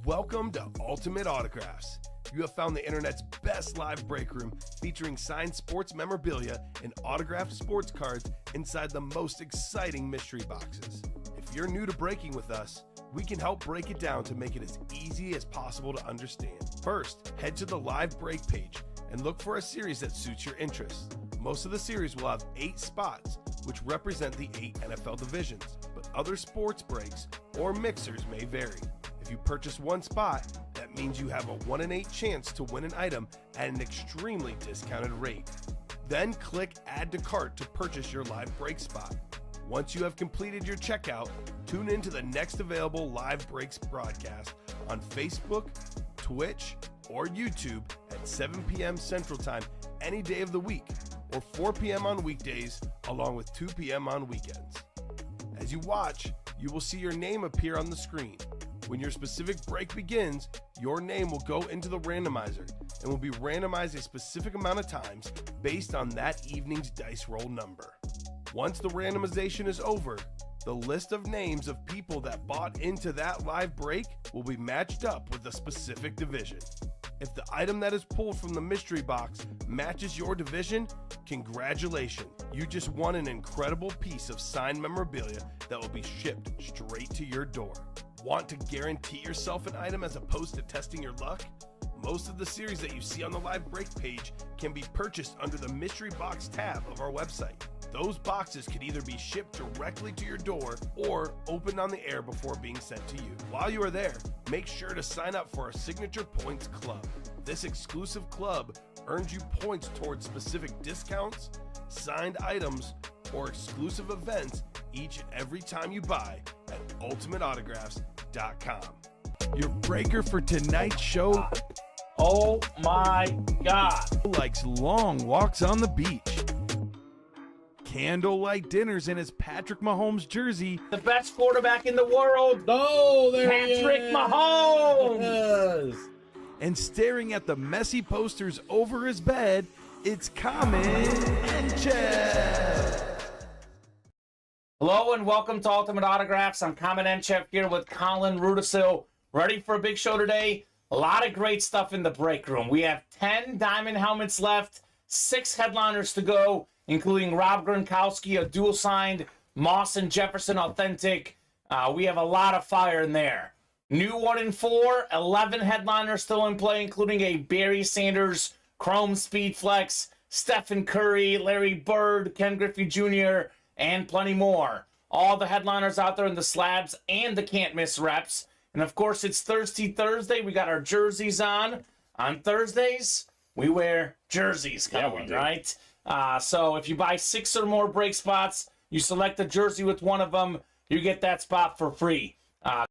Welcome to Ultimate Autographs. You have found the internet's best live break room featuring signed sports memorabilia and autographed sports cards inside the most exciting mystery boxes. If you're new to breaking with us, we can help break it down to make it as easy as possible to understand. First, head to the live break page and look for a series that suits your interests. Most of the series will have 8 spots, which represent the 8 NFL divisions, but other sports breaks or mixers may vary. If you purchase one spot, that means you have a 1 in 8 chance to win an item at an extremely discounted rate. Then click Add to Cart to purchase your live break spot. Once you have completed your checkout, tune in to the next available live breaks broadcast on Facebook, Twitch, or YouTube at 7 p.m. Central Time any day of the week, or 4 p.m. on weekdays, along with 2 p.m. on weekends. As you watch, you will see your name appear on the screen. When your specific break begins, your name will go into the randomizer and will be randomized a specific amount of times based on that evening's dice roll number. Once the randomization is over, the list of names of people that bought into that live break will be matched up with a specific division. If the item that is pulled from the mystery box matches your division, congratulations, you just won an incredible piece of signed memorabilia that will be shipped straight to your door. Want to guarantee yourself an item as opposed to testing your luck? Most of the series that you see on the live break page can be purchased under the mystery box tab of our website. Those boxes could either be shipped directly to your door or opened on the air before being sent to you. While you are there, make sure to sign up for our Signature Points Club. This exclusive club earns you points towards specific discounts, signed items, or exclusive events each and every time you buy at ultimateautographs.com. Your breaker for tonight's show. Oh my God. Likes long walks on the beach, candlelight dinners in his Patrick Mahomes jersey, The best quarterback in the world. Oh, there Patrick he is. Mahomes. and staring at the messy posters over his bed, it's Kamen Entchev. Hello and welcome to Ultimate Autographs. I'm Kamen Entchev here with Colin Rudisil. Ready for a big show today? A lot of great stuff in the break room. We have 10 diamond helmets left, 6 headliners to go, including Rob Gronkowski, a dual-signed Moss and Jefferson authentic. We have a lot of fire in there. New 1 in 4, 11 headliners still in play, including a Barry Sanders Chrome Speed Flex, Stephen Curry, Larry Bird, Ken Griffey Jr., and plenty more. All the headliners out there in the slabs and the can't miss reps. And of course, it's Thirsty Thursday. We got our jerseys on. On Thursdays, we wear jerseys, Colin, right? So if you buy 6 or more break spots, you select a jersey with one of them, you get that spot for free.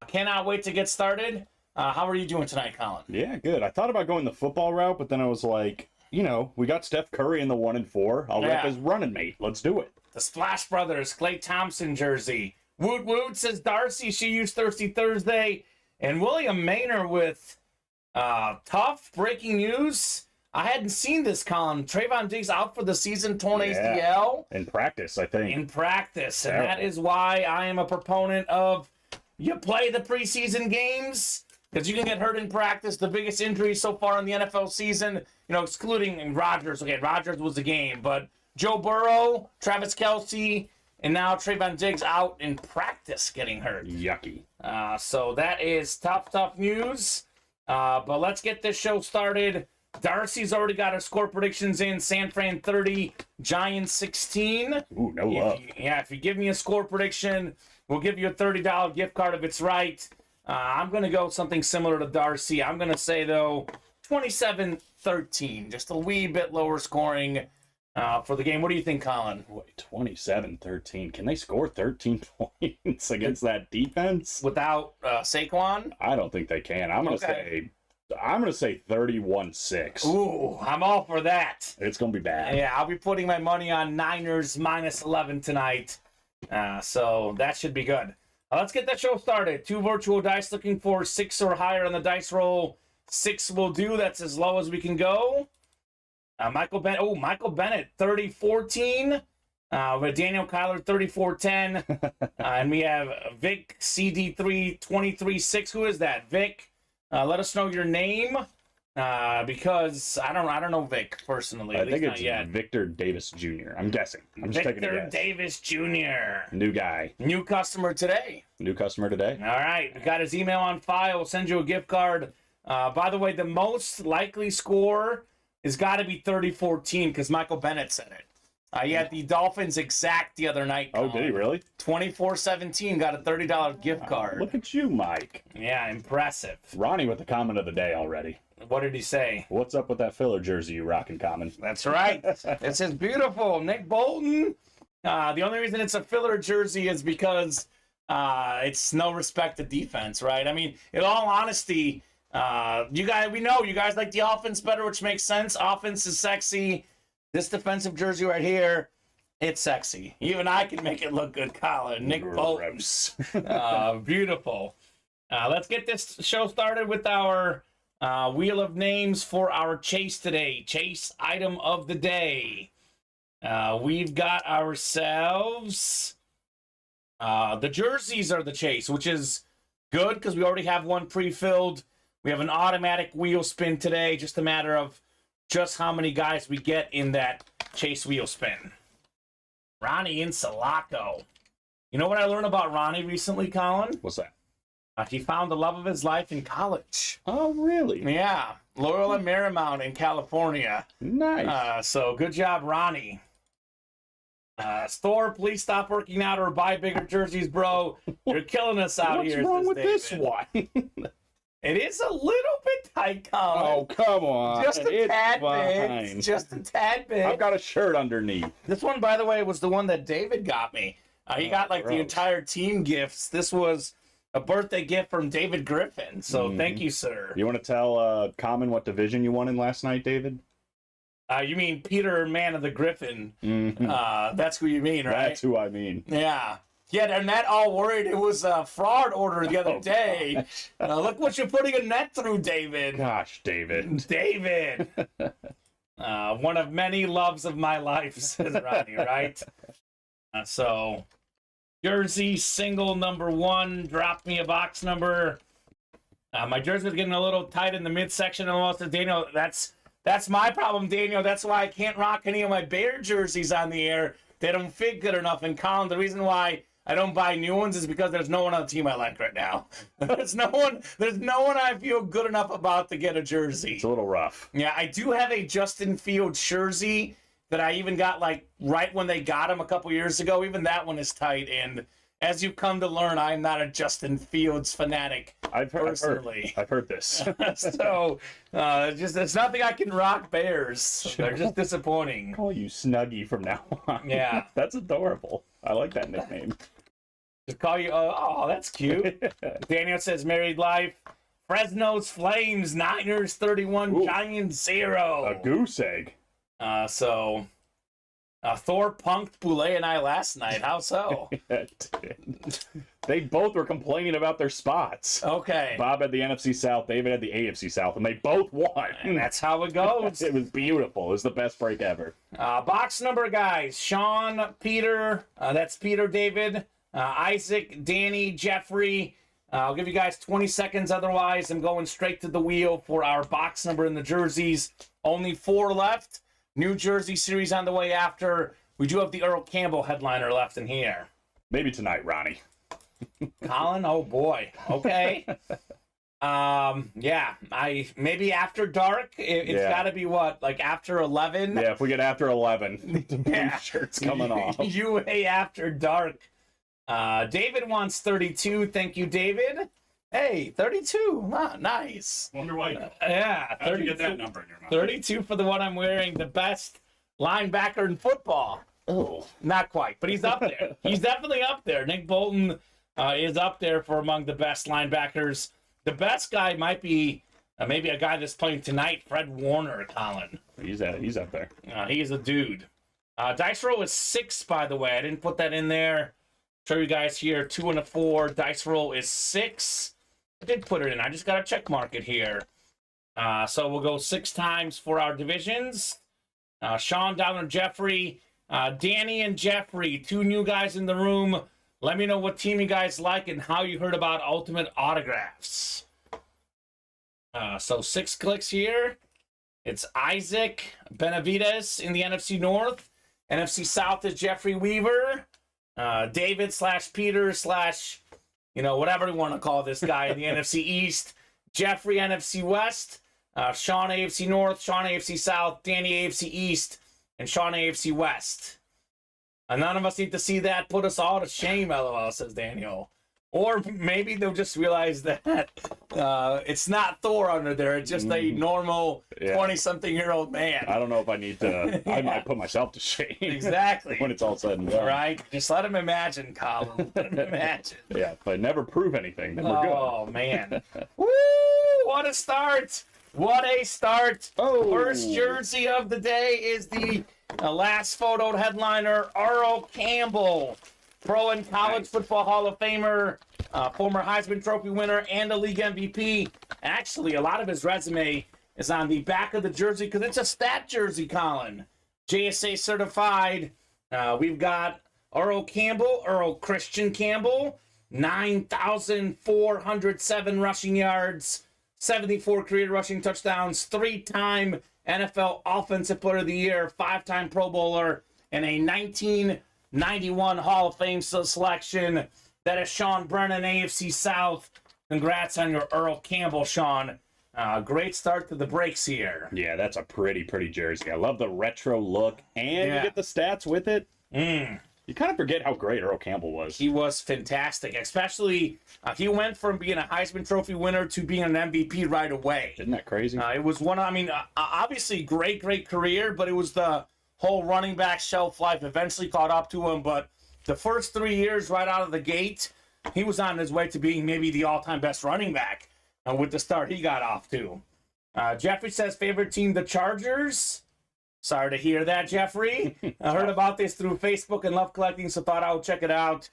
Cannot wait to get started. How are you doing tonight, Colin? Yeah, good. I thought about going the football route, but then I was like, you know, we got Steph Curry in the 1 in 4. I'll rep his running mate. Let's do it. The Splash Brothers, Klay Thompson jersey. Woot Woot says Darcy, she used Thirsty Thursday. And William Maynard with tough breaking news. I hadn't seen this, Colin. Trayvon Diggs out for the season, torn ACL. In practice, I think. In practice. And that is why I am a proponent of you play the preseason games because you can get hurt in practice. The biggest injury so far in the NFL season, you know, excluding Rodgers. Okay, Rodgers was the game, but Joe Burrow, Travis Kelce, and now Trayvon Diggs out in practice getting hurt. Yucky. So that is tough news. But let's get this show started. Darcy's already got her score predictions in. San Fran 30, Giants 16. Ooh, no love. If you give me a score prediction, we'll give you a $30 gift card if it's right. I'm going to go something similar to Darcy. I'm going to say, though, 27-13. Just a wee bit lower scoring for the game. What do you think, Colin? Wait, 27-13. Can they score 13 points against that defense? Without Saquon? I don't think they can. I'm gonna say 31-6. Ooh, I'm all for that. It's gonna be bad. Yeah, I'll be putting my money on Niners minus 11 tonight. So that should be good. Let's get that show started. 2 virtual dice looking for 6 or higher on the dice roll. 6 will do. That's as low as we can go. Michael Bennett, 30-14. With Daniel Kyler, 34-10. And we have Vic, CD3, 23-6. Who is that? Vic, Let us know your name. Because I don't know Vic personally. I think it's Victor Davis Jr. I'm guessing. I'm just taking a Victor guess. Davis Jr. New guy. New customer today. New customer today. All right. We got his email on file. We'll send you a gift card. By the way, the most likely score has got to be 30-14 because Michael Bennett said it. He had the Dolphins exact the other night. Oh, did he really? 24-17, got a $30 gift card. Look at you, Mike. Yeah, impressive. Ronnie with the comment of the day already. What did he say? What's up with that filler jersey you rocking, Common? That's right. This is beautiful. Nick Bolton. The only reason it's a filler jersey is because it's no respect to defense, right? I mean, in all honesty, we know you guys like the offense better, which makes sense. Offense is sexy. This defensive jersey right here, it's sexy. Even I can make it look good, Colin. Nick Bolton. Beautiful. Let's get this show started with our wheel of names for our chase today. Chase item of the day. We've got ourselves the jerseys are the chase, which is good because we already have one pre-filled. We have an automatic wheel spin today, just a matter of just how many guys we get in that chase wheel spin. Ronnie Insalaco. You know what I learned about Ronnie recently, Colin? What's that? He found the love of his life in college. Oh, really? Yeah. Loyola Marymount in California. Nice. So good job, Ronnie. Thor, please stop working out or buy bigger jerseys, bro. You're killing us out here. What's wrong with this one? It is a little bit tight, Colin. Oh, come on. Just a tad fine. bit. Just a tad bit. I've got a shirt underneath. This one, by the way, was the one that David got me. He got like the entire team gifts. This was a birthday gift from David Griffin. So thank you, sir. You want to tell Common what division you won in last night, David? You mean Peter Man of the Griffin. That's who you mean, right? That's who I mean. Yeah. Yeah, they're not all worried it was a fraud order the other day. Look what you're putting a net through, David. Gosh, David. David. One of many loves of my life, says Ronnie, right? So, jersey single number 1. Drop me a box number. My jersey is getting a little tight in the midsection. Almost, Daniel, that's my problem, Daniel. That's why I can't rock any of my Bear jerseys on the air. They don't fit good enough. And Colin, the reason why I don't buy new ones is because there's no one on the team I like right now. There's no one I feel good enough about to get a jersey. It's a little rough. Yeah, I do have a Justin Fields jersey that I even got like right when they got him a couple years ago. Even that one is tight. And as you come to learn, I'm not a Justin Fields fanatic personally. I've heard this. So, it's nothing I can rock Bears. They're just disappointing. Call you Snuggie from now on. Yeah. That's adorable. I like that nickname. Just call you, that's cute. Daniel says married life. Fresno's Flames, Niners 31, ooh. Giants 0. A goose egg. Thor punked Boulay and I last night. How so? They both were complaining about their spots. Okay. Bob had the NFC South, David had the AFC South, and they both won. And that's how it goes. It was beautiful. It was the best break ever. Box number, guys. Sean, Peter, that's Peter, David, Isaac, Danny, Jeffrey. I'll give you guys 20 seconds. Otherwise, I'm going straight to the wheel for our box number in the jerseys. Only 4 left. New Jersey series on the way after. We do have the Earl Campbell headliner left in here. Maybe tonight, Ronnie. Colin, oh boy. Okay. Yeah, maybe after dark. It's got to be what, like after 11? Yeah, if we get after 11, the shirt's coming off. UA after dark. David wants 32. Thank you, David. Hey, 32. Nice. Wonder why. Yeah. How'd you get that number in your mouth? 32 for the one I'm wearing. The best linebacker in football. Oh. Not quite, but he's up there. He's definitely up there. Nick Bolton is up there for among the best linebackers. The best guy might be maybe a guy that's playing tonight, Fred Warner, Colin. He's up there. He's a dude. Dice roll is 6, by the way. I didn't put that in there. Show you guys here, 2 and a 4. Dice roll is 6. I did put it in. I just got to check mark it here. So we'll go 6 times for our divisions. Sean, Donald, Jeffrey, Danny, and Jeffrey, 2 new guys in the room. Let me know what team you guys like and how you heard about Ultimate Autographs. So 6 clicks here. It's Isaac Benavides in the NFC North. NFC South is Jeffrey Weaver. David / Peter / whatever we want to call this guy in the NFC East. Jeffrey NFC West. Sean AFC North. Sean AFC South. Danny AFC East. And Sean AFC West. None of us need to see that. Put us all to shame, LOL, says Daniel. Or maybe they'll just realize that it's not Thor under there. It's just a normal 20-something-year-old man. I don't know if I need to. I might put myself to shame. Exactly. When it's all said and done. Right? Just let him imagine, Colin. Let him imagine. Yeah, if I never prove anything, then we're good. Oh, man. Woo! What a start. What a start. Oh. First jersey of the day is the last photoed headliner, Earl Campbell. Pro and College Football Hall of Famer, former Heisman Trophy winner, and a league MVP. Actually, a lot of his resume is on the back of the jersey because it's a stat jersey, Colin. JSA certified. We've got Earl Christian Campbell, 9,407 rushing yards, 74 career rushing touchdowns, 3-time NFL Offensive Player of the Year, 5-time Pro Bowler, and a 1991 Hall of Fame selection. That is Sean Brennan, AFC South. Congrats on your Earl Campbell, Sean. Great start to the breaks here. Yeah, that's a pretty jersey. I love the retro look, and you get the stats with it. You kind of forget how great Earl Campbell was. He was fantastic, especially he went from being a Heisman Trophy winner to being an MVP right away. Isn't that crazy? It was obviously great career, but it was the whole running back shelf life eventually caught up to him. But the first 3 years right out of the gate, he was on his way to being maybe the all-time best running back with the start he got off to. Jeffrey says, favorite team, the Chargers. Sorry to hear that, Jeffrey. I heard about this through Facebook and love collecting, so thought I would check it out.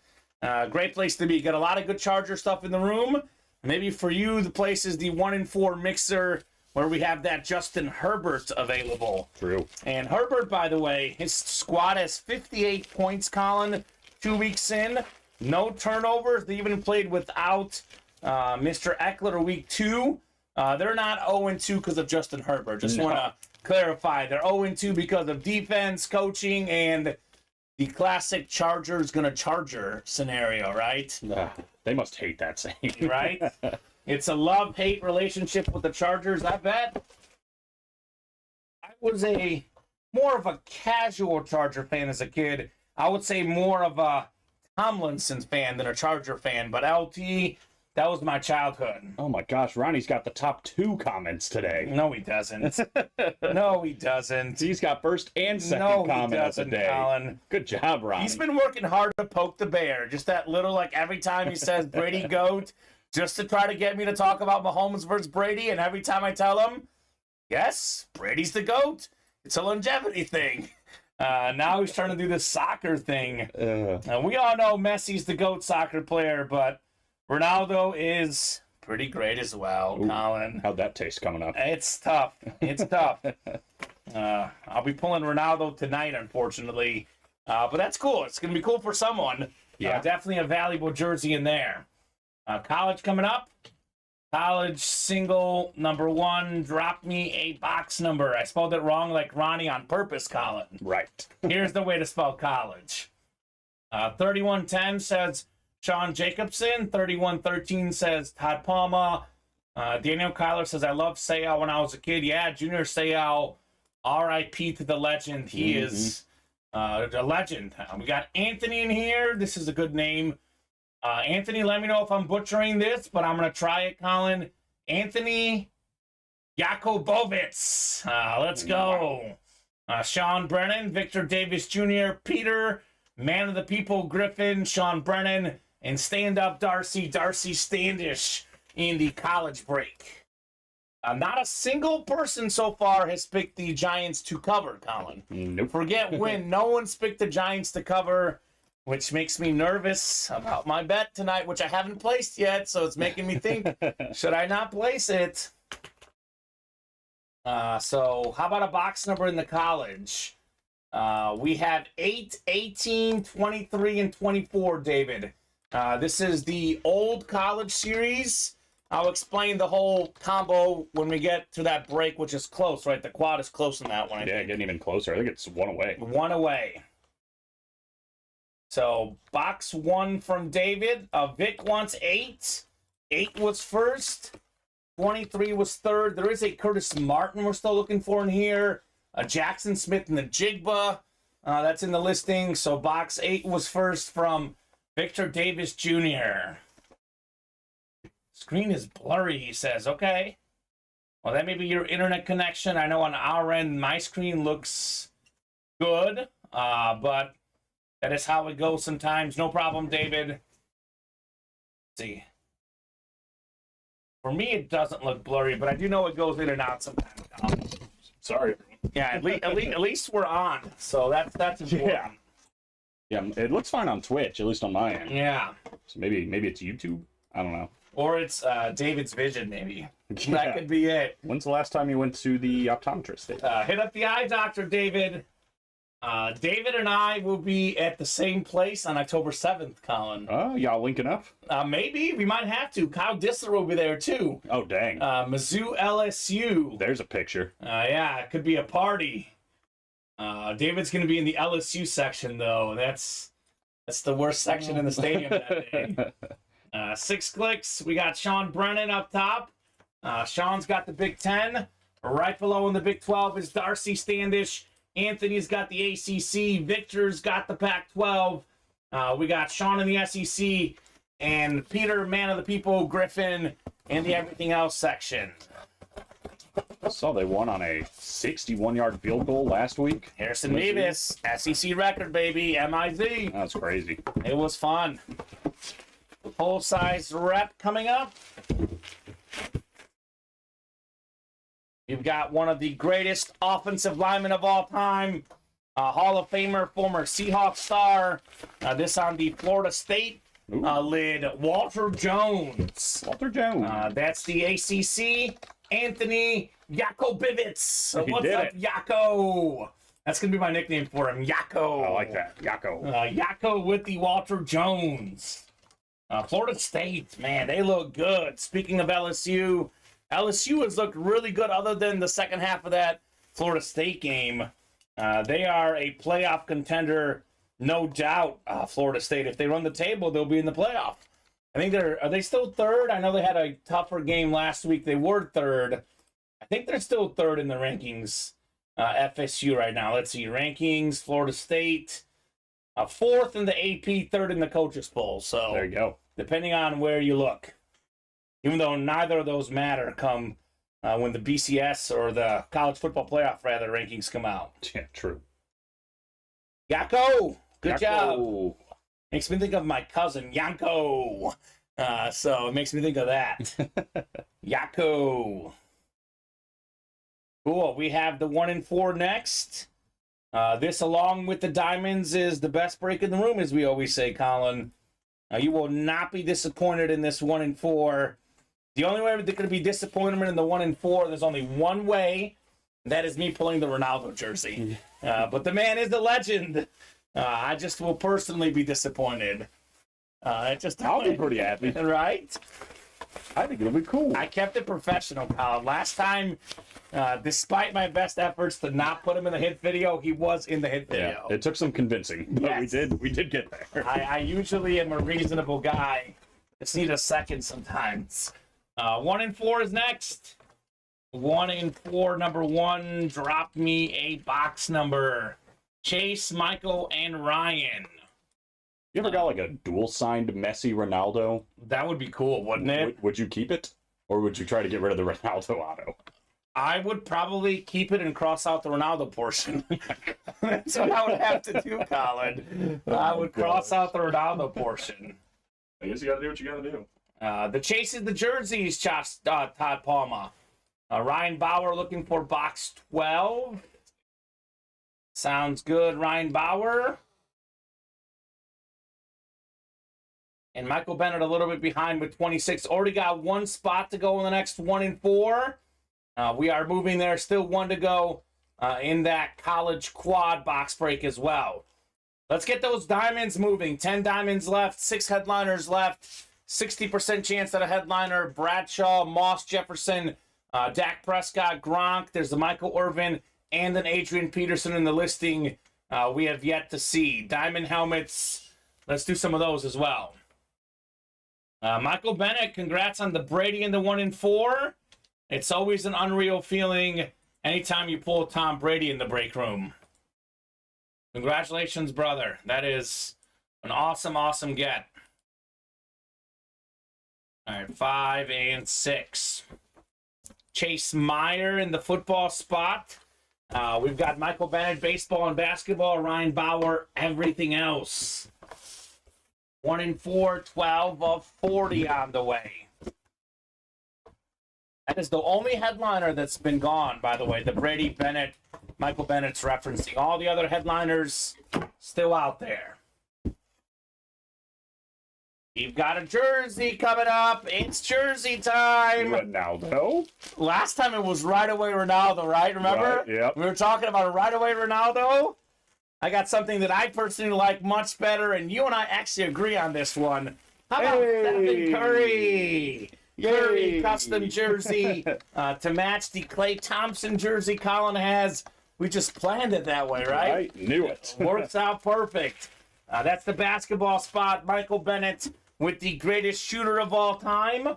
Great place to be. Got a lot of good Charger stuff in the room. Maybe for you, the place is the 1-in-4 mixer, where we have that Justin Herbert available. True. And Herbert, by the way, his squad has 58 points, Colin, 2 weeks in. No turnovers. They even played without Mr. Eckler week 2. They're not 0-2 because of Justin Herbert. Just want to clarify. They're 0-2 because of defense, coaching, and the classic Chargers gonna Charger scenario, right? They must hate that saying. Right? It's a love-hate relationship with the Chargers, I bet. I was more of a casual Charger fan as a kid. I would say more of a Tomlinson fan than a Charger fan, but LT, that was my childhood. Oh my gosh, Ronnie's got the top 2 comments today. No, he doesn't. No, he doesn't. He's got first and second comment of the day. Colin. Good job, Ronnie. He's been working hard to poke the bear. Just that little, every time he says Brady GOAT, just to try to get me to talk about Mahomes versus Brady, and every time I tell him, yes, Brady's the GOAT. It's a longevity thing. Now he's trying to do this soccer thing. We all know Messi's the GOAT soccer player, but Ronaldo is pretty great as well, Colin. How'd that taste coming up? It's tough. It's tough. I'll be pulling Ronaldo tonight, unfortunately. But that's cool. It's going to be cool for someone. Yeah. Definitely a valuable jersey in there. College coming up. College single number 1. Drop me a box number. I spelled it wrong like Ronnie on purpose, Colin. Right. Here's the way to spell college. 3110 says Sean Jacobson. 3113 says Todd Palma. Daniel Kyler says, I loved Seau when I was a kid. Yeah, Junior Seau, R.I.P. to the legend. He is a legend. We got Anthony in here. This is a good name. Anthony, let me know if I'm butchering this, but I'm going to try it, Colin. Anthony Jakobovitz. Let's go. Sean Brennan, Victor Davis Jr., Peter, Man of the People, Griffin, Sean Brennan, and stand-up Darcy Standish in the college break. Not a single person so far has picked the Giants to cover, Colin. Nope. Forget when. No one's picked the Giants to cover, which makes me nervous about my bet tonight, which I haven't placed yet, so it's making me think, should I not place it? So how about a box number in the college? We have 8, 18, 23, and 24, David. This is the old college series. I'll explain the whole combo when we get to that break, which is close, right? The quad is close in that one. Yeah, getting even closer. I think it's one away. One away. So, box 1 from David. Vic wants 8. 8 was first. 23 was third. There is a Curtis Martin we're still looking for in here. A Jackson Smith in the Jigba. That's in the listing. So, box 8 was first from Victor Davis Jr. Screen is blurry, he says. Okay. Well, that may be your internet connection. I know on our end, my screen looks good, but that is how it goes sometimes. No problem, David. Let's see. For me, it doesn't look blurry, but I do know it goes in and out sometimes. Sorry. Yeah, at least we're on, so that's important. Yeah, it looks fine on Twitch, at least on my end. Yeah. So maybe it's YouTube. I don't know. Or it's David's vision, maybe. Yeah. That could be it. When's the last time you went to the optometrist? Hit up the eye doctor, David. David and I will be at the same place on October 7th, Colin. Oh, y'all linking up? Maybe. We might have to. Kyle Dissler will be there, too. Oh, dang. Mizzou LSU. There's a picture. Yeah, it could be a party. David's going to be in the LSU section, though. That's the worst section in the stadium that day. 6 clicks. We got Sean Brennan up top. Sean's got the Big 10. Right below in the Big 12 is Darcy Standish. Anthony's got the ACC. Victor's got the Pac-12. We got Sean in the SEC. And Peter, man of the people, Griffin, in the everything else section. I saw they won on a 61-yard field goal last week. Harrison Davis, SEC record, baby, MIZ. That's crazy. It was fun. Full-size rep coming up. You've got one of the greatest offensive linemen of all time, Hall of Famer, former Seahawks star. This on the Florida State lid, Walter Jones. Walter Jones. That's the ACC. Anthony Yakobivitz. What's up, it. Yako? That's going to be my nickname for him, Yako. I like that. Yako. Yako with the Walter Jones. Florida State, man, they look good. Speaking of LSU, LSU has looked really good other than the second half of that Florida State game. They are a playoff contender, no doubt, Florida State. If they run the table, they'll be in the playoff. I think are they still third? I know they had a tougher game last week. They were third. I think they're still third in the rankings, FSU right now. Let's see, rankings, Florida State, fourth in the AP, third in the coaches poll. So There you go. Depending on where you look. Even though neither of those matter come when the BCS or the college football playoff, rather, rankings come out. Yeah, true. Yako, good Yako. job. Makes me think of my cousin, Yanko. So it makes me think of that. Yako. Cool. We have the 1 and 4 next. This, along with the diamonds, is the best break in the room, as we always say, Colin. You will not be disappointed in this 1 and 4. The only way there could be disappointment in the 1 and 4, there's only one way. That is me pulling the Ronaldo jersey. But the man is the legend. I just will personally be disappointed. I'll be pretty happy. Right? I think it'll be cool. I kept it professional, pal. Last time, despite my best efforts to not put him in the hit video, he was in the hit video. It took some convincing, but Yes. we did get there. I usually am a reasonable guy. Just need a second sometimes. 1 and 4 is next. 1 and 4, number 1. Drop me a box number. Chase, Michael, and Ryan. You ever got like a dual signed Messi Ronaldo? That would be cool, wouldn't it? Would you keep it, or would you try to get rid of the Ronaldo auto? I would probably keep it and cross out the Ronaldo portion. That's what I would have to do, Colin. I would cross out the Ronaldo portion. I guess you got to do what you got to do. The chase is the jerseys, Todd Palma. Ryan Bauer looking for box 12. Sounds good, Ryan Bauer. And Michael Bennett a little bit behind with 26. Already got one spot to go in the next 1 and 4. We are moving there. Still 1 to go in that college quad box break as well. Let's get those diamonds moving. 10 diamonds left. 6 headliners left. 60% chance that a headliner, Bradshaw, Moss, Jefferson, Dak Prescott, Gronk. There's the Michael Irvin and an Adrian Peterson in the listing. We have yet to see. Diamond helmets. Let's do some of those as well. Michael Bennett, congrats on the Brady and the 1 in 4. It's always an unreal feeling anytime you pull Tom Brady in the break room. Congratulations, brother. That is an awesome, awesome get. All right, 5 and 6. Chase Meyer in the football spot. We've got Michael Bennett, baseball and basketball. Ryan Bauer, everything else. 1 in 4, 12 of 40 on the way. That is the only headliner that's been gone, by the way. The Brady Bennett, Michael Bennett's referencing. All the other headliners still out there. We've got a jersey coming up. It's jersey time. Ronaldo. Last time it was right away Ronaldo, right? Remember? Right, yep. We were talking about a right away Ronaldo. I got something that I personally like much better, and you and I actually agree on this one. How about Stephen Curry? Curry custom jersey to match the Klay Thompson jersey Colin has. We just planned it that way, right? I knew it. Works out perfect. That's the basketball spot. Michael Bennett with the greatest shooter of all time.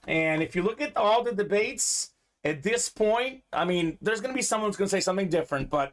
And if you look at all the debates at this point, I mean, there's going to be someone who's going to say something different, but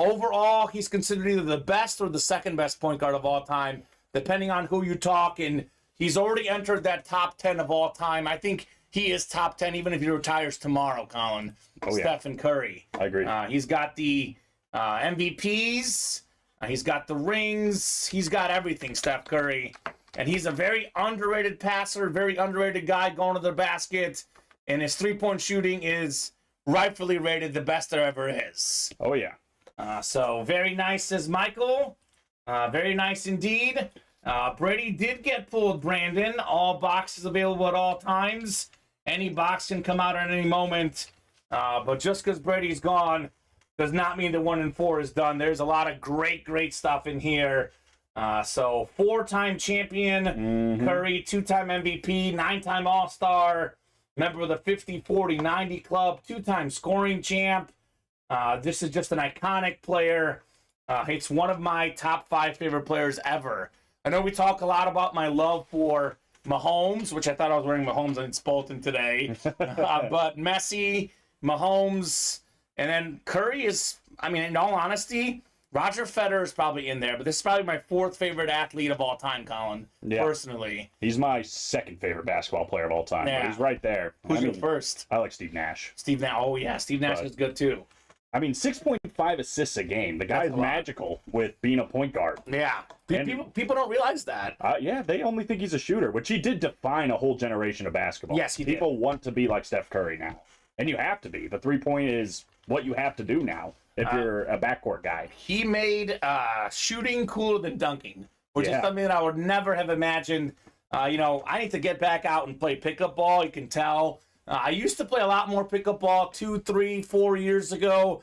overall, he's considered either the best or the second best point guard of all time, depending on who you talk. And he's already entered that top 10 of all time. I think he is top 10, even if he retires tomorrow, Colin. Oh, yeah. Stephen Curry. I agree. He's got the MVPs. He's got the rings. He's got everything, Steph Curry. And he's a very underrated passer, very underrated guy going to the basket. And his three-point shooting is rightfully rated the best there ever is. Oh, yeah. So very nice, says Michael. Very nice indeed. Brady did get pulled, Brandon. All boxes available at all times. Any box can come out at any moment. But just because Brady's gone does not mean the 1 in 4 is done. There's a lot of great, great stuff in here. So 4-time champion, Curry, 2-time MVP, 9-time All-Star, member of the 50, 40, 90 club, 2-time scoring champ. This is just an iconic player. It's one of my top 5 favorite players ever. I know we talk a lot about my love for Mahomes, which I thought I was wearing Mahomes and Spolton today. But Messi, Mahomes, and then Curry is, I mean, in all honesty, Roger Federer is probably in there, but this is probably my 4th favorite athlete of all time, Colin, personally. He's my 2nd favorite basketball player of all time. Yeah. But he's right there. Who's your first? I like Steve Nash. Steve Nash. Oh, yeah. Steve Nash is good, too. I mean, 6.5 assists a game. The guy's magical with being a point guard. Yeah. People don't realize that. Yeah, they only think he's a shooter, which he did define a whole generation of basketball. Yes, he did. People want to be like Steph Curry now. And you have to be. The three-point is what you have to do now if you're a backcourt guy. He made shooting cooler than dunking, which is something that I would never have imagined. I need to get back out and play pickup ball. You can tell. I used to play a lot more pickup ball 2, 3, 4 years ago,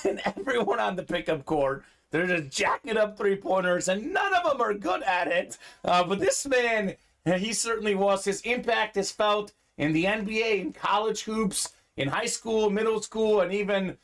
and everyone on the pickup court, they're just jacking up three-pointers, and none of them are good at it. But this man, he certainly was. His impact is felt in the NBA, in college hoops, in high school, middle school, and even,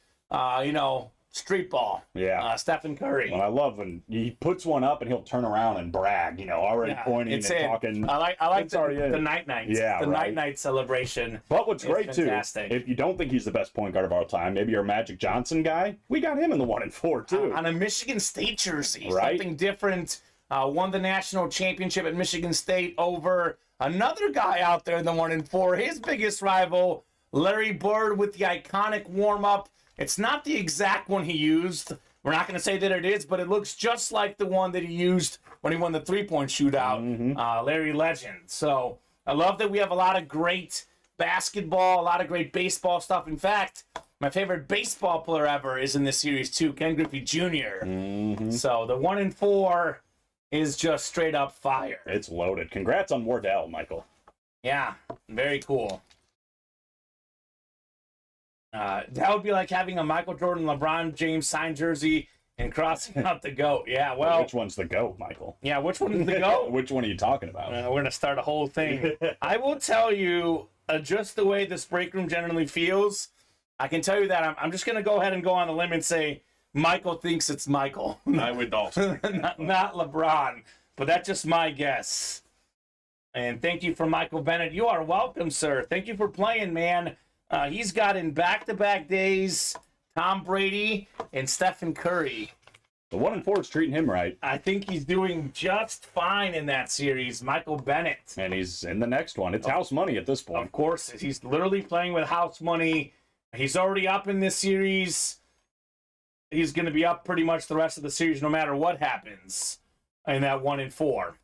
street ball. Yeah. Stephen Curry. Well, I love when he puts one up and he'll turn around and brag, already pointing and talking. I like the night-nights. Yeah, the night-night celebration. But what's great, fantastic. too, if you don't think he's the best point guard of all time, maybe you're a Magic Johnson guy, we got him in the 1 in 4, too. On a Michigan State jersey. Right. Something different. Won the national championship at Michigan State over another guy out there in the 1 in 4. His biggest rival, Larry Bird, with the iconic warm-up. It's not the exact one he used. We're not going to say that it is, but it looks just like the one that he used when he won the three-point shootout, Larry Legend. So I love that we have a lot of great basketball, a lot of great baseball stuff. In fact, my favorite baseball player ever is in this series too, Ken Griffey Jr. So the 1 in 4 is just straight up fire. It's loaded. Congrats on Wardell, Michael. Yeah, very cool. That would be like having a Michael Jordan, LeBron James signed jersey and crossing out the GOAT. Yeah, well. Which one's the GOAT, Michael? Yeah, which one is the GOAT? Which one are you talking about? We're going to start a whole thing. I will tell you, just the way this break room generally feels, I can tell you that I'm just going to go ahead and go on a limb and say Michael thinks it's Michael. I would also. not LeBron, but that's just my guess. And thank you for Michael Bennett. You are welcome, sir. Thank you for playing, man. He's got in back-to-back days Tom Brady and Stephen Curry. The 1-4 is treating him right. I think he's doing just fine in that series, Michael Bennett. And he's in the next one. It's house money at this point. Of course, he's literally playing with house money. He's already up in this series. He's going to be up pretty much the rest of the series no matter what happens in that 1-4.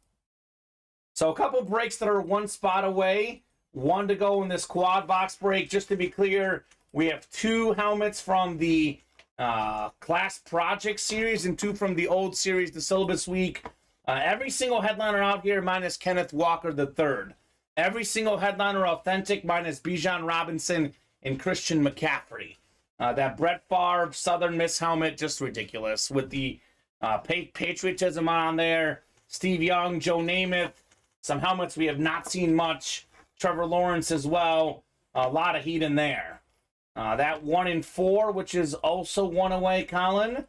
So a couple breaks that are one spot away. One to go in this quad box break. Just to be clear, we have 2 helmets from the Class Project series and 2 from the old series, the Syllabus Week. Every single headliner out here minus Kenneth Walker III. Every single headliner authentic minus Bijan Robinson and Christian McCaffrey. That Brett Favre Southern Miss helmet, just ridiculous. With the patriotism on there. Steve Young, Joe Namath. Some helmets we have not seen much. Trevor Lawrence as well. A lot of heat in there. That 1-4, which is also one away, Colin.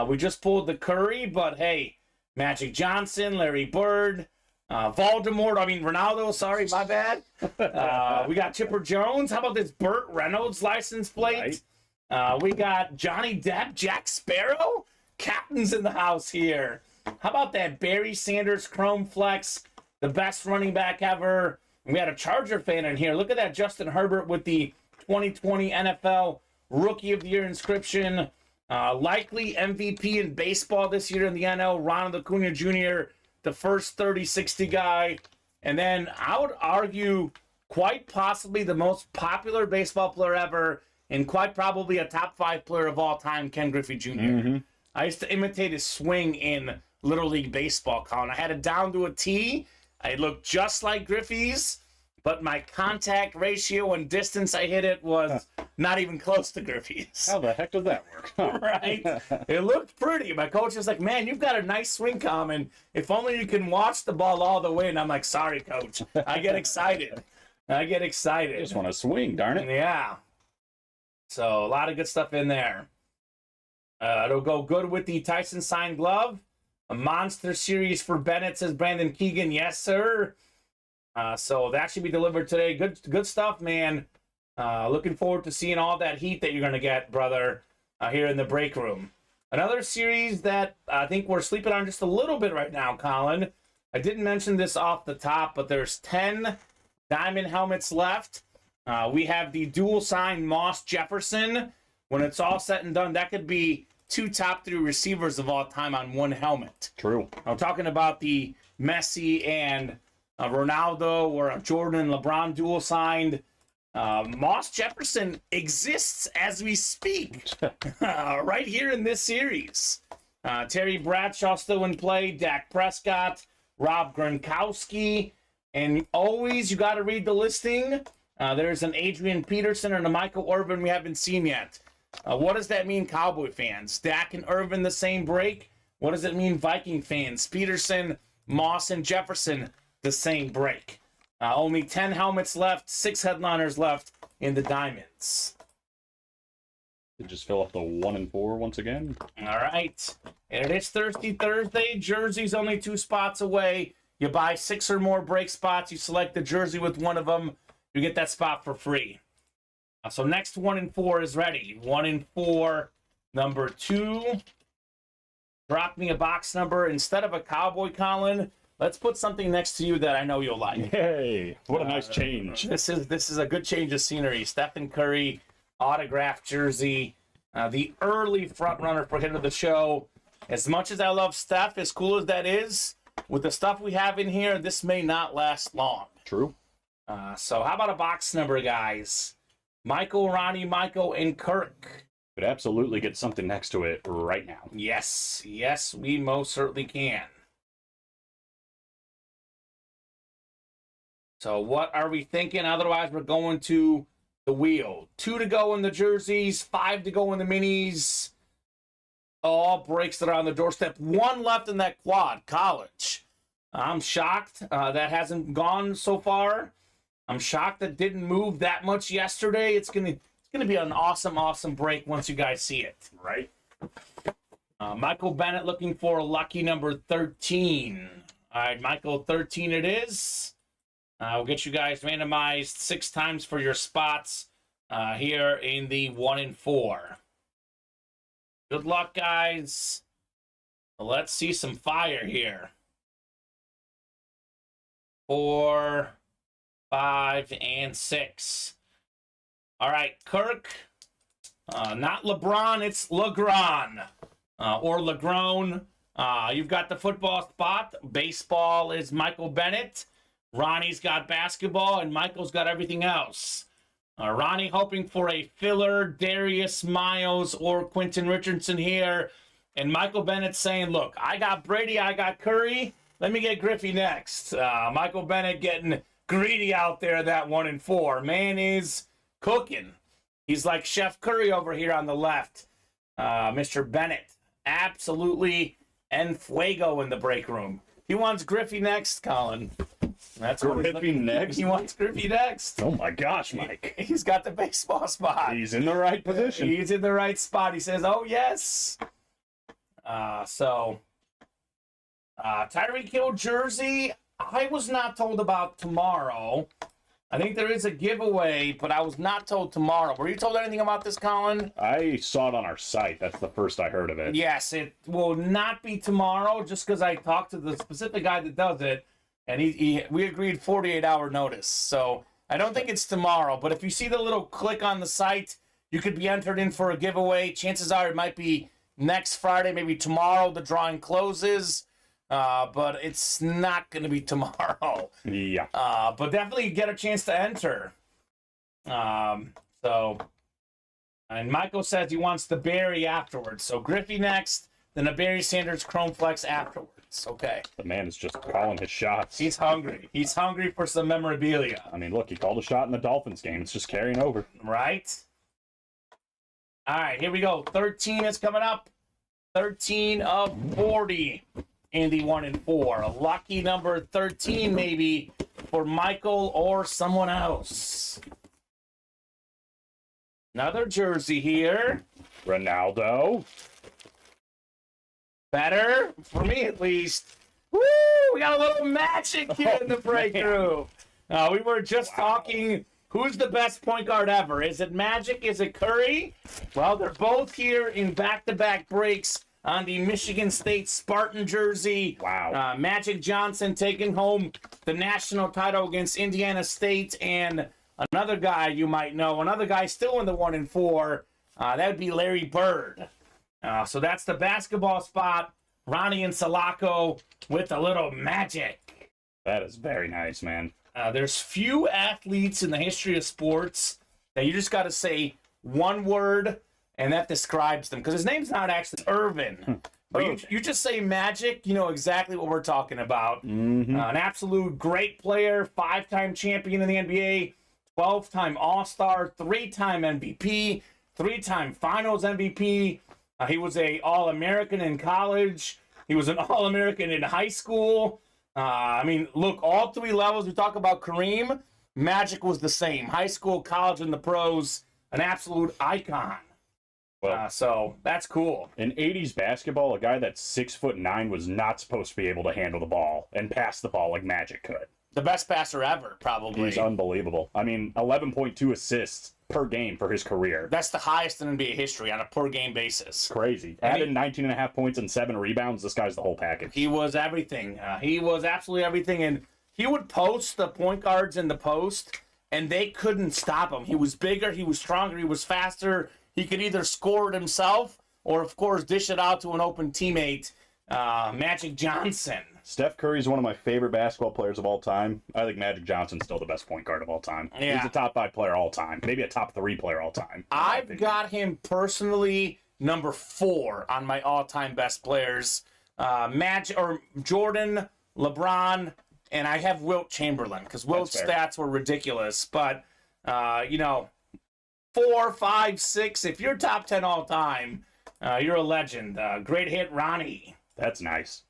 We just pulled the Curry, but hey, Magic Johnson, Larry Bird, Ronaldo, sorry, my bad. We got Chipper Jones. How about this Burt Reynolds license plate? Right. We got Johnny Depp, Jack Sparrow. Captains in the house here. How about that Barry Sanders Chrome Flex, the best running back ever. We had a Charger fan in here. Look at that Justin Herbert with the 2020 NFL Rookie of the Year inscription. Likely MVP in baseball this year in the NL, Ronald Acuna Jr., the first 30-60 guy. And then I would argue quite possibly the most popular baseball player ever and quite probably a top 5 player of all time, Ken Griffey Jr. Mm-hmm. I used to imitate his swing in Little League Baseball, Colin. I had it down to a T. I looked just like Griffey's, but my contact ratio and distance I hit it was not even close to Griffey's. How the heck does that work? Right? It looked pretty. My coach was like, man, you've got a nice swing, Common. If only you can watch the ball all the way. And I'm like, sorry, coach. I get excited. I just want to swing, darn it. Yeah. So a lot of good stuff in there. It'll go good with the Tyson signed glove. A monster series for Bennett, says Brandon Keegan. Yes, sir. So that should be delivered today. Good stuff, man. Looking forward to seeing all that heat that you're going to get, brother, here in the break room. Another series that I think we're sleeping on just a little bit right now, Colin. I didn't mention this off the top, but there's 10 diamond helmets left. We have the dual sign Moss Jefferson. When it's all said and done, that could be 2 top 3 receivers of all time on one helmet. True. I'm talking about the Messi and Ronaldo or Jordan and LeBron dual signed. Moss Jefferson exists as we speak right here in this series. Terry Bradshaw still in play, Dak Prescott, Rob Gronkowski, and always you got to read the listing. There's an Adrian Peterson and a Michael Irvin we haven't seen yet. What does that mean, Cowboy fans? Dak and Irvin the same break? What does it mean, Viking fans? Peterson, Moss, and Jefferson the same break. Only 10 helmets left, 6 headliners left in the diamonds. Just fill up the 1-4 once again. All right. And it is Thirsty Thursday. Jersey's only 2 spots away. You buy 6 or more break spots. You select the jersey with one of them. You get that spot for free. So next 1-4 is ready. 1-4, number 2. Drop me a box number. Instead of a Cowboy, Colin, let's put something next to you that I know you'll like. Hey, what a nice change. This is a good change of scenery. Stephen Curry, autographed jersey. The early front runner for hit of the show. As much as I love Steph, as cool as that is, with the stuff we have in here, this may not last long. True. So how about a box number, guys? Michael, Ronnie, Michael, and Kirk. Could absolutely get something next to it right now. Yes, we most certainly can. So what are we thinking? Otherwise, we're going to the wheel. 2 to go in the jerseys, 5 to go in the minis. All breaks that are on the doorstep. One left in that quad, college. I'm shocked that hasn't gone so far. I'm shocked that didn't move that much yesterday. It's gonna be an awesome break once you guys see it. Right. Michael Bennett looking for lucky number 13. All right, Michael, 13 it is. We'll get you guys randomized 6 times for your spots here in the 1 and 4. Good luck, guys. Let's see some fire here. 4, 5, and 6. All right, Kirk. Not LeBron, it's Legrand. Or Legrone. You've got the football spot. Baseball is Michael Bennett. Ronnie's got basketball, and Michael's got everything else. Ronnie hoping for a filler, Darius Miles or Quentin Richardson here. And Michael Bennett saying, look, I got Brady, I got Curry. Let me get Griffey next. Michael Bennett getting greedy out there, that 1 and 4. Man is cooking. He's like Chef Curry over here on the left. Mr. Bennett, absolutely en fuego in the break room. He wants Griffey next, Colin. That's what Griffey next? He wants Griffey next. Oh my gosh, Mike. He's got the baseball spot. He's in the right position. He's in the right spot. He says, oh, yes. Tyreek Hill jersey, I was not told about tomorrow. I think there is a giveaway, but I was not told tomorrow. Were you told anything about this, Colin? I saw it on our site. That's the first I heard of it. Yes, it will not be tomorrow just because I talked to the specific guy that does it, and we agreed 48-hour notice. So I don't think it's tomorrow, but if you see the little click on the site, you could be entered in for a giveaway. Chances are it might be next Friday, maybe tomorrow the drawing closes. But it's not going to be tomorrow. Yeah. But definitely get a chance to enter. And Michael says he wants the Barry afterwards. So Griffey next, then a Barry Sanders Chrome Flex afterwards. Okay. The man is just calling his shots. He's hungry. He's hungry for some memorabilia. I mean, look, he called a shot in the Dolphins game. It's just carrying over. Right? All right, here we go. 13 is coming up. 13 of 40. In the 1 and 4. A lucky number 13 maybe for Michael or someone else. Another jersey here. Ronaldo. Better, for me at least. Woo! We got a little magic here in the break room. We were just talking, who's the best point guard ever? Is it Magic? Is it Curry? Well, they're both here in back-to-back breaks on the Michigan State Spartan jersey. Wow. Magic Johnson taking home the national title against Indiana State, and another guy you might know, another guy still in the 1 and 4, that would be Larry Bird. So that's the basketball spot. Ronnie and Salako with a little magic. That is very nice, man. There's few athletes in the history of sports that you just got to say one word and that describes them, because his name's not actually Irvin. But you just say Magic, you know exactly what we're talking about. Mm-hmm. An absolute great player, 5-time champion in the NBA, 12-time All-Star, 3-time MVP, 3-time Finals MVP. He was a All-American in college. He was an All-American in high school. I mean, look, all 3 levels. We talk about Kareem. Magic was the same. High school, college, and the pros. An absolute icon. Well, so that's cool. In 80s basketball, a guy that's 6'9" was not supposed to be able to handle the ball and pass the ball like Magic could. The best passer ever, probably. He's unbelievable. I mean, 11.2 assists per game for his career. That's the highest in NBA history on a per-game basis. Crazy. Added 19.5 points and 7 rebounds. This guy's the whole package. He was everything. He was absolutely everything. And he would post the point guards in the post, and they couldn't stop him. He was bigger. He was stronger. He was faster. He could either score it himself or, of course, dish it out to an open teammate, Magic Johnson. Steph Curry is one of my favorite basketball players of all time. I think Magic Johnson's still the best point guard of all time. Yeah. He's a top 5 player all time. Maybe a top 3 player all time. I've got him personally number 4 on my all-time best players. Magic or Jordan, LeBron, and I have Wilt Chamberlain because Wilt's stats were ridiculous. But, 4, 5, 6, if you're top 10 all time, You're a legend. Great hit, Ronnie. That's nice.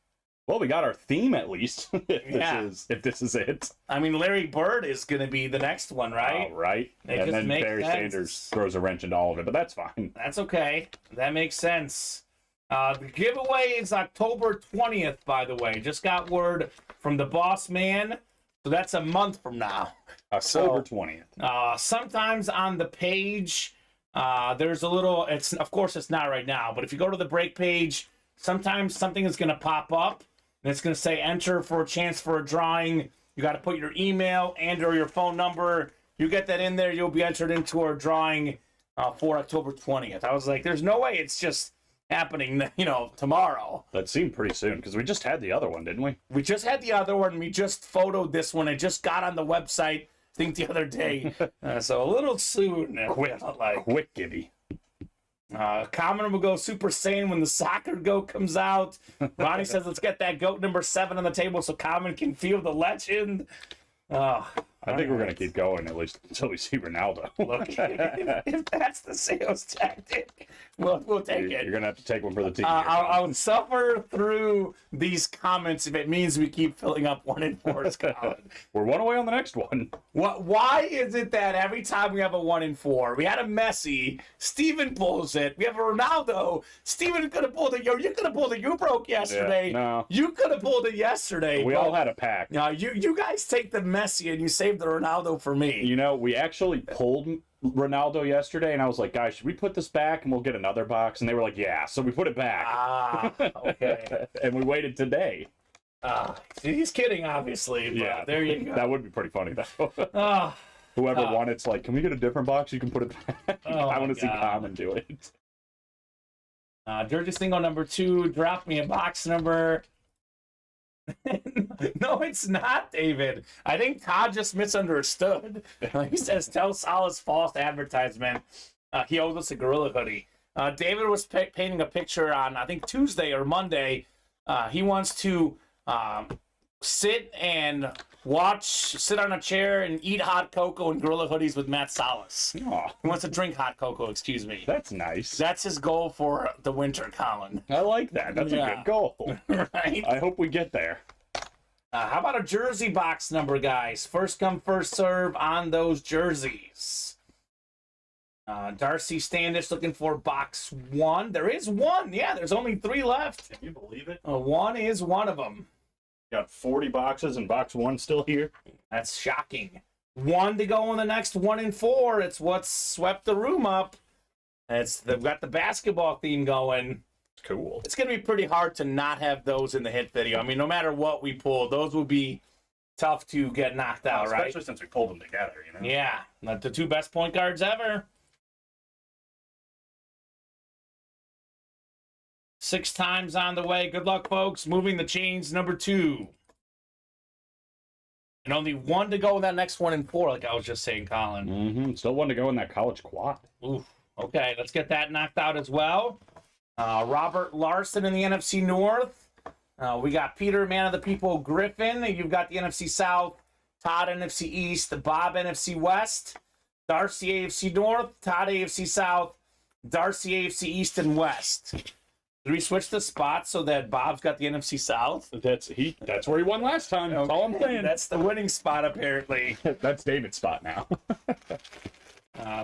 Well, we got our theme at least. If this is it. I mean, Larry Bird is going to be the next one, right? Oh, right. And then Barry Sanders throws a wrench into all of it, but that's fine. That's okay. That makes sense. The giveaway is October 20th, by the way. Just got word from the boss man. So that's a month from now. October 20th. Sometimes on the page, there's a little, of course it's not right now, but if you go to the break page, sometimes something is going to pop up and it's going to say enter for a chance for a drawing. You got to put your email and or your phone number. You get that in there, you'll be entered into our drawing for October 20th. I was like, there's no way it's just happening, tomorrow. That seemed pretty soon because we just had the other one, didn't we? We just had the other one. We just photoed this one. It just got on the website, I think, the other day. So a little soon. Quick gibby. Kamen will go Super Saiyan when the soccer goat comes out. Ronnie says, let's get that goat number 7 on the table so Kamen can feel the legend. I think we're going to keep going at least until we see Ronaldo. Look, if that's the sales tactic, we'll take it. You're going to have to take one for the team. I'll suffer through these comments if it means we keep filling up 1 in 4's, Colin. We're one away on the next one. Why is it that every time we have a 1 in 4, we had a Messi, Steven pulls it. We have a Ronaldo. Steven could have pulled it. You could have pulled it. You broke yesterday. Yeah, no. You could have pulled it yesterday. We all had a pack. You guys take the Messi and you save the Ronaldo for me. We actually pulled Ronaldo yesterday, and I was like, guys, should we put this back and we'll get another box? And they were like, yeah. So we put it back. Okay. And we waited today. He's kidding, obviously. But Yeah. there you go. That would be pretty funny, though. Whoever won it's like, can we get a different box? You can put it back. I want to see Kamen do it. Jersey single number 2, drop me a box number. No, it's not, David. I think Todd just misunderstood. He says, tell Salas false advertisement. He owes us a Gorilla hoodie. David was painting a picture on, I think, Tuesday or Monday. He wants to sit on a chair and eat hot cocoa and Gorilla hoodies with Matt Salas. Aw, He wants to drink hot cocoa, excuse me. that's nice. That's his goal for the winter, Colin. I like that. That's a good goal. Right? I hope we get there. How about a jersey box number, guys? First come, first serve on those jerseys. Darcy Standish looking for box 1. There is 1. Yeah, there's only 3 left. Can you believe it? 1 is one of them. Got 40 boxes and box 1 still here. That's shocking. 1 to go in the next 1 in 4. It's what's swept the room up. They've got the basketball theme going. Cool. It's going to be pretty hard to not have those in the hit video. I mean, no matter what we pull, those will be tough to get knocked out, right? Especially since we pulled them together, Yeah, the 2 best point guards ever. 6 times on the way. Good luck, folks. Moving the chains, number 2. And only 1 to go in that next 1 in 4, like I was just saying, Colin. Mm-hmm. Still 1 to go in that college quad. Oof. Okay, let's get that knocked out as well. Robert Larson in the NFC North. We got Peter, man of the people, Griffin. You've got the NFC South. Todd, NFC East. Bob, NFC West. Darcy, AFC North. Todd, AFC South. Darcy, AFC East and West. Did we switch the spots so that Bob's got the NFC South? That's where he won last time. That's all I'm saying. That's the winning spot, apparently. That's David's spot now.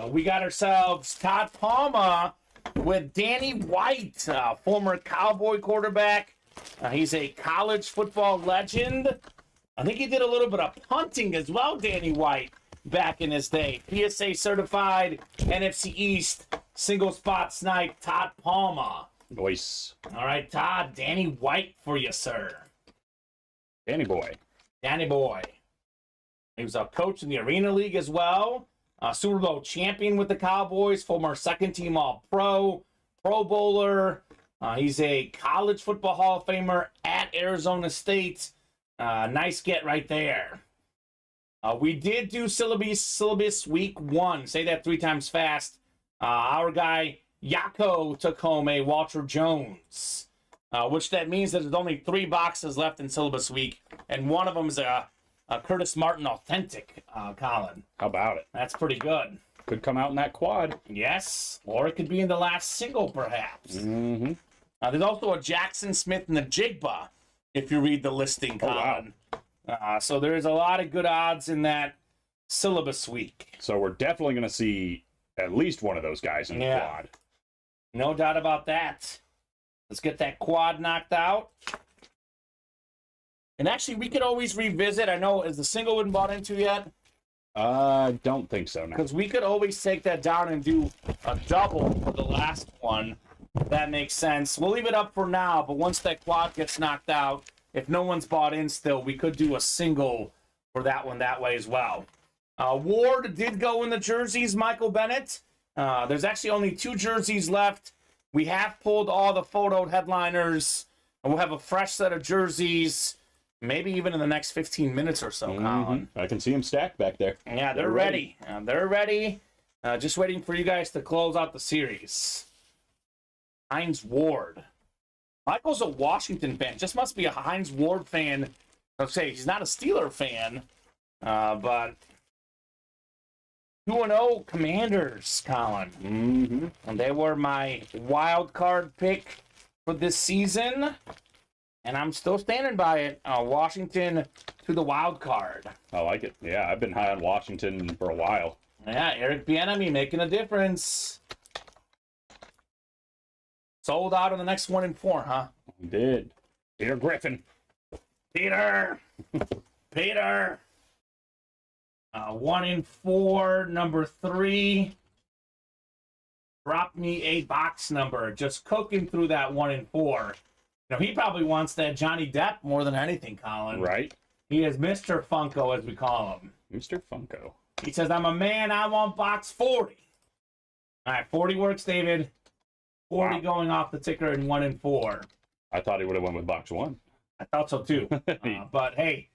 We got ourselves Todd Palma with Danny White, former Cowboy quarterback. He's a college football legend. I think he did a little bit of punting as well, Danny White, back in his day. PSA certified, NFC East, single spot snipe, Todd Palma. Nice. All right, Todd, Danny White for you, sir. Danny boy. Danny boy. He was a coach in the Arena League as well. Super Bowl champion with the Cowboys, former second-team All-Pro, Pro Bowler. He's a college football Hall of Famer at Arizona State. Nice get right there. We did do syllabus week 1. Say that 3 times fast. Our guy, Yako, took home a Walter Jones, which that means that there's only 3 boxes left in syllabus week, and one of them is a Curtis Martin authentic, Colin. How about it? That's pretty good. Could come out in that quad. Yes, or it could be in the last single, perhaps. Mm-hmm. There's also a Jackson Smith and the Jigba, if you read the listing, Colin. Oh, wow. So there's a lot of good odds in that syllabus week. So we're definitely going to see at least one of those guys in the quad. No doubt about that. Let's get that quad knocked out. And actually, we could always revisit. I know, is the single been bought into yet? I don't think so, no. Because we could always take that down and do a double for the last one. That makes sense. We'll leave it up for now, but once that quad gets knocked out, if no one's bought in still, we could do a single for that one that way as well. Ward did go in the jerseys, Michael Bennett. There's actually only 2 jerseys left. We have pulled all the photoed headliners, and we'll have a fresh set of jerseys, maybe even in the next 15 minutes or so, Colin. I can see them stacked back there. Yeah, they're ready. They're ready. Just waiting for you guys to close out the series. Hines Ward. Michael's a Washington fan. Just must be a Hines Ward fan. I'll say he's not a Steeler fan, but 2-0 Commanders, Colin. Mm-hmm. And they were my wild card pick for this season, and I'm still standing by it. Washington to the wild card. I like it. Yeah, I've been high on Washington for a while. Yeah, Eric Bieniemy making a difference. Sold out on the next 1-4, huh? We did. Peter Griffin. Peter. 1-4, number 3. Drop me a box number. Just cooking through that 1-4. Now, he probably wants that Johnny Depp more than anything, Colin. Right. He is Mr. Funko, as we call him. Mr. Funko. He says, I'm a man, I want box 40. All right, 40 works, David. 40 going off the ticker in 1-4. I thought he would have went with box 1. I thought so, too. But, hey,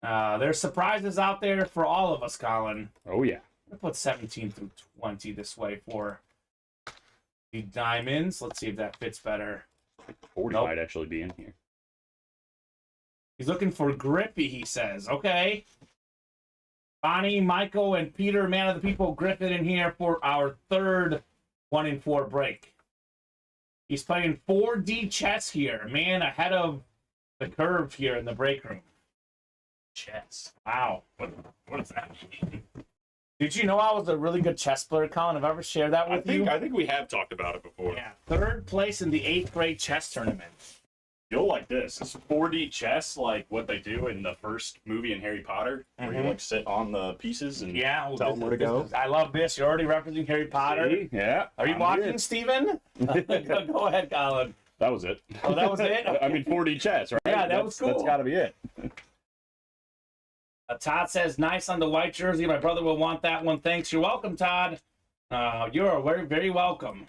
there's surprises out there for all of us, Colin. Oh, yeah. I'm going to put 17 through 20 this way for the diamonds. Let's see if that fits better. 40 Nope. might actually be in here. He's looking for Grippy, he says. Okay. Bonnie, Michael, and Peter, man of the people, Griffin in here for our third 1-4 break. He's playing 4D chess here. Man ahead of the curve here in the break room. Chess. Wow. What does that mean? Did you know I was a really good chess player, Colin? Have I ever shared that with you? I think we have talked about it before. Yeah. 3rd place in the 8th grade chess tournament. You'll like this. It's 4D chess, like what they do in the first movie in Harry Potter, where you like sit on the pieces and tell them where to go. I love this. You're already referencing Harry Potter. See? Yeah. Are you watching, Steven? Go ahead, Colin. That was it. Oh, that was it? I mean, 4D chess, right? Yeah, that was cool. That's got to be it. Todd says, nice on the white jersey. My brother will want that one. Thanks. You're welcome, Todd. You're very, very welcome.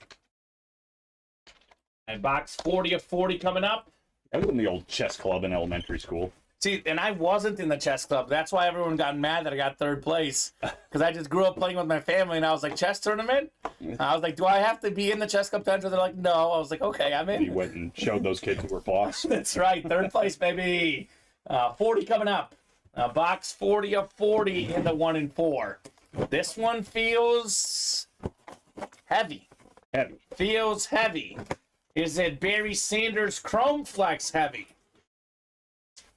And box 40 of 40 coming up. I was in the old chess club in elementary school. See, and I wasn't in the chess club. That's why everyone got mad that I got 3rd place. Because I just grew up playing with my family, and I was like, chess tournament? I was like, do I have to be in the chess club to enter? They're like, no. I was like, okay, I'm in. You went and showed those kids who were boss. That's right. 3rd place, baby. 40 coming up. Box 40 of 40 in the 1-4. This one feels heavy. Heavy. Feels heavy. Is it Barry Sanders Chrome Flex heavy?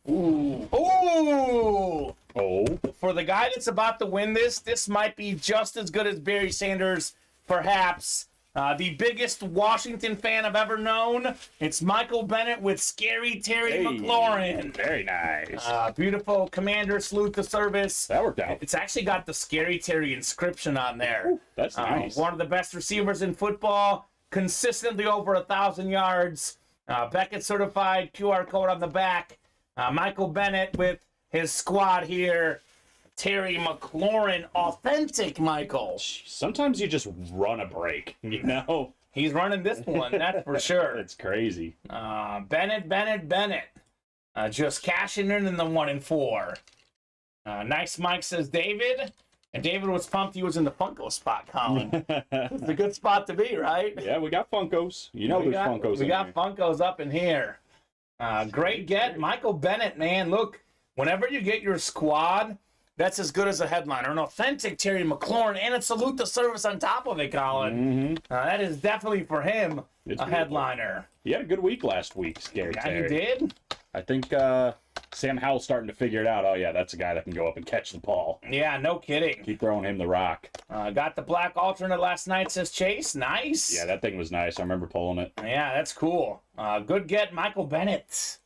Ooh. Ooh! Oh. For the guy that's about to win this might be just as good as Barry Sanders, perhaps. The biggest Washington fan I've ever known. It's Michael Bennett with Scary Terry McLaurin. Very nice. Beautiful Commander salute to service. That worked out. It's actually got the Scary Terry inscription on there. Ooh, that's nice. One of the best receivers in football. Consistently over 1,000 yards. Beckett certified, QR code on the back. Michael Bennett with his squad here. Terry McLaurin, authentic Michael. Sometimes you just run a break, you know? He's running this one, that's for sure. It's crazy. Bennett. Just cashing in the 1-4. Nice Mike, says David. And David was pumped he was in the Funko spot, Colin. It's a good spot to be, right? Yeah, we got Funkos. You know there's Funkos We got Funkos up in here. Great get. Michael Bennett, man. Look, whenever you get your squad that's as good as a headliner. An authentic Terry McLaurin, and a salute to service on top of it, Colin. That is definitely for him a headliner. He had a good week last week, Scary Terry. He did? I think Sam Howell's starting to figure it out. Oh, yeah, that's a guy that can go up and catch the ball. Yeah, no kidding. Keep throwing him the rock. Got the black alternate last night, says Chase. Nice. Yeah, that thing was nice. I remember pulling it. Yeah, that's cool. Good get, Michael Bennett.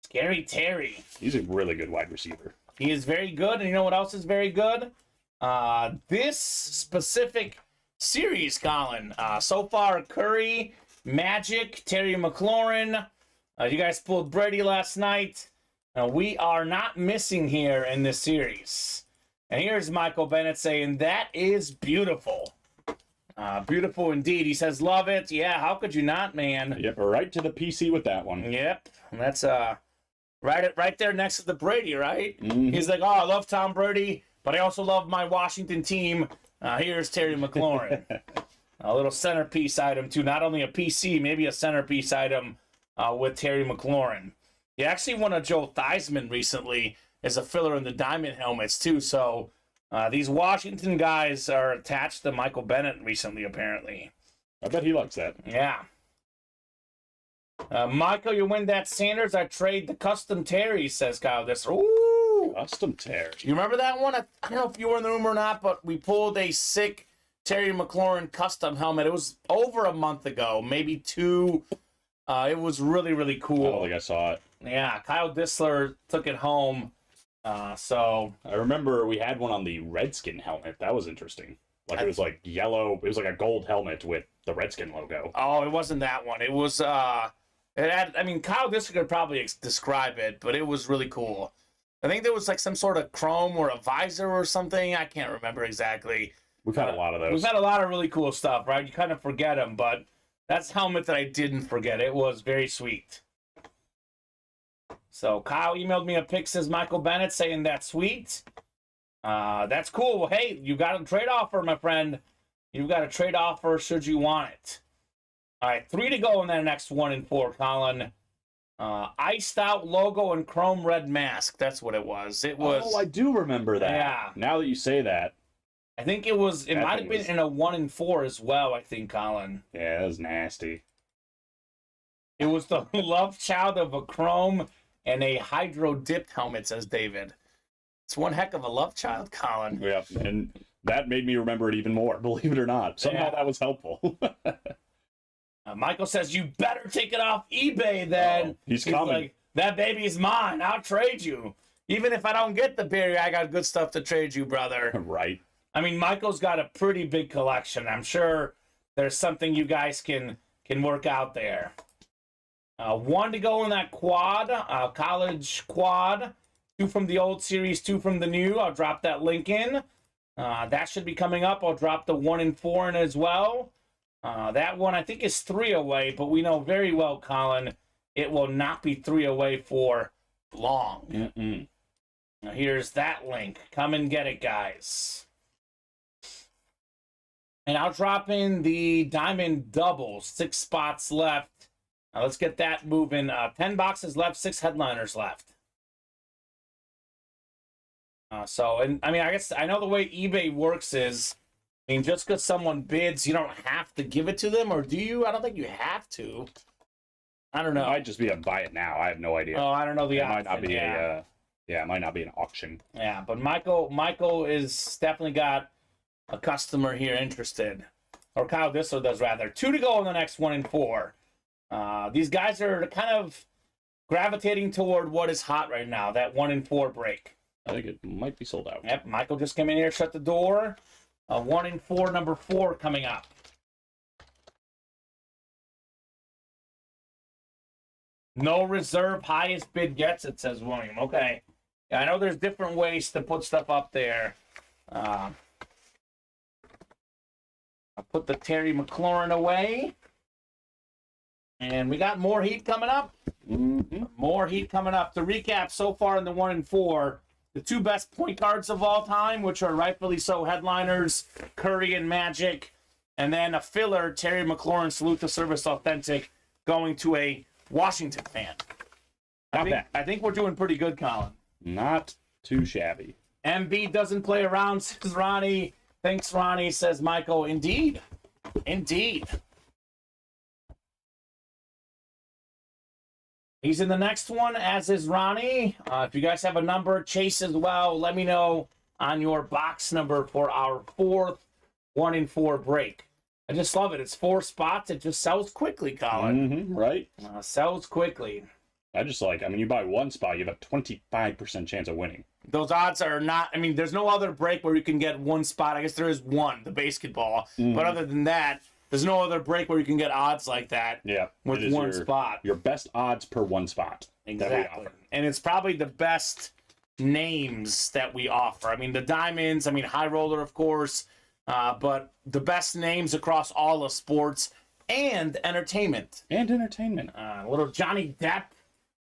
Scary Terry. He's a really good wide receiver. He is very good, and you know what else is very good? This specific series, Colin. So far, Curry, Magic, Terry McLaurin. You guys pulled Brady last night. We are not missing here in this series. And here's Michael Bennett saying, that is beautiful. Beautiful indeed. He says, love it. Yeah, how could you not, man? Yep, right to the PC with that one. Yep, and that's right there next to the Brady, right? He's like, oh, I love Tom Brady, but I also love my Washington team. Here's Terry McLaurin. A little centerpiece item, too. Not only a PC, maybe a centerpiece item with Terry McLaurin. He actually won a Joe Theismann recently as a filler in the diamond helmets, too. So these Washington guys are attached to Michael Bennett recently, apparently. I bet he likes that. Yeah. Michael, you win that Sanders. I trade the custom Terry, says Kyle. Ooh. Custom Terry. You remember that one? I don't know if you were in the room or not, but we pulled a sick Terry McLaurin custom helmet. It was over a month ago, maybe 2. It was really, really cool. I don't think I saw it. Yeah, Kyle Dissler took it home. So I remember we had one on the Redskin helmet. That was interesting. Like it was like yellow. It was like a gold helmet with the Redskin logo. Oh, it wasn't that one. It was it had, I mean, Kyle Dissler could probably describe it, but it was really cool. I think there was like some sort of chrome or a visor or something. I can't remember exactly. We've had a lot of those. We've had a lot of really cool stuff, right? You kind of forget them, but that's a helmet that I didn't forget. It was very sweet. So Kyle emailed me a pic, says Michael Bennett, saying that's sweet. That's cool. Well, hey, you got a trade offer, my friend. You've got a trade offer should you want it. All right, 3 to go in that next 1 and 4, Colin. Iced out logo and chrome red mask. That's what it was. It was. Oh, I do remember that. Yeah. Now that you say that. I think it was. It might have been in a 1 and 4 as well. I think, Colin. Yeah, that was nasty. It was the love child of a chrome and a hydro dipped helmet, says David. It's one heck of a love child, Colin. Yeah, and that made me remember it even more. Believe it or not, somehow that was helpful. Michael says, you better take it off eBay then. Oh, he's coming. Like, that baby is mine. I'll trade you. Even if I don't get the berry, I got good stuff to trade you, brother. Right. I mean, Michael's got a pretty big collection. I'm sure there's something you guys can work out there. 1 to go in that quad, college quad. 2 from the old series, 2 from the new. I'll drop that link in. That should be coming up. I'll drop the 1 and 4 in as well. That one I think is 3 away, but we know very well, Colin, it will not be 3 away for long. Now here's that link. Come and get it, guys. And I'll drop in the diamond double. 6 spots left. Now let's get that moving. 10 boxes left, 6 headliners left. And I mean, I guess I know the way eBay works is, I mean, just because someone bids, you don't have to give it to them, or do you? I don't think you have to. I don't know. It might just be a buy it now. I have no idea. Oh, I don't know the option. It might not be it might not be an auction. Yeah, but Michael is definitely got a customer here interested, or Kyle Dissler does rather. 2 to go in the next 1 and 4. These guys are kind of gravitating toward what is hot right now, that 1 and 4 break. I think it might be sold out. Yep, Michael just came in here, shut the door. 1 and 4, number 4 coming up. No reserve, highest bid gets it, says William. Okay. Yeah, I know there's different ways to put stuff up there. I'll put the Terry McLaurin away. And we got more heat coming up. More heat coming up. To recap, so far in the 1 and 4, the 2 best point guards of all time, which are rightfully so headliners, Curry and Magic, and then a filler, Terry McLaurin, salute to service authentic, going to a Washington fan. I think we're doing pretty good, Colin. Not too shabby. MB doesn't play around, says Ronnie. Thanks, Ronnie, says Michael. Indeed. Indeed. He's in the next one, as is Ronnie. If you guys have a number, Chase as well, let me know on your box number for our 4th 1-in-4 break. I just love it. It's 4 spots. It just sells quickly, Colin. Right? Sells quickly. I just like, I mean, you buy 1 spot, you have a 25% chance of winning. Those odds are not, I mean, there's no other break where you can get 1 spot. I guess there is one, the basketball. But other than that, there's no other break where you can get odds like that with 1 spot. Your best odds per 1 spot. Exactly. And it's probably the best names that we offer. I mean, the diamonds, I mean, High Roller, of course, but the best names across all of sports and entertainment. And entertainment. A little Johnny Depp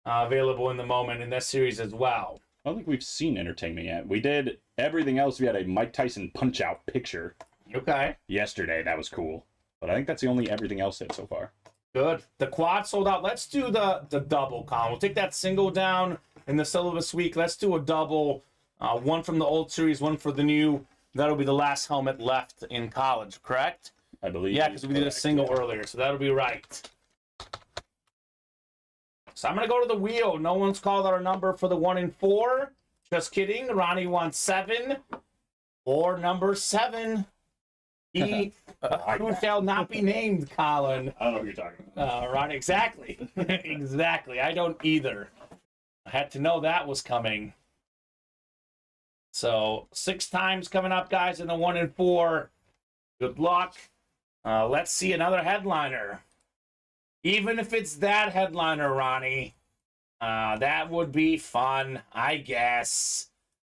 available in the moment in this series as well. I don't think we've seen entertainment yet. We did everything else. We had a Mike Tyson Punch-Out picture. Okay. Yesterday. That was cool. But I think that's the only everything else hit so far. Good. The quad sold out. Let's do the double, Colin. We'll take that single down in the syllabus week. Let's do a double. One from the old series, one for the new. That'll be the last helmet left in college, correct? I believe. Yeah, because we did a single earlier, so that'll be right. So I'm going to go to the wheel. No one's called our number for the 1-in-4. Just kidding. Ronnie wants 7. Or number 7. He who shall not be named, Colin. I don't know what you're talking about. Ronnie, exactly. Exactly. I don't either. I had to know that was coming. So 6 times coming up, guys, in the 1-in-4. Good luck. Let's see another headliner. Even if it's that headliner, Ronnie, that would be fun, I guess.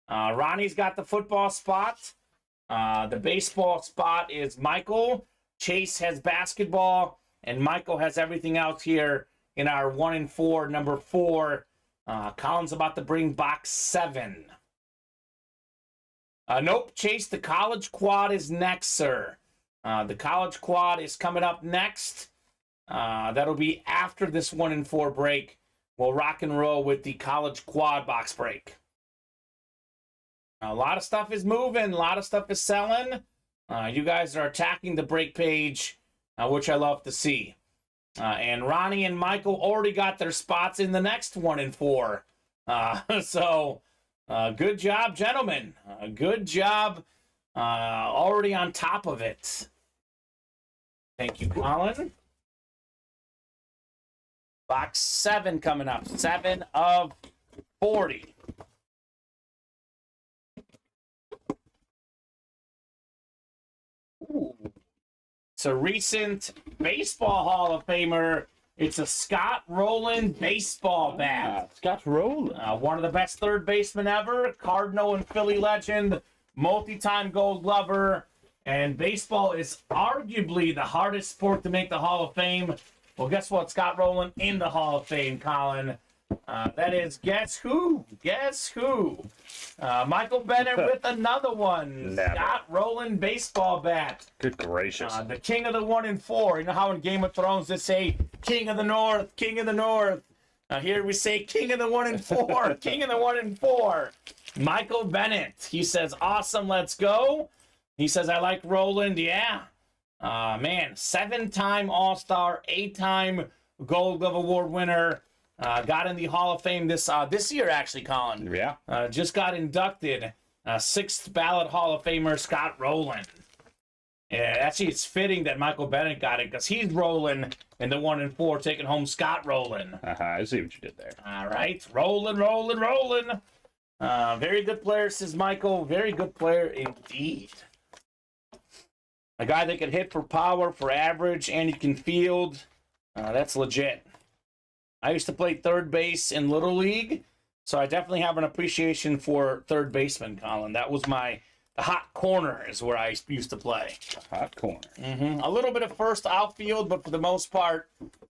Ronnie's got the football spot. The baseball spot is Michael. Chase has basketball, and Michael has everything else here in our 1-in-4, number 4. Colin's about to bring box 7. Nope, Chase, the college quad is next, sir. The college quad is coming up next. That'll be after this 1-in-4 break. We'll rock and roll with the college quad box break. A lot of stuff is moving. A lot of stuff is selling. You guys are attacking the break page, which I love to see. And Ronnie and Michael already got their spots in the next 1-in-4. So good job, gentlemen. Good job. Already on top of it. Thank you, Colin. Box 7 coming up. 7 of 40. Ooh. It's a recent Baseball Hall of Famer. It's a Scott Rowland baseball bat. Scott Rowland. One of the best third basemen ever. Cardinal and Philly legend. Multi-time Gold Glover. And baseball is arguably the hardest sport to make the Hall of Fame. Well, guess what? Scott Rowland in the Hall of Fame, Colin. That is, guess who? Guess who? Michael Bennett with another one. Never. Scott Rowland baseball bat. Good gracious. The king of the 1-in-4. You know how in Game of Thrones they say, King of the North, King of the North. Here we say, King of the 1-in-4, King of the 1-in-4. Michael Bennett. He says, awesome, let's go. He says, I like Rowland. Yeah. Man, 7-time All-Star, 8-time Gold Glove Award winner. Got in the Hall of Fame this year, actually, Colin. Yeah. Just got inducted. 6th ballot Hall of Famer, Scott Rowland. Yeah, actually, it's fitting that Michael Bennett got it because he's rolling in the 1-in-4, taking home Scott Rowland. I see what you did there. All right. Rolling. Very good player, says Michael. Very good player indeed. A guy that can hit for power, for average, and he can field. That's legit. I used to play third base in Little League, so I definitely have an appreciation for third baseman, Colin. That was the hot corner is where I used to play. Hot corner. A little bit of first outfield, but for the most part,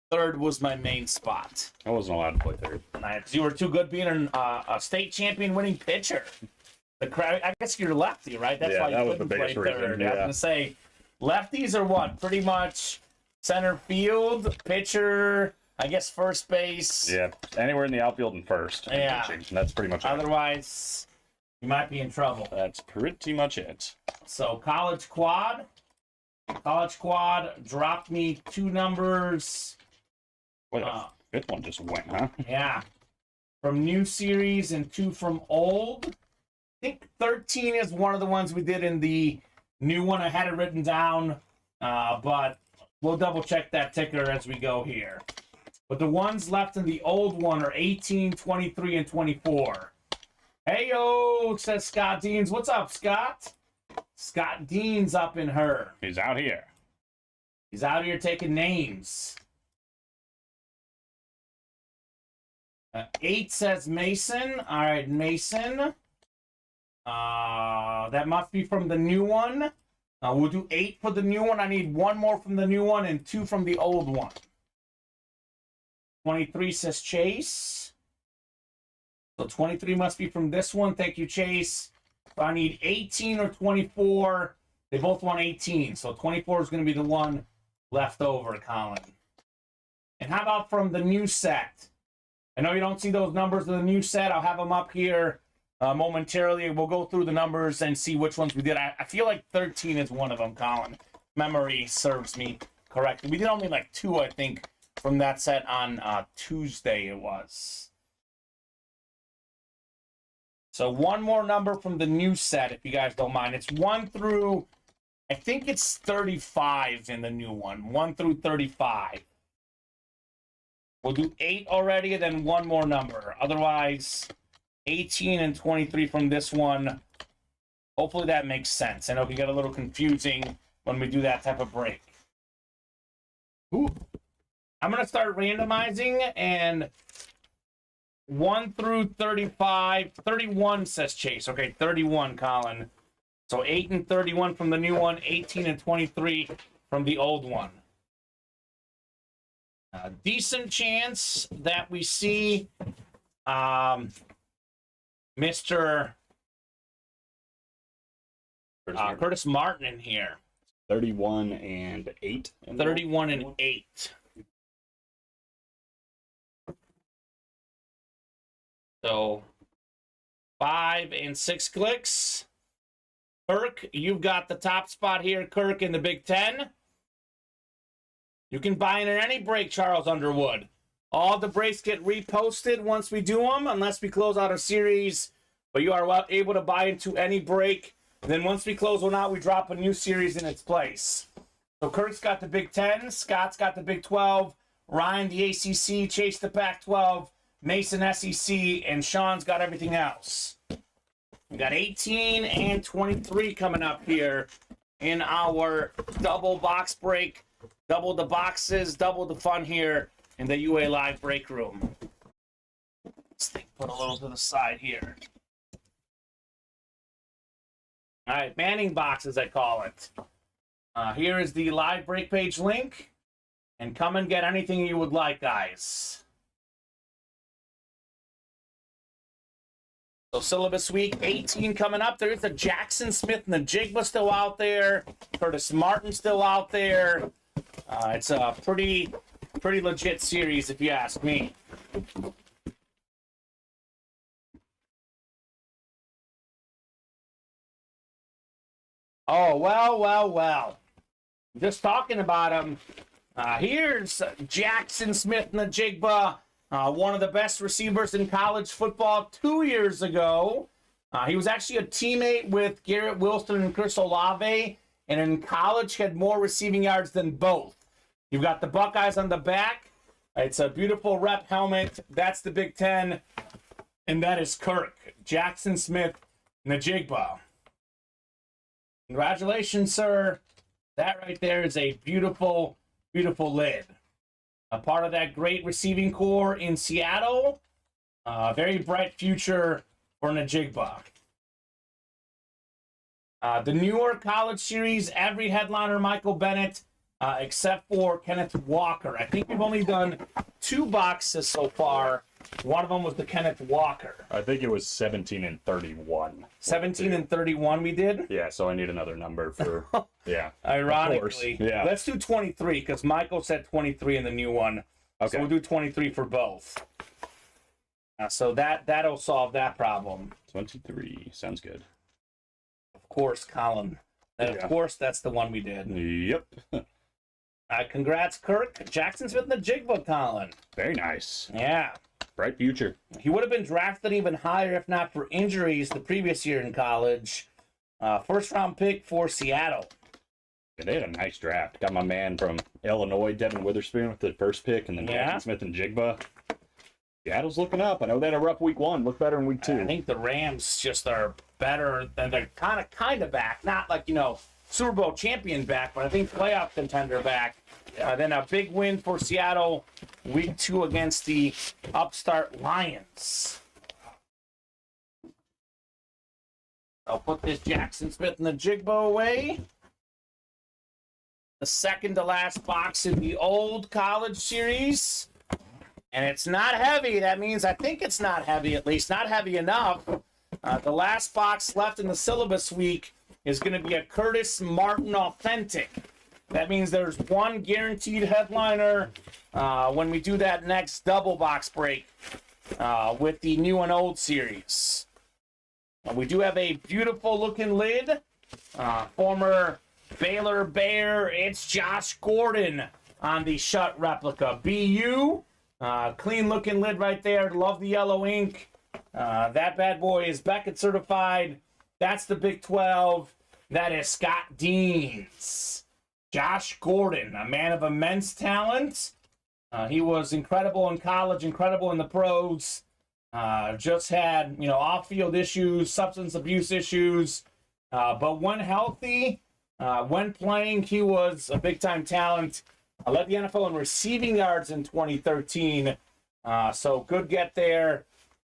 third was my main spot. I wasn't allowed to play third. Because you were too good being a state champion winning pitcher. I guess you're lefty, right? That's why you couldn't play third. Yeah. I was going to say, lefties are what? Pretty much center field, pitcher, I guess first base. Yeah, anywhere in the outfield and first. Yeah. Pitching. That's pretty much it. Otherwise, you might be in trouble. That's pretty much it. So College Quad. College Quad dropped me 2 numbers. Wait, the 5th one just went, huh? Yeah. From new series and 2 from old. I think 13 is one of the ones we did in the new one. I had it written down, but we'll double check that ticker as we go here. But the ones left in the old one are 18, 23, and 24. Hey, yo, says Scott Deans. What's up, Scott? Scott Deans up in her. He's out here. He's out here taking names. 8 says Mason. All right, Mason. That must be from the new one. We'll do 8 for the new one. I need 1 more from the new one and 2 from the old one. 23 says Chase. So 23 must be from this one. Thank you, Chase. So I need 18 or 24. They both want 18. So 24 is going to be the one left over, Colin. And how about from the new set? I know you don't see those numbers in the new set. I'll have them up here momentarily. We'll go through the numbers and see which ones we did. I feel like 13 is one of them, Colin. Memory serves me correctly. We did only like 2, I think, from that set on Tuesday it was. So 1 more number from the new set, if you guys don't mind. It's 1 through, I think it's 35 in the new one. 1 through 35. We'll do 8 already, and then 1 more number. Otherwise, 18 and 23 from this one. Hopefully that makes sense. I know it can get a little confusing when we do that type of break. Ooh. I'm going to start randomizing, and 1 through 35. 31 says Chase. Okay, 31, Colin. So 8 and 31 from the new one, 18 and 23 from the old one. Decent chance that we see Mr. Curtis Martin in here. 31 and 8. 31 and 8. So 5 and 6 clicks. Kirk, you've got the top spot here, Kirk, in the Big Ten. You can buy in any break, Charles Underwood. All the breaks get reposted once we do them, unless we close out a series. But you are able to buy into any break. And then once we close one out, we drop a new series in its place. So Kirk's got the Big Ten. Scott's got the Big 12. Ryan, the ACC. Chase, the Pac-12. Mason, SEC. And Sean's got everything else. We got 18 and 23 coming up here in our double box break. Double the boxes, double the fun here in the UA Live break room. Let's put a little to the side here. All right, Manning boxes, I call it. Here is the live break page link. And come and get anything you would like, guys. So syllabus week 18 coming up. There's the Jackson Smith and the Jigba still out there. Curtis Martin still out there. It's a pretty legit series, if you ask me. Oh, well. Just talking about him. Here's Jackson Smith and the Jigba, one of the best receivers in college football 2 years ago. He was actually a teammate with Garrett Wilson and Chris Olave, and in college had more receiving yards than both. You've got the Buckeyes on the back. It's a beautiful rep helmet. That's the Big Ten. And that is Kirk, Jackson Smith, and the Jigba. Congratulations, sir. That right there is a beautiful, beautiful lid. A part of that great receiving core in Seattle. Very bright future for Najigba. The newer college series, every headliner Michael Bennett, except for Kenneth Walker. I think we've only done 2 boxes so far. One of them was the Kenneth Walker. I think it was 17 and 31. 17 and 31 we did? Yeah, so I need another number for, yeah. Ironically. Yeah. Let's do 23, because Michael said 23 in the new one. Okay. So we'll do 23 for both. So that'll solve that problem. 23. Sounds good. Of course, Colin. And of course, that's the one we did. Yep. Congrats, Kirk. Jackson Smith in the jig book, Colin. Very nice. Yeah. Bright future. He would have been drafted even higher if not for injuries the previous year in college. First round pick for Seattle. Yeah, they had a nice draft. Got my man from Illinois, Devin Witherspoon, with the first pick, and then Jackson Smith and Jigba. Seattle's looking up. I know they had a rough week 1. Look better in week 2. I think the Rams just are better, than they're kind of back. Not like, Super Bowl champion back, but I think playoff contender back. Then a big win for Seattle, week 2 against the upstart Lions. I'll put this Jackson Smith and the Jigbo away. The second to last box in the old college series. And it's not heavy. That means I think it's not heavy, at least. Not heavy enough. The last box left in the syllabus week is going to be a Curtis Martin Authentic. That means there's one guaranteed headliner when we do that next double box break with the new and old series. We do have a beautiful looking lid. Former Baylor Bear, it's Josh Gordon on the shut replica. BU, clean looking lid right there. Love the yellow ink. That bad boy is Beckett certified. That's the Big 12. That is Scott Deans. Josh Gordon, a man of immense talent. He was incredible in college, incredible in the pros. Just had, off-field issues, substance abuse issues. But when healthy, when playing, he was a big-time talent. Led the NFL in receiving yards in 2013. So good get there,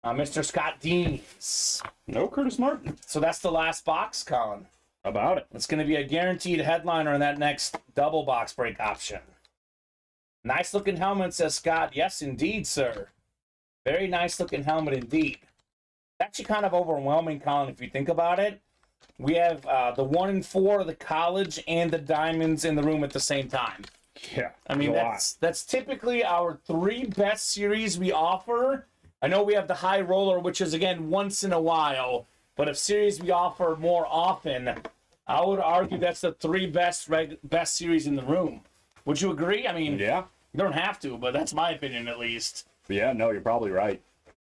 Mr. Scott Deans. No Curtis Martin. So that's the last box, Colin. About it. It's going to be a guaranteed headliner in that next double box break option. Nice looking helmet, says Scott. Yes, indeed, sir. Very nice looking helmet indeed. Actually kind of overwhelming, Colin, if you think about it. We have the 1 and 4 of the college and the diamonds in the room at the same time. Yeah. I mean, that's typically our 3 best series we offer. I know we have the high roller, which is, again, once in a while. But if series we offer more often, I would argue that's the 3 best series in the room. Would you agree? I mean, yeah. You don't have to, but that's my opinion at least. Yeah, no, you're probably right.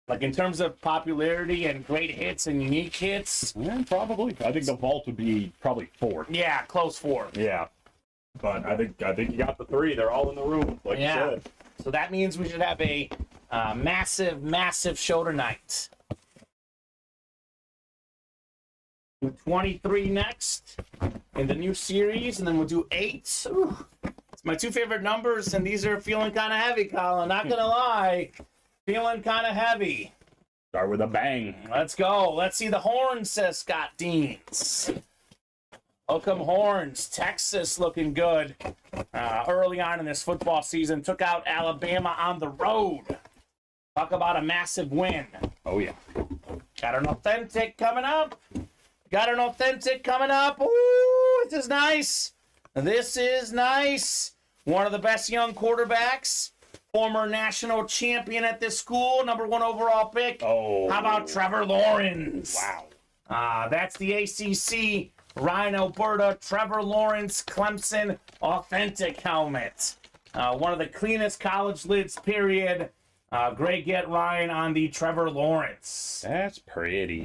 Like in terms of popularity and great hits and unique hits? Yeah, probably. I think the vault would be probably 4. Yeah, close 4. Yeah. But I think you got the 3. They're all in the room, like you said. So that means we should have a massive, massive show tonight. 23 next in the new series, and then we'll do 8. Ooh, it's my 2 favorite numbers, and these are feeling kind of heavy, Colin. Not gonna lie, feeling kind of heavy. Start with a bang. Let's go. Let's see the horns, says Scott Deans. Welcome horns. Texas looking good early on in this football season. Took out Alabama on the road. Talk about a massive win. Oh yeah. Got an authentic coming up. Ooh, this is nice. This is nice. One of the best young quarterbacks. Former national champion at this school. Number 1 overall pick. Oh. How about Trevor Lawrence? Wow. That's the ACC. Ryan, Alberta. Trevor Lawrence, Clemson. Authentic helmet. One of the cleanest college lids, period. Great get, Ryan, on the Trevor Lawrence. That's pretty.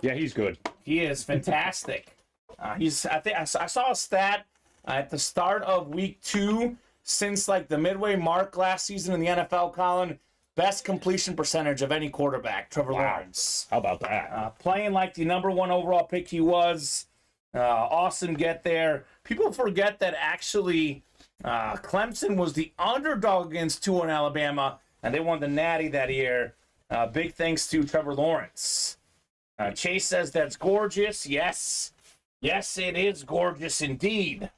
Yeah, he's good. He is fantastic. I saw a stat at the start of week 2 since like the midway mark last season in the NFL, Colin. Best completion percentage of any quarterback, Trevor Lawrence. How about that? Playing like the number 1 overall pick he was. Awesome get there. People forget that actually Clemson was the underdog against 2 in Alabama, and they won the Natty that year. Big thanks to Trevor Lawrence. Chase says that's gorgeous. Yes. Yes, it is gorgeous indeed.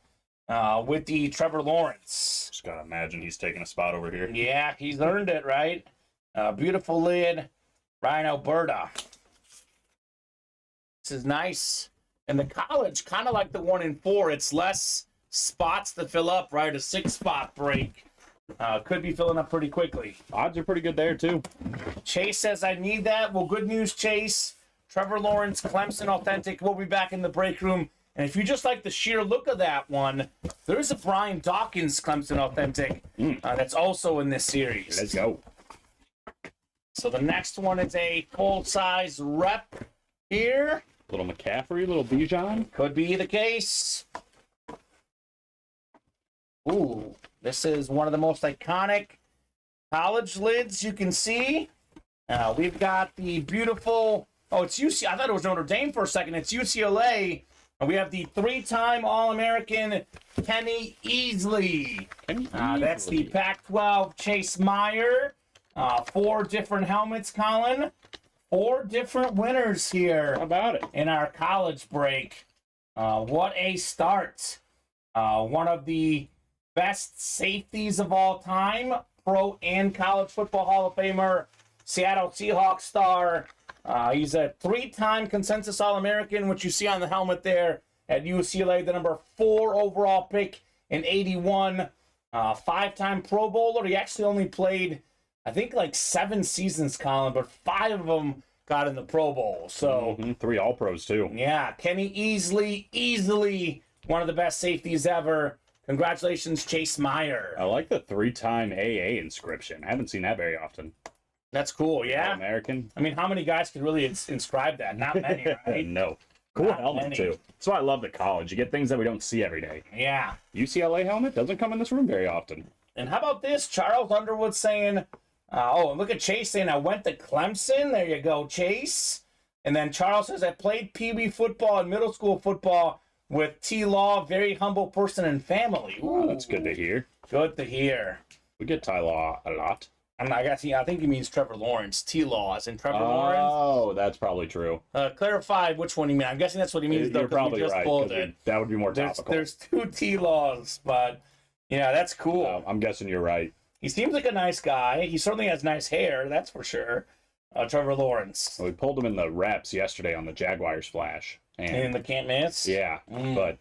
With the Trevor Lawrence. Just gotta imagine he's taking a spot over here. Yeah, he's earned it, right? Beautiful lid. Ryan, Alberta. This is nice. And the college, kind of like the 1 and 4, it's less spots to fill up, right? A 6-spot break Could be filling up pretty quickly. Odds are pretty good there, too. Chase says, I need that. Well, good news, Chase. Trevor Lawrence, Clemson Authentic. We'll be back in the break room. And if you just like the sheer look of that one, there is a Brian Dawkins Clemson Authentic that's also in this series. Let's go. So the next one is a full-size rep here. Little McCaffrey, little Bijan. Could be the case. Ooh, this is one of the most iconic college lids you can see. We've got the beautiful, it's UC. I thought it was Notre Dame for a second. It's UCLA. And we have the three-time All-American Kenny Easley. That's the Pac-12 Chase Meyer. 4 different helmets, Colin. 4 different winners here. How about it? In our college break. What a start. One of the best safeties of all time. Pro and college football Hall of Famer. Seattle Seahawks star. He's a 3-time consensus All-American, which you see on the helmet there at UCLA, the number 4 overall pick in 81. 5-time Pro Bowler. He actually only played, I think, like 7 seasons, Colin, but 5 of them got in the Pro Bowl. So 3 All-Pros, too. Yeah, Kenny Easley, easily one of the best safeties ever. Congratulations, Chase Meyer. I like the 3-time AA inscription. I haven't seen that very often. That's cool, yeah. American. I mean, how many guys could really inscribe that? Not many, right? No. Cool Not helmet, many. too. That's why I love the college. You get things that we don't see every day. Yeah. UCLA helmet doesn't come in this room very often. And how about this? Charles Underwood saying, look at Chase saying, I went to Clemson. There you go, Chase. And then Charles says, I played Pee Wee football and middle school football with T. Law, very humble person and family. Ooh, that's good to hear. Good to hear. We get Ty Law a lot. I think he means Trevor Lawrence. T-Law, as in Trevor Lawrence. Oh, that's probably true. Clarify which one you mean. I'm guessing that's what he means, though, You're because we probably just right. pulled it. That would be more topical. There's 2 T-Laws, but, yeah, that's cool. I'm guessing you're right. He seems like a nice guy. He certainly has nice hair, that's for sure. Trevor Lawrence. Well, we pulled him in the reps yesterday on the Jaguars flash. And the can't miss? Yeah, but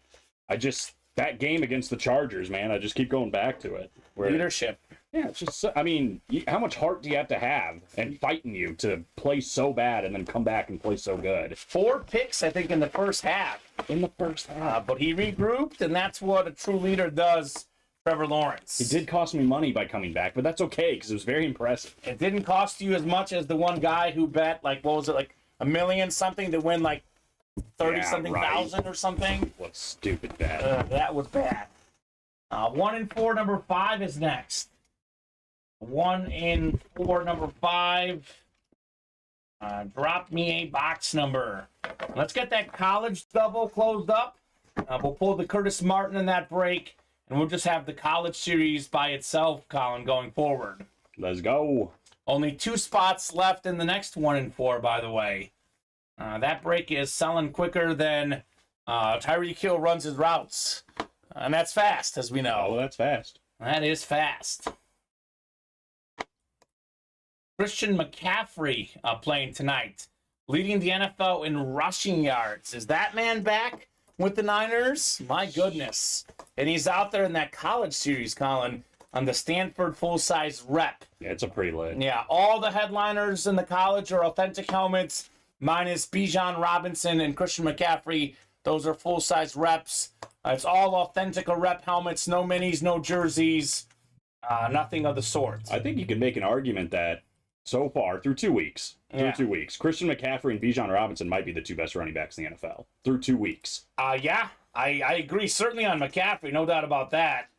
that game against the Chargers, man, I just keep going back to it. Leadership. Yeah, it's just, I mean, how much heart do you have to have and fighting you to play so bad and then come back and play so good? 4 picks, I think, in the first half. But he regrouped, and that's what a true leader does, Trevor Lawrence. It did cost me money by coming back, but that's okay because it was very impressive. It didn't cost you as much as the one guy who bet, like, what was it, like $1 million something to win, like, 30-something thousand or something? What stupid bet. That was bad. 1 and 4, number 5 is next. 1 and 4, number 5. Drop me a box number. Let's get that college double closed up. We'll pull the Curtis Martin in that break, and we'll just have the college series by itself, Colin, going forward. Let's go. Only 2 spots left in the next 1 and 4, by the way. That break is selling quicker than Tyreek Hill runs his routes. And that's fast, as we know. Oh, that's fast. That is fast. Christian McCaffrey playing tonight, leading the NFL in rushing yards. Is that man back with the Niners? My goodness. And he's out there in that college series, Colin, on the Stanford full-size rep. Yeah, it's a pretty lit. Yeah, all the headliners in the college are authentic helmets, minus Bijan Robinson and Christian McCaffrey. Those are full-size reps. It's all authentic rep helmets, no minis, no jerseys, nothing of the sort. I think you could make an argument that so far, through 2 weeks, Christian McCaffrey and Bijan Robinson might be the 2 best running backs in the NFL. Through 2 weeks. Yeah, I agree. Certainly on McCaffrey, no doubt about that.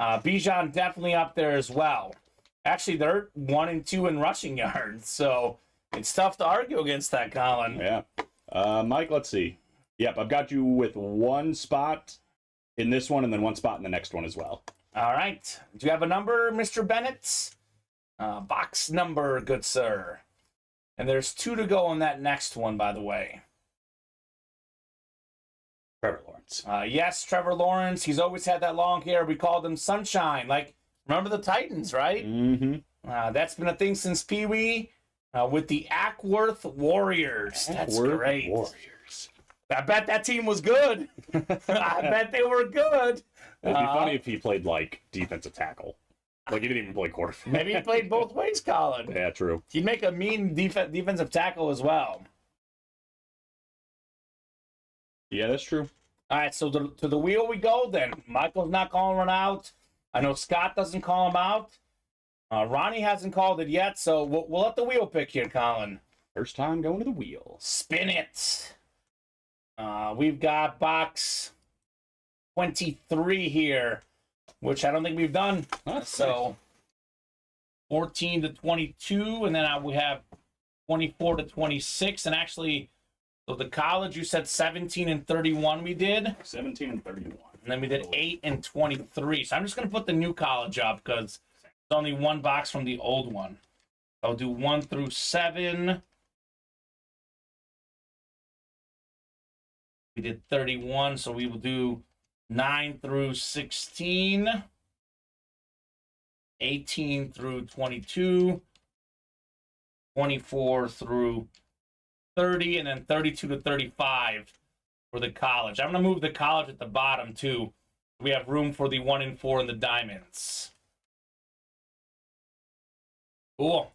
Bijan definitely up there as well. Actually, they're 1 and 2 in rushing yards, so it's tough to argue against that, Colin. Yeah. Mike, let's see. Yep, I've got you with 1 spot in this one and then 1 spot in the next one as well. All right. Do you have a number, Mr. Bennett? Box number, good sir. And there's 2 to go on that next one, by the way. Trevor Lawrence. Yes, Trevor Lawrence. He's always had that long hair. We called him Sunshine. Like, remember the Titans, right? Mm-hmm. That's been a thing since Pee Wee with the Ackworth Warriors. That's great. Warriors. I bet that team was good. I bet they were good. It'd be funny if he played, like, defensive tackle. Like, he didn't even play quarterback. Maybe he played both ways, Colin. Yeah, true. He'd make a mean defensive tackle as well. Yeah, that's true. All right, so to the wheel we go then. Michael's not calling one out. I know Scott doesn't call him out. Ronnie hasn't called it yet, so we'll let the wheel pick here, Colin. First time going to the wheel. Spin it. We've got box 23 here, which I don't think we've done. So 14 to 22, and then we have 24 to 26, and actually, so the college, you said 17 and 31 we did. 17 and 31. And then we did 8 and 23. So I'm just going to put the new college up because there's only one box from the old one. I'll do 1 through 7. We did 31, so we will do 9 through 16. 18 through 22. 24 through 30, and then 32 to 35 for the college. I'm going to move the college at the bottom, too. We have room for the 1 and 4 in the diamonds. Cool.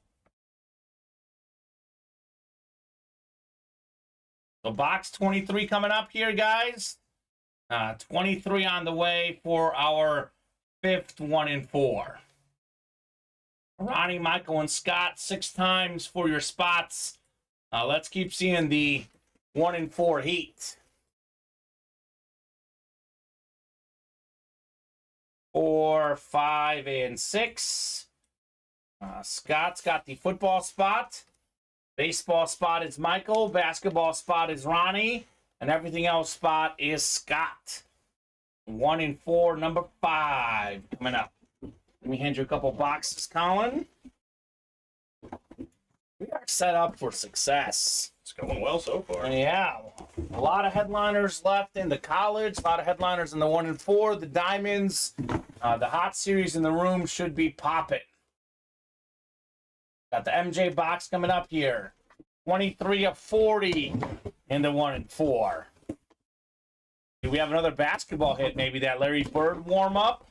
So box 23 coming up here, guys. 23 on the way for our 5th 1 and 4. Ronnie, Michael, and Scott, 6 times for your spots. Let's keep seeing the 1 and 4 heat. 4, 5, and 6. Scott's got the football spot. Baseball spot is Michael. Basketball spot is Ronnie. And everything else spot is Scott. 1 and 4, number 5 coming up. Let me hand you a couple boxes, Colin. We are set up for success. It's going well so far. Yeah. A lot of headliners left in the college. A lot of headliners in the 1 and 4. The diamonds. The hot series in the room should be popping. Got the MJ box coming up here. 23 of 40 in the 1 and 4. Do we have another basketball hit? Maybe that Larry Bird warm-up?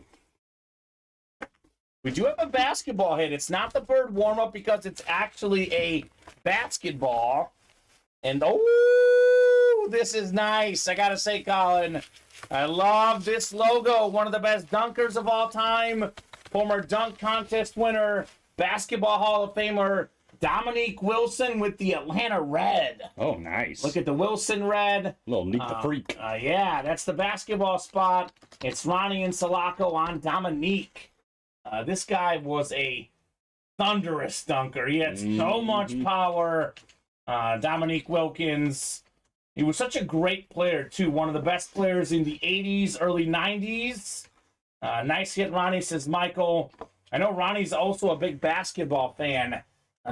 We do have a basketball hit. It's not the Bird warm-up because it's actually a basketball. And, oh, this is nice. I got to say, Colin, I love this logo. One of the best dunkers of all time. Former dunk contest winner, Basketball Hall of Famer, Dominique Wilson with the Atlanta Red. Oh, nice. Look at the Wilson Red. Little Neat the Freak. Yeah, that's the basketball spot. It's Ronnie and Sulaco on Dominique. This guy was a thunderous dunker. He had so much power. Dominique Wilkins. He was such a great player, too. One of the best players in the 80s, early 90s. Nice hit, Ronnie, says Michael. I know Ronnie's also a big basketball fan.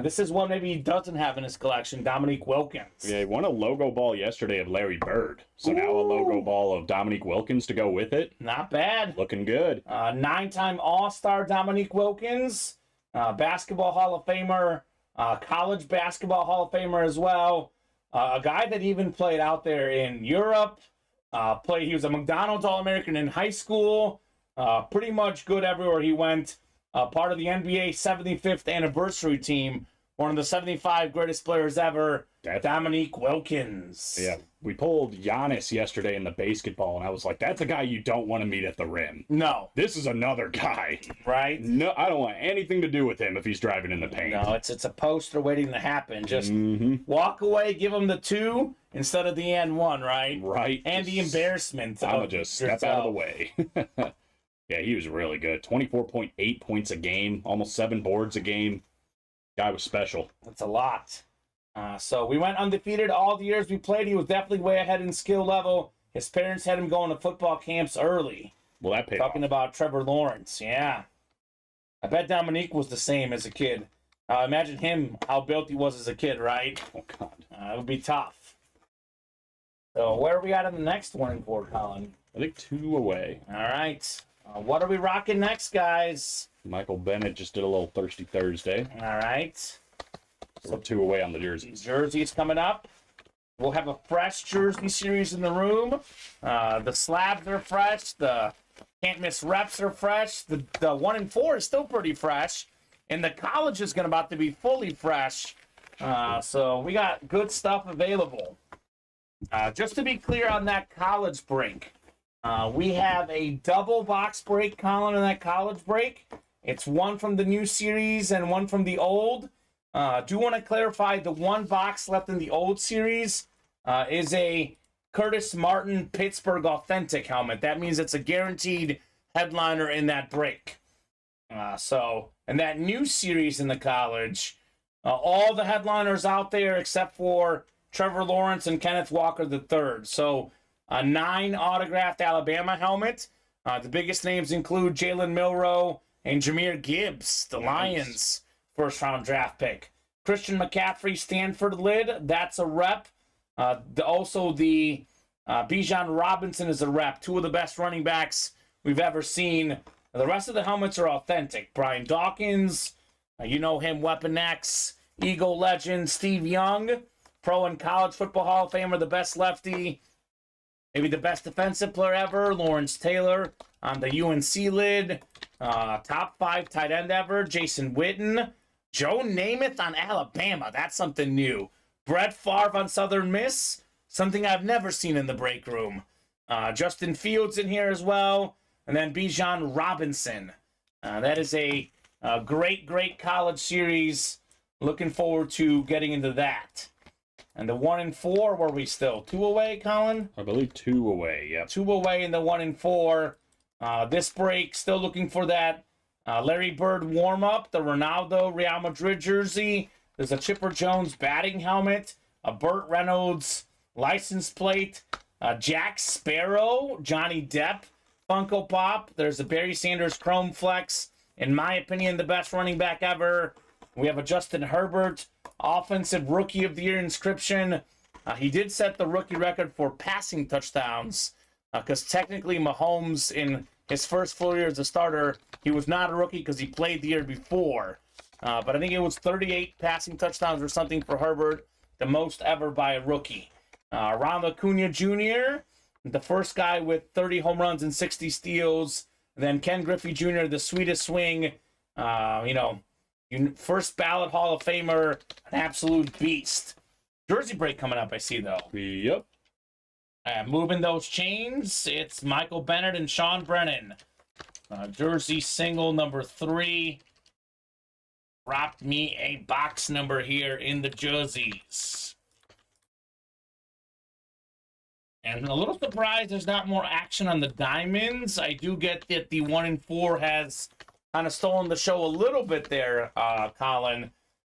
This is one maybe he doesn't have in his collection, Dominique Wilkins. Yeah, he won a logo ball yesterday of Larry Bird. So now a logo ball of Dominique Wilkins to go with it. Not bad. Looking good. 9-time All-Star Dominique Wilkins. Basketball Hall of Famer. College Basketball Hall of Famer as well. A guy that even played out there in Europe. He was a McDonald's All-American in high school. Pretty much good everywhere he went. Part of the NBA 75th anniversary team. One of the 75 greatest players ever, Dominique Wilkins. Yeah, we pulled Giannis yesterday in the basketball, and I was like, that's a guy you don't want to meet at the rim. No. This is another guy. Right? No, I don't want anything to do with him if he's driving in the paint. No, it's a poster waiting to happen. Just walk away, give him the 2 instead of the and 1, right? Right. And the embarrassment. I'm going to just step out of the way. Yeah, he was really good. 24.8 points a game, almost 7 boards a game. Guy was special. That's a lot. So we went undefeated all the years we played. He was definitely way ahead in skill level. His parents had him going to football camps early. Well, that paid Talking off. about Trevor Lawrence, yeah. I bet Dominique was the same as a kid. Imagine him, how built he was as a kid, right? Oh, God. It would be tough. So where are we at in the next 1 and 4, Colin? I think 2 away. All right. What are we rocking next, guys? Michael Bennett just did a little Thirsty Thursday. All right. So 2 away on the jerseys. Jerseys coming up. We'll have a fresh jersey series in the room. The slabs are fresh. The Can't miss reps are fresh. The 1 and 4 is still pretty fresh. And the college is about to be fully fresh. So we got good stuff available. Just to be clear on that college break, we have a double box break, Colin, in that college break. It's one from the new series and one from the old. Do want to clarify the one box left in the old series is a Curtis Martin Pittsburgh Authentic helmet. That means it's a guaranteed headliner in that break. And that new series in the college, all the headliners out there except for Trevor Lawrence and Kenneth Walker III. So a 9 autographed Alabama helmet. The biggest names include Jalen Milroe and Jahmyr Gibbs, the Lions' first-round draft pick. Christian McCaffrey, Stanford lid, that's a rep. Also, the Bijan Robinson is a rep. 2 of the best running backs we've ever seen. The rest of the helmets are authentic. Brian Dawkins, you know him, Weapon X, Eagle legend Steve Young, pro and college football Hall of Famer, the best lefty, maybe the best defensive player ever, Lawrence Taylor on the UNC lid, top 5 tight end ever, Jason Witten, Joe Namath on Alabama, that's something new. Brett Favre on Southern Miss, something I've never seen in the break room. Justin Fields in here as well. And then Bijan Robinson. That is a great college series. Looking forward to getting into that. And the 1 and 4, were we still 2 away, Colin? I believe 2 away, yep. 2 away in the 1 and 4. This break, still looking for that Larry Bird warm-up, the Ronaldo Real Madrid jersey. There's a Chipper Jones batting helmet, a Burt Reynolds license plate, Jack Sparrow, Johnny Depp Funko Pop. There's a Barry Sanders Chrome Flex. In my opinion, the best running back ever. We have a Justin Herbert Offensive Rookie of the Year inscription. He did set the rookie record for passing touchdowns because technically Mahomes, in his first full year as a starter, he was not a rookie because he played the year before. But I think it was 38 passing touchdowns or something for Herbert, the most ever by a rookie. Ronald Acuna Jr., the first guy with 30 home runs and 60 steals. And then Ken Griffey Jr., the sweetest swing, first ballot Hall of Famer, an absolute beast. Jersey break coming up, I see, though. Yep. Moving those chains, it's Michael Bennett and Sean Brennan. Jersey single number 3. Dropped me a box number here in the jerseys. And a little surprised there's not more action on the diamonds. I do get that the 1 and 4 has kind of stolen the show a little bit there, Colin.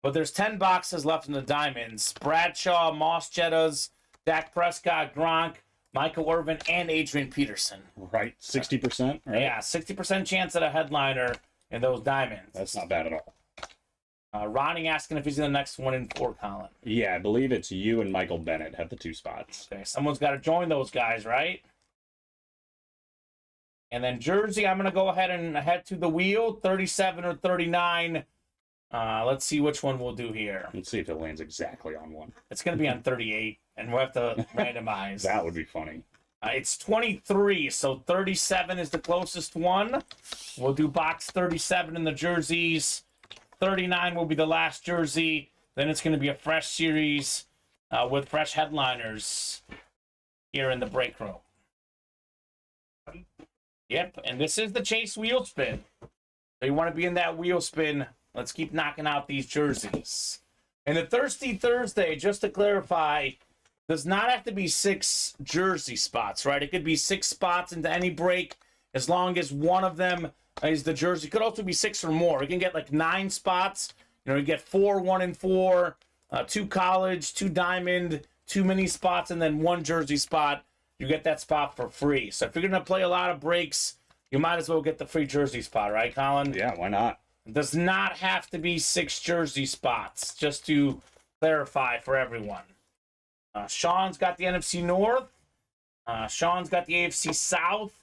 But there's 10 boxes left in the diamonds. Bradshaw, Moss Jettas, Dak Prescott, Gronk, Michael Irvin, and Adrian Peterson. Right, 60%, right? Yeah, 60% chance at a headliner in those diamonds. That's not bad at all. Ronnie asking if he's in the next 1 and 4, Colin. Yeah, I believe it's you and Michael Bennett have the 2 spots. Okay, someone's got to join those guys, right? And then jersey, I'm going to go ahead and head to the wheel, 37 or 39. Let's see which one we'll do here. Let's see if it lands exactly on one. It's going to be on 38, and we'll have to randomize. That would be funny. It's 23, so 37 is the closest one. We'll do box 37 in the jerseys. 39 will be the last jersey. Then it's going to be a fresh series with fresh headliners here in the break room. Yep, and this is the Chase wheel spin. So you want to be in that wheel spin. Let's keep knocking out these jerseys. And the Thirsty Thursday, just to clarify, does not have to be 6 jersey spots, right? It could be 6 spots into any break as long as one of them is the jersey. It could also be 6 or more. You can get like 9 spots. You get 4 1 and 4, 2 college, 2 diamond, 2 mini spots, and then 1 jersey spot. You get that spot for free. So if you're going to play a lot of breaks, you might as well get the free jersey spot, right, Colin? Yeah, why not? It does not have to be 6 jersey spots, just to clarify for everyone. Sean's got the NFC North. Sean's got the AFC South.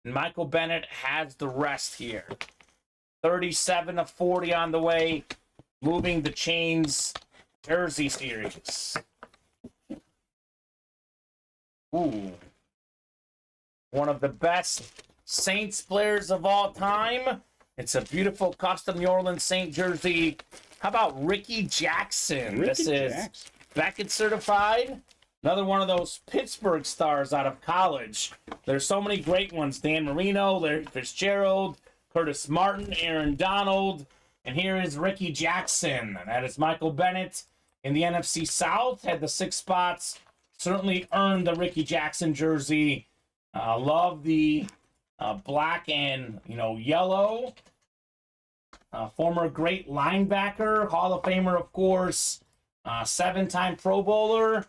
And Michael Bennett has the rest here. 37 of 40 on the way. Moving the chains jersey series. Ooh. One of the best Saints players of all time. It's a beautiful custom New Orleans Saint jersey. How about Ricky Jackson? This is Beckett certified. Another one of those Pittsburgh stars out of college. There's so many great ones. Dan Marino, Larry Fitzgerald, Curtis Martin, Aaron Donald. And here is Ricky Jackson. That is Michael Bennett in the NFC South. Had the 6 spots. Certainly earned the Ricky Jackson jersey. Love the black and, yellow. Former great linebacker, Hall of Famer, of course. 7-time Pro Bowler.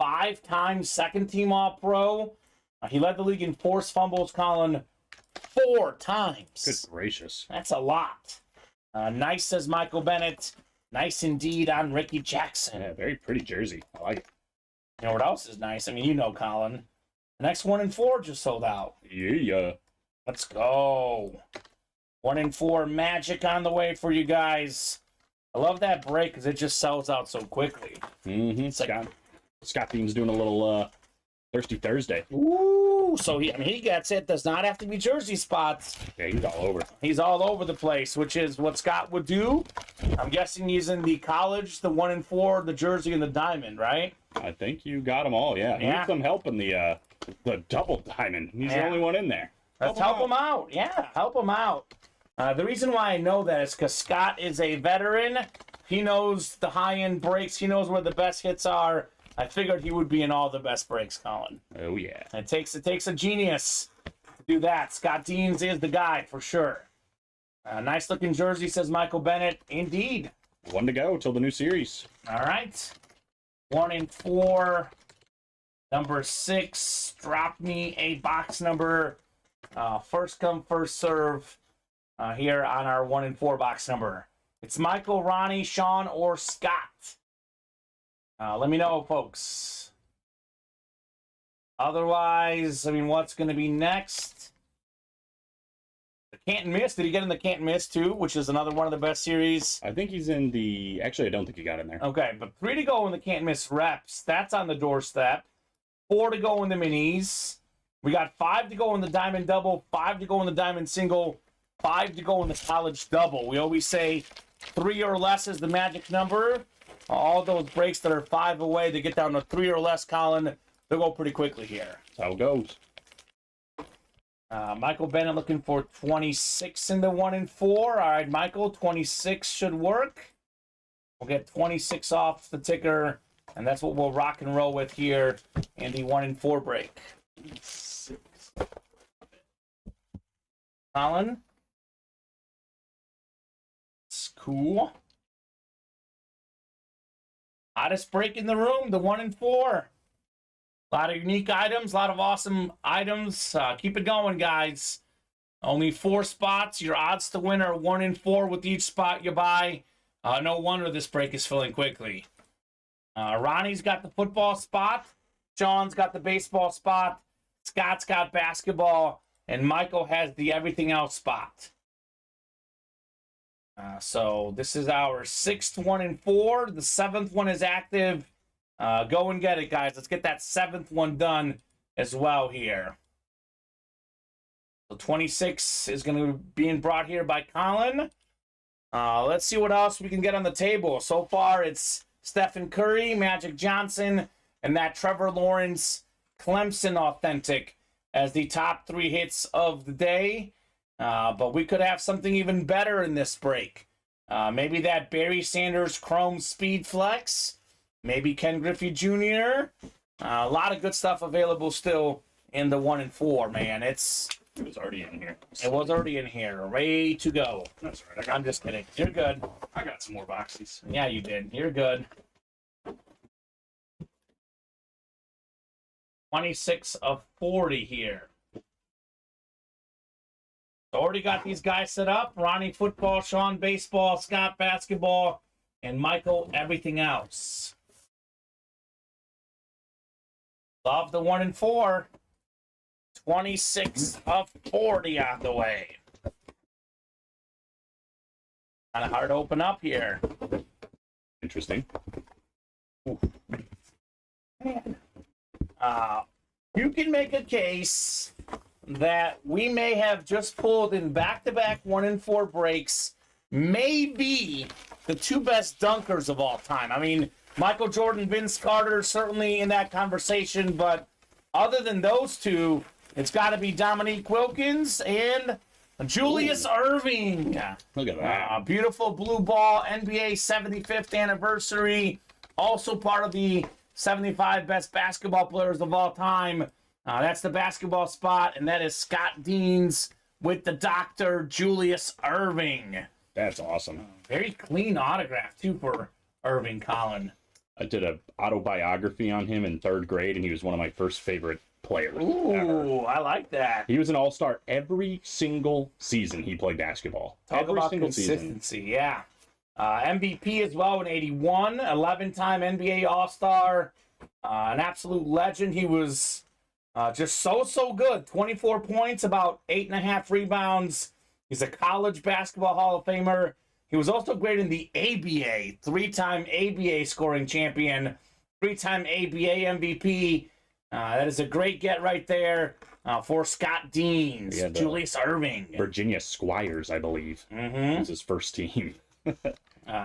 5-time second-team All-Pro. He led the league in forced fumbles, Colin, 4 times. Good gracious. That's a lot. Nice, says Michael Bennett. Nice indeed on Ricky Jackson. Yeah, very pretty jersey. I like it. You know what else is nice? I mean, Colin. The next 1 and 4 just sold out. Yeah. Let's go. 1 and 4 Magic on the way for you guys. I love that break because it just sells out so quickly. Mm-hmm. Scott Beam's doing a little Thirsty Thursday. Ooh, so he gets it. Does not have to be jersey spots. Yeah, he's all over. He's all over the place, which is what Scott would do. I'm guessing he's in the college, the 1 and 4, the jersey, and the diamond, right? I think you got them all, yeah. He needs some help in the double diamond. He's the only one in there. Let's help him out. Yeah, help him out. The reason why I know that is because Scott is a veteran. He knows the high-end breaks. He knows where the best hits are. I figured he would be in all the best breaks, Colin. Oh, yeah. It takes a genius to do that. Scott Deans is the guy for sure. Nice-looking jersey, says Michael Bennett. Indeed. 1 to go till the new series. All right. 1 and 4. Number 6. Drop me a box number. First come, first serve here on our 1 and 4 box number. It's Michael, Ronnie, Sean, or Scott. Let me know, folks. Otherwise, what's going to be next? The Can't Miss. Did he get in the Can't Miss, too? Which is another one of the best series. I think he's in the... Actually, I don't think he got in there. Okay, but 3 to go in the Can't Miss reps. That's on the doorstep. 4 to go in the minis. We got 5 to go in the diamond double, 5 to go in the diamond single, 5 to go in the college double. We always say 3 or less is the magic number. All those breaks that are 5 away, they get down to 3 or less, Colin. They'll go pretty quickly here. That's how it goes. Michael Bennett looking for 26 in the 1 and 4. All right, Michael, 26 should work. We'll get 26 off the ticker, and that's what we'll rock and roll with here in the 1 and 4 break. Colin? It's cool. Hottest break in the room, the 1 and 4. A lot of unique items, a lot of awesome items. Keep it going, guys. Only 4 spots. Your odds to win are 1 and 4 with each spot you buy. No wonder this break is filling quickly. Ronnie's got the football spot. Sean's got the baseball spot. Scott's got basketball. And Michael has the everything else spot. So this is our 6th 1 and 4. The 7th one is active. Go and get it, guys. Let's get that 7th one done as well here. So 26 is going to be being brought here by Colin. Let's see what else we can get on the table. So far, it's Stephen Curry, Magic Johnson, and that Trevor Lawrence Clemson authentic as the top 3 hits of the day. But we could have something even better in this break. Maybe that Barry Sanders Chrome Speed Flex. Maybe Ken Griffey Jr. A lot of good stuff available still in the 1 and 4, man. It was already in here. It was already in here. Ready to go. That's right. I'm just kidding. You're good. I got some more boxes. Yeah, you did. You're good. 26 of 40 here. Already got these guys set up. Ronnie football, Sean baseball, Scott basketball, and Michael everything else. Love the 1 and 4. 26 of 40 on the way. Kind of hard to open up here. Interesting. Man. You can make a case that we may have just pulled in back-to-back 1-4 breaks may be the two best dunkers of all time. I mean, Michael Jordan, Vince Carter, certainly in that conversation, but other than those two, it's got to be Dominique Wilkins and Julius Erving. Look at that. Beautiful blue ball, NBA 75th anniversary. Also part of the 75 best basketball players of all time. That's the basketball spot, and that is Scott Deans with the Dr. Julius Erving. That's awesome. Very clean autograph, too, for Erving, Colin. I did an autobiography on him in 3rd grade, and he was one of my first favorite players Ooh, ever. I like that. He was an all-star every single season he played basketball. Talk every about single consistency, season. yeah. MVP as well in 81, 11-time NBA All-Star, an absolute legend. He was just so good. 24 points, about 8.5 rebounds. He's a college basketball Hall of Famer. He was also great in the ABA, 3-time ABA scoring champion, 3-time ABA MVP. That is a great get right there for Scott Deans, Julius Erving. Virginia Squires, I believe, was his first team.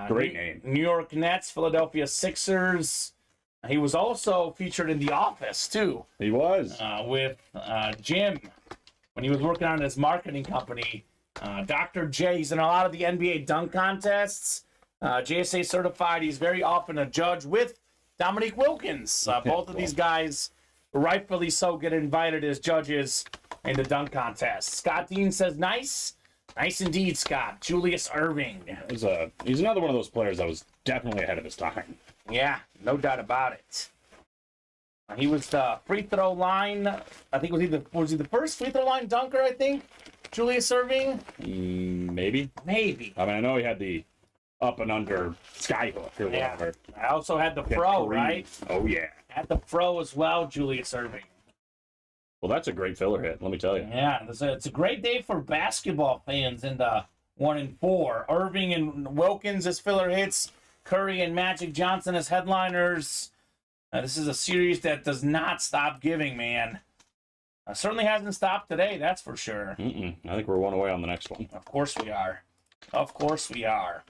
Great name. New York Nets, Philadelphia Sixers. He was also featured in The Office, too. He was. With Jim, when he was working on his marketing company. Dr. J, he's in a lot of the NBA dunk contests. JSA certified. He's very often a judge with Dominique Wilkins. Both of these guys, rightfully so, get invited as judges in the dunk contest. Scott Dean says, nice. Nice indeed, Scott. Julius Erving. He's another one of those players that was definitely ahead of his time. Yeah, no doubt about it. He was the free throw line. I think was he the first free throw line dunker, I think? Julius Erving? Maybe. Maybe. I mean, I know he had the up and under skyhook or whatever. I also had the fro, right? Oh, yeah. Had the fro as well, Julius Erving. Well, that's a great filler hit, let me tell you. Yeah, it's a great day for basketball fans in the 1-4. Erving and Wilkins as filler hits. Curry and Magic Johnson as headliners. This is a series that does not stop giving, man. Certainly hasn't stopped today, that's for sure. I think we're one away on the next one. Of course we are. Of course we are.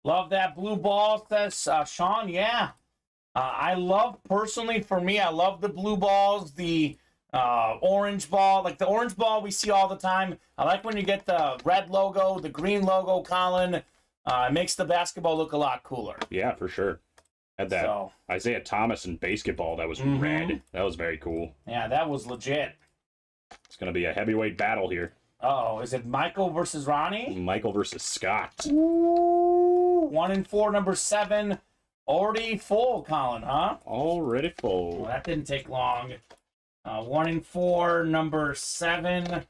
Love that blue ball, says Sean. Yeah. I love, personally, for me, I love the blue balls, the orange ball. Like the orange ball we see all the time. I like when you get the red logo, the green logo, Colin. It makes the basketball look a lot cooler. Yeah, for sure. Had that Isaiah Thomas in basketball that was red. That was very cool. Yeah, that was legit. It's going to be a heavyweight battle here. Uh-oh, is it Michael versus Ronnie? Michael versus Scott. Ooh, 1-4, number 7. Already full, Colin, huh? Already full. Well, that didn't take long. 1-4, number 7.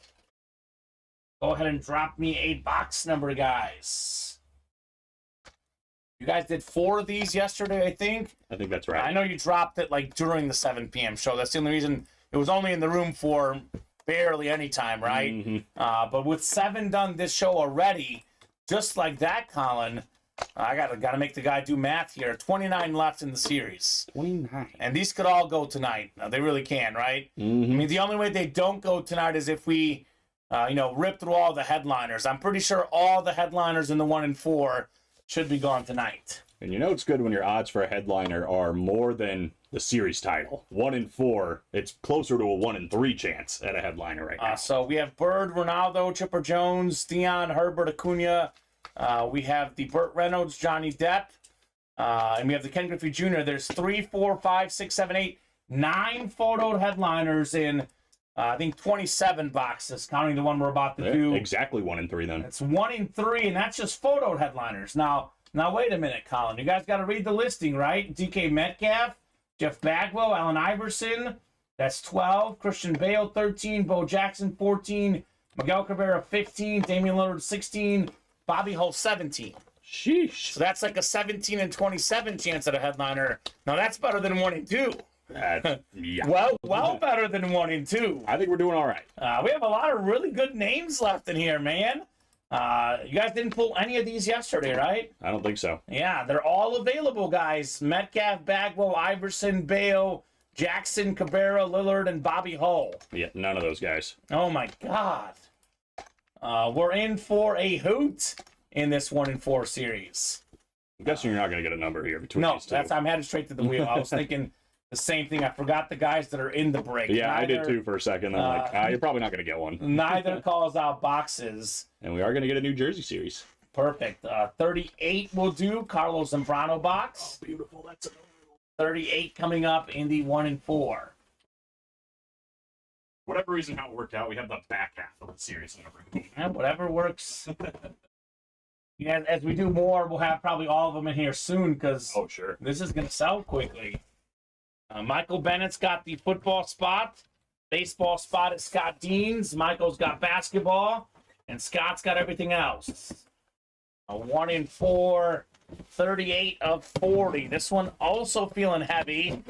Go ahead and drop me a box number, guys. You guys did 4 of these yesterday, I think. I think that's right. I know you dropped it like during the 7 p.m. show. That's the only reason. It was only in the room for barely any time, right? But with 7 done this show already, just like that, Colin, I gotta make the guy do math here. 29 left in the series. 29. And these could all go tonight. They really can, right? I mean, the only way they don't go tonight is if we, rip through all the headliners. I'm pretty sure all the headliners in the 1-4 should be gone tonight. And you know it's good when your odds for a headliner are more than the series title. 1-4, it's closer to a 1-3 chance at a headliner right now. So we have Bird, Ronaldo, Chipper Jones, Theon, Herbert, Acuna. We have the Burt Reynolds, Johnny Depp. And we have the Ken Griffey Jr. There's 3, 4, 5, 6, 7, 8, 9 photoed headliners in, I think, 27 boxes, counting the one we're about to do. Exactly 1-3 then. It's 1-3, and that's just photoed headliners. Now wait a minute, Colin. You guys got to read the listing, right? DK Metcalf, Jeff Bagwell, Allen Iverson. That's 12. Christian Bale, 13. Bo Jackson, 14. Miguel Cabrera, 15. Damian Lillard, 16. Bobby Hull, 17. Sheesh. So that's like a 17 and 27 chance at a headliner. Now that's better than 1-2. Yeah. Well better than 1-2. I think we're doing all right. We have a lot of really good names left in here, man. You guys didn't pull any of these yesterday, right? I don't think so. Yeah, they're all available, guys. Metcalf, Bagwell, Iverson, Bale, Jackson, Cabrera, Lillard, and Bobby Hull. Yeah, none of those guys. Oh my God. We're in for a hoot in this 1-4 series. I'm guessing you're not going to get a number here between No, these two. I'm headed straight to the wheel. I was thinking the same thing. I forgot the guys that are in the break. Yeah, I did too for a second. I'm like, you're probably not going to get one. Neither calls out boxes. And we are going to get a New Jersey series. Perfect. 38 will do. Carlos Zambrano box. Oh, beautiful. That's a 38 coming up in the 1-4. whatever reason how it worked out, we have the back half of the series. Yeah, whatever works. Yeah, as we do more, we'll have probably all of them in here soon because Oh, sure. this is going to sell quickly. Michael Bennett's got the football spot. Baseball spot at Scott Dean's. Michael's got basketball. And Scott's got everything else. A 1-4, 38 of 40. This one also feeling heavy.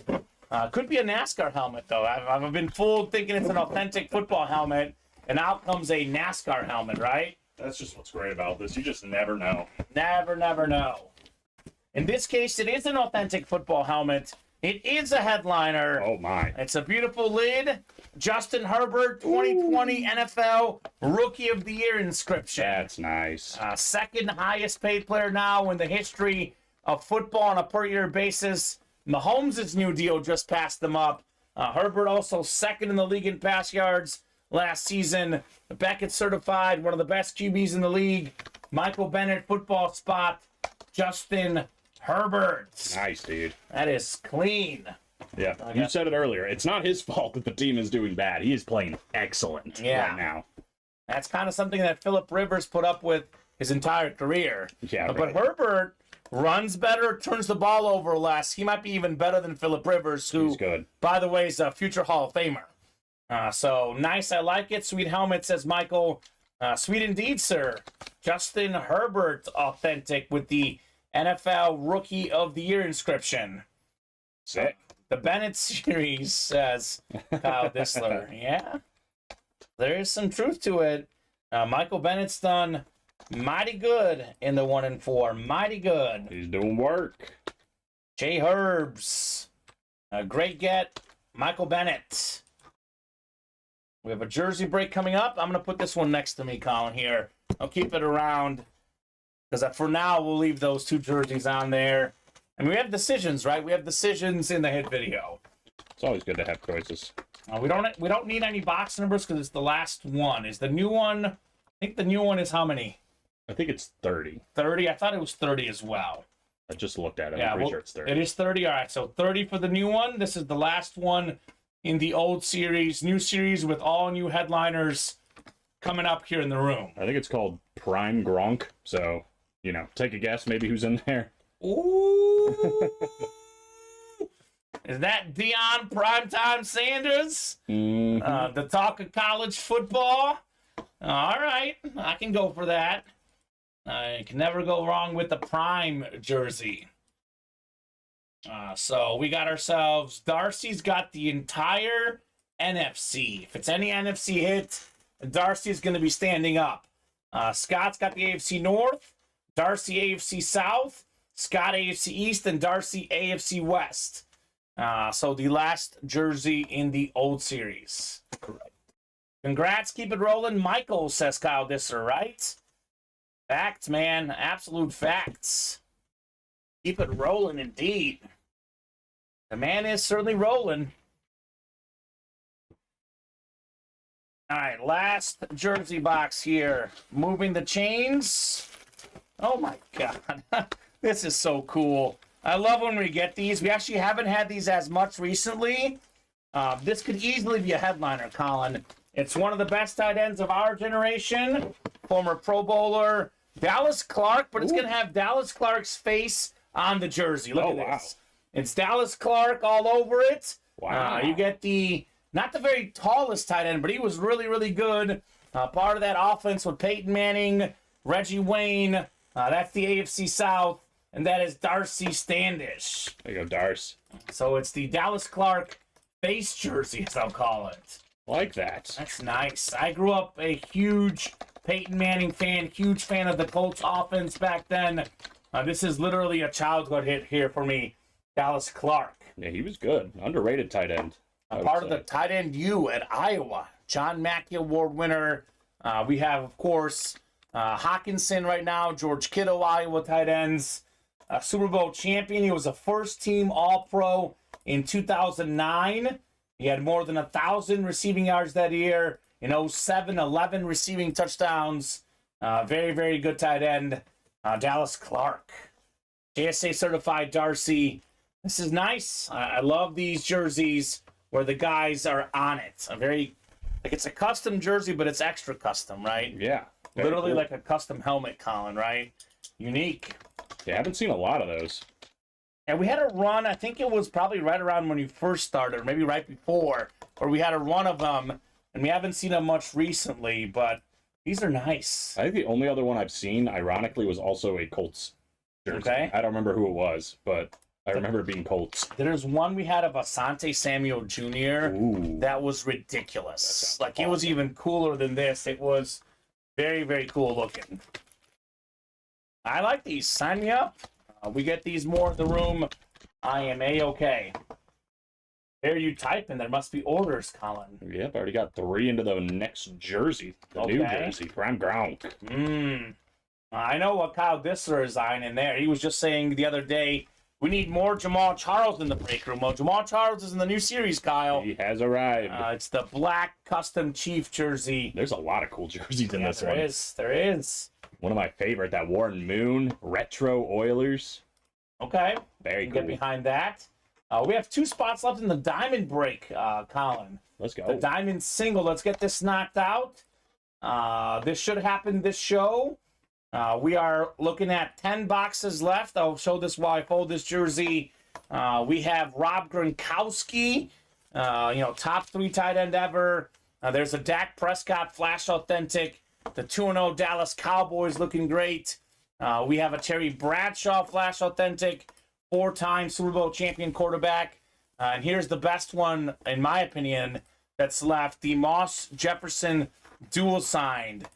Could be a NASCAR helmet, though. I've been fooled thinking it's an authentic football helmet, and out comes a NASCAR helmet, right? That's just what's great about this. You just never know. Never know. In this case, it is an authentic football helmet. It is a headliner. Oh, my. It's a beautiful lid. Justin Herbert, 2020 NFL Rookie of the Year inscription. That's nice. Second highest paid player now in the history of football on a per-year basis. Mahomes' new deal just passed them up. Herbert also second in the league in pass yards last season. Beckett certified, one of the best QBs in the league. Michael Bennett, football spot. Justin Herbert. Nice, dude. That is clean. Yeah, you said it earlier. It's not his fault that the team is doing bad. He is playing excellent right now. That's kind of something that Phillip Rivers put up with his entire career. Yeah, But Herbert runs better, turns the ball over less. He might be even better than Phillip Rivers, who, He's good. by the way, is a future Hall of Famer. So nice, I like it. Sweet helmet, says Michael. Sweet indeed, sir. Justin Herbert, authentic with the NFL Rookie of the Year inscription. Sick. The Bennett series, says Kyle Dissler. Yeah, there is some truth to it. Michael Bennett's done mighty good in the 1-4. Mighty good. He's doing work. Jay Herbs. Great get. Michael Bennett. We have a jersey break coming up. I'm going to put this one next to me, Colin, here. I'll keep it around because for now we'll leave those two jerseys on there. And we have decisions, right? We have decisions in the hit video. It's always good to have choices. We don't need any box numbers because it's the last one. Is the new one? I think the new one is how many? I think it's 30. 30. I thought it was 30 as well. I just looked at it. Yeah, I'm pretty sure it's 30. It is 30. All right, so 30 for the new one. This is the last one in the old series, new series with all new headliners coming up here in the room. I think it's called Prime Gronk. So, take a guess maybe who's in there. Ooh. Is that Deion Primetime Sanders? Mm-hmm. The talk of college football? All right, I can go for that. You can never go wrong with the Prime jersey. So we got ourselves, Darcy's got the entire NFC. If it's any NFC hit, Darcy's going to be standing up. Scott's got the AFC North, Darcy AFC South, Scott AFC East, and Darcy AFC West. So the last jersey in the old series. Correct. Congrats, keep it rolling. Michael, says Kyle Disser, right? Facts, man. Absolute facts. Keep it rolling, indeed. The man is certainly rolling. All right, last jersey box here. Moving the chains. Oh, my God. This is so cool. I love when we get these. We actually haven't had these as much recently. This could easily be a headliner, Colin. It's one of the best tight ends of our generation. Former Pro Bowler Dallas Clark, but it's going to have Dallas Clark's face on the jersey. Look at this. It's Dallas Clark all over it. Wow. You get not the very tallest tight end, but he was really, really good. Part of that offense with Peyton Manning, Reggie Wayne. That's the AFC South. And that is Darcy Standish. There you go, Darce. So it's the Dallas Clark face jersey, as I'll call it. Like that. That's nice. I grew up a huge Peyton Manning fan, huge fan of the Colts offense back then. This is literally a childhood hit here for me. Dallas Clark. Yeah, he was good. Underrated tight end. A part of the tight end U at Iowa. John Mackey Award winner. We have, of course, Hawkinson right now. George Kittle, Iowa tight ends. Super Bowl champion. He was a first-team All-Pro in 2009. He had more than 1,000 receiving yards that year. In 2007, 11 receiving touchdowns. Very, very good tight end. Dallas Clark. JSA certified Darcy. This is nice. I love these jerseys where the guys are on it. It's a custom jersey, but it's extra custom, right? Yeah. Literally like a custom helmet, Colin, right? Unique. Yeah, I haven't seen a lot of those. And we had a run, I think it was probably right around when you first started, or maybe right before, where we had a run of them, and we haven't seen them much recently, but these are nice. I think the only other one I've seen, ironically, was also a Colts jersey. Okay. I don't remember who it was, but I remember it being Colts. There's one we had of Asante Samuel Jr. Ooh. That was ridiculous. Like, awesome. It was even cooler than this. It was very, very cool looking. I like these. Sign me up. We get these more in the room. I am A-okay. There you typing. There must be orders, Colin. Yep, I already got 3 into the next jersey. The new jersey. Prime Gronk. I know what Kyle Dissler is eyeing in there. He was just saying the other day, we need more Jamal Charles in the break room. Well, Jamal Charles is in the new series, Kyle. He has arrived. It's the black custom Chief jersey. There's a lot of cool jerseys in this one. There is. One of my favorite, that Warren Moon retro Oilers. Okay. Very cool. Get behind that. We have 2 spots left in the diamond break, Colin. Let's go. The diamond single. Let's get this knocked out. This should happen this show. We are looking at 10 boxes left. I'll show this while I fold this jersey. We have Rob Gronkowski, top 3 tight end ever. There's a Dak Prescott Flash Authentic. The 2-0 Dallas Cowboys looking great. We have a Terry Bradshaw Flash Authentic, 4-time Super Bowl champion quarterback. And here's the best one, in my opinion, that's left. The Moss Jefferson dual signed.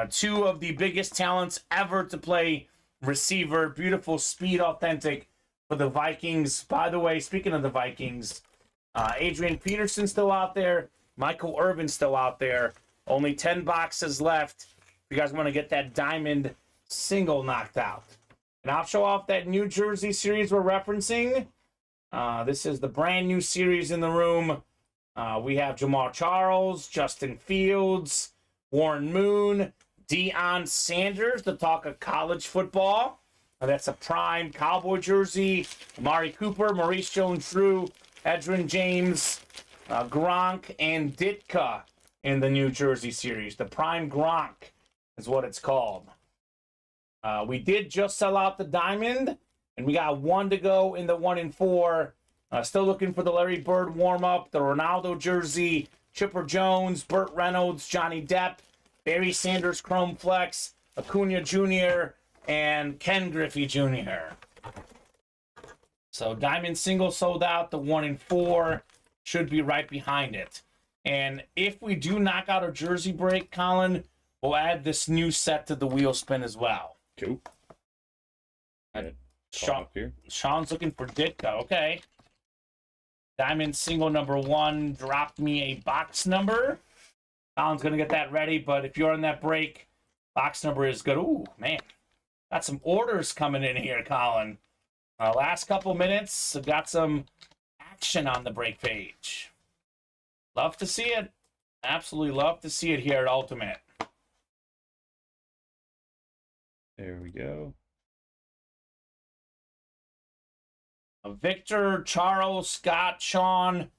2 of the biggest talents ever to play receiver. Beautiful speed authentic for the Vikings. By the way, speaking of the Vikings, Adrian Peterson still out there. Michael Irvin still out there. Only 10 boxes left. If you guys want to get that diamond single knocked out. And I'll show off that New Jersey series we're referencing. This is the brand new series in the room. We have Jamal Charles, Justin Fields, Warren Moon, Deion Sanders, the talk of college football. That's a prime Cowboy jersey. Amari Cooper, Maurice Jones-Drew, Edgerrin James, Gronk, and Ditka in the New Jersey series. The prime Gronk is what it's called. We did just sell out the diamond, and we got 1 to go in the 1 in 4. Still looking for the Larry Bird warm-up, the Ronaldo jersey, Chipper Jones, Burt Reynolds, Johnny Depp, Barry Sanders Chrome Flex, Acuna Jr., and Ken Griffey Jr. So diamond single sold out. The 1 in 4 should be right behind it. And if we do knock out a jersey break, Colin, we'll add this new set to the wheel spin as well. Cool. Sean's looking for Ditka. Okay. Diamond single number 1 dropped me a box number. Colin's going to get that ready, but if you're on that break, box number is good. Ooh, man. Got some orders coming in here, Colin. Last couple minutes, I've got some action on the break page. Love to see it. Absolutely love to see it here at Ultimate. There we go. Victor, Charles, Scott, Sean,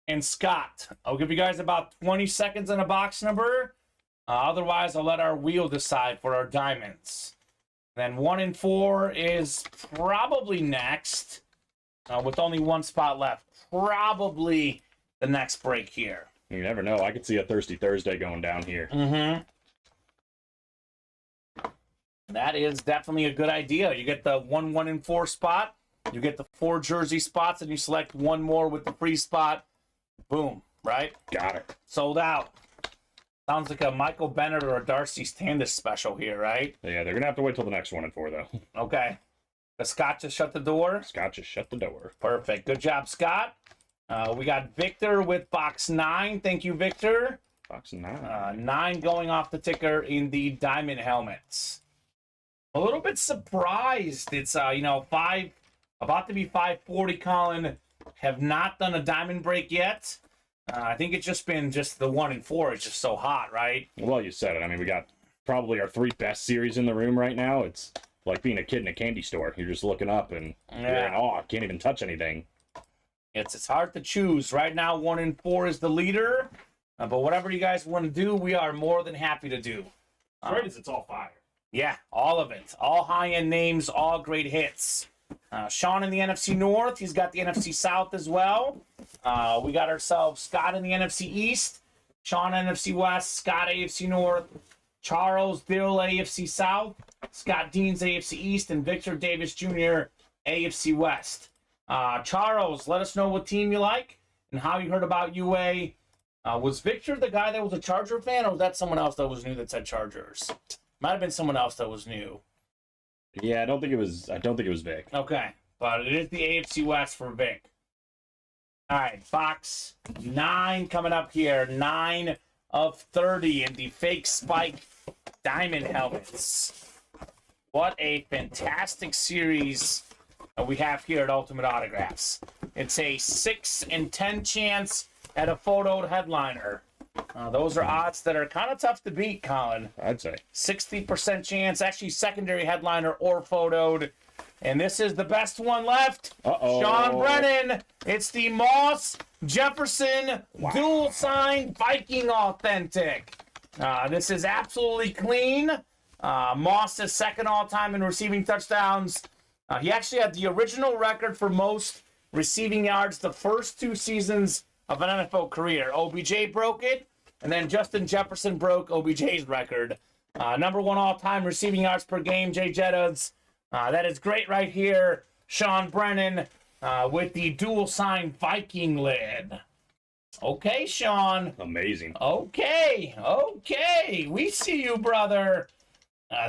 and Scott. I'll give you guys about 20 seconds on a box number. Otherwise, I'll let our wheel decide for our diamonds. Then 1 in 4 is probably next, with only 1 spot left. Probably the next break here. You never know. I could see a Thirsty Thursday going down here. That is definitely a good idea. You get the 1 in 4 spot. You get the 4 jersey spots, and you select 1 more with the free spot. Boom, right? Got it. Sold out. Sounds like a Michael Bennett or a Darcy Standish special here, right? Yeah, they're going to have to wait till the next 1 in 4, though. Okay. Scott just shut the door. Scott just shut the door. Perfect. Good job, Scott. We got Victor with box 9. Thank you, Victor. Box 9. 9 going off the ticker in the diamond helmets. A little bit surprised. It's about to be 540. Colin, have not done a diamond break yet. I think it's just been the 1 and 4. It's just so hot, right? Well, you said it. I mean, we got probably our 3 best series in the room right now. It's like being a kid in a candy store. You're just looking up and you're in awe. Can't even touch anything. It's hard to choose. Right now, 1 and 4 is the leader. But whatever you guys want to do, we are more than happy to do. Right as it's all fire. Yeah, all of it. All high-end names, all great hits. Sean in the NFC North. He's got the NFC South as well. We got ourselves Scott in the NFC East. Sean NFC West. Scott AFC North. Charles Dill AFC South. Scott Dean's AFC East. And Victor Davis Jr. AFC West. Charles, let us know what team you like and how you heard about UA. Was Victor the guy that was a Charger fan, or was that someone else that was new that said Chargers? Might have been someone else that was new. Yeah, I don't think it was Vic. Okay, but it is the AFC West for Vic. All right, box 9 coming up here. 9 of 30 in the fake spike diamond helmets. What a fantastic series we have here at Ultimate Autographs. It's a 6 in 10 chance at a photoed headliner. Those are odds that are kind of tough to beat, Colin. I'd say 60% chance, actually secondary headliner or photoed. And this is the best one left. Sean Brennan. It's the Moss Jefferson dual sign Viking authentic. This is absolutely clean. Moss is second all time in receiving touchdowns. He actually had the original record for most receiving yards the first 2 seasons of an NFL career. OBJ broke it, and then Justin Jefferson broke OBJ's record. Number 1 all-time receiving yards per game, Jay Jettas. That is great right here. Sean Brennan with the dual sign Viking lid. Okay, Sean. amazing. Okay. We see you, brother.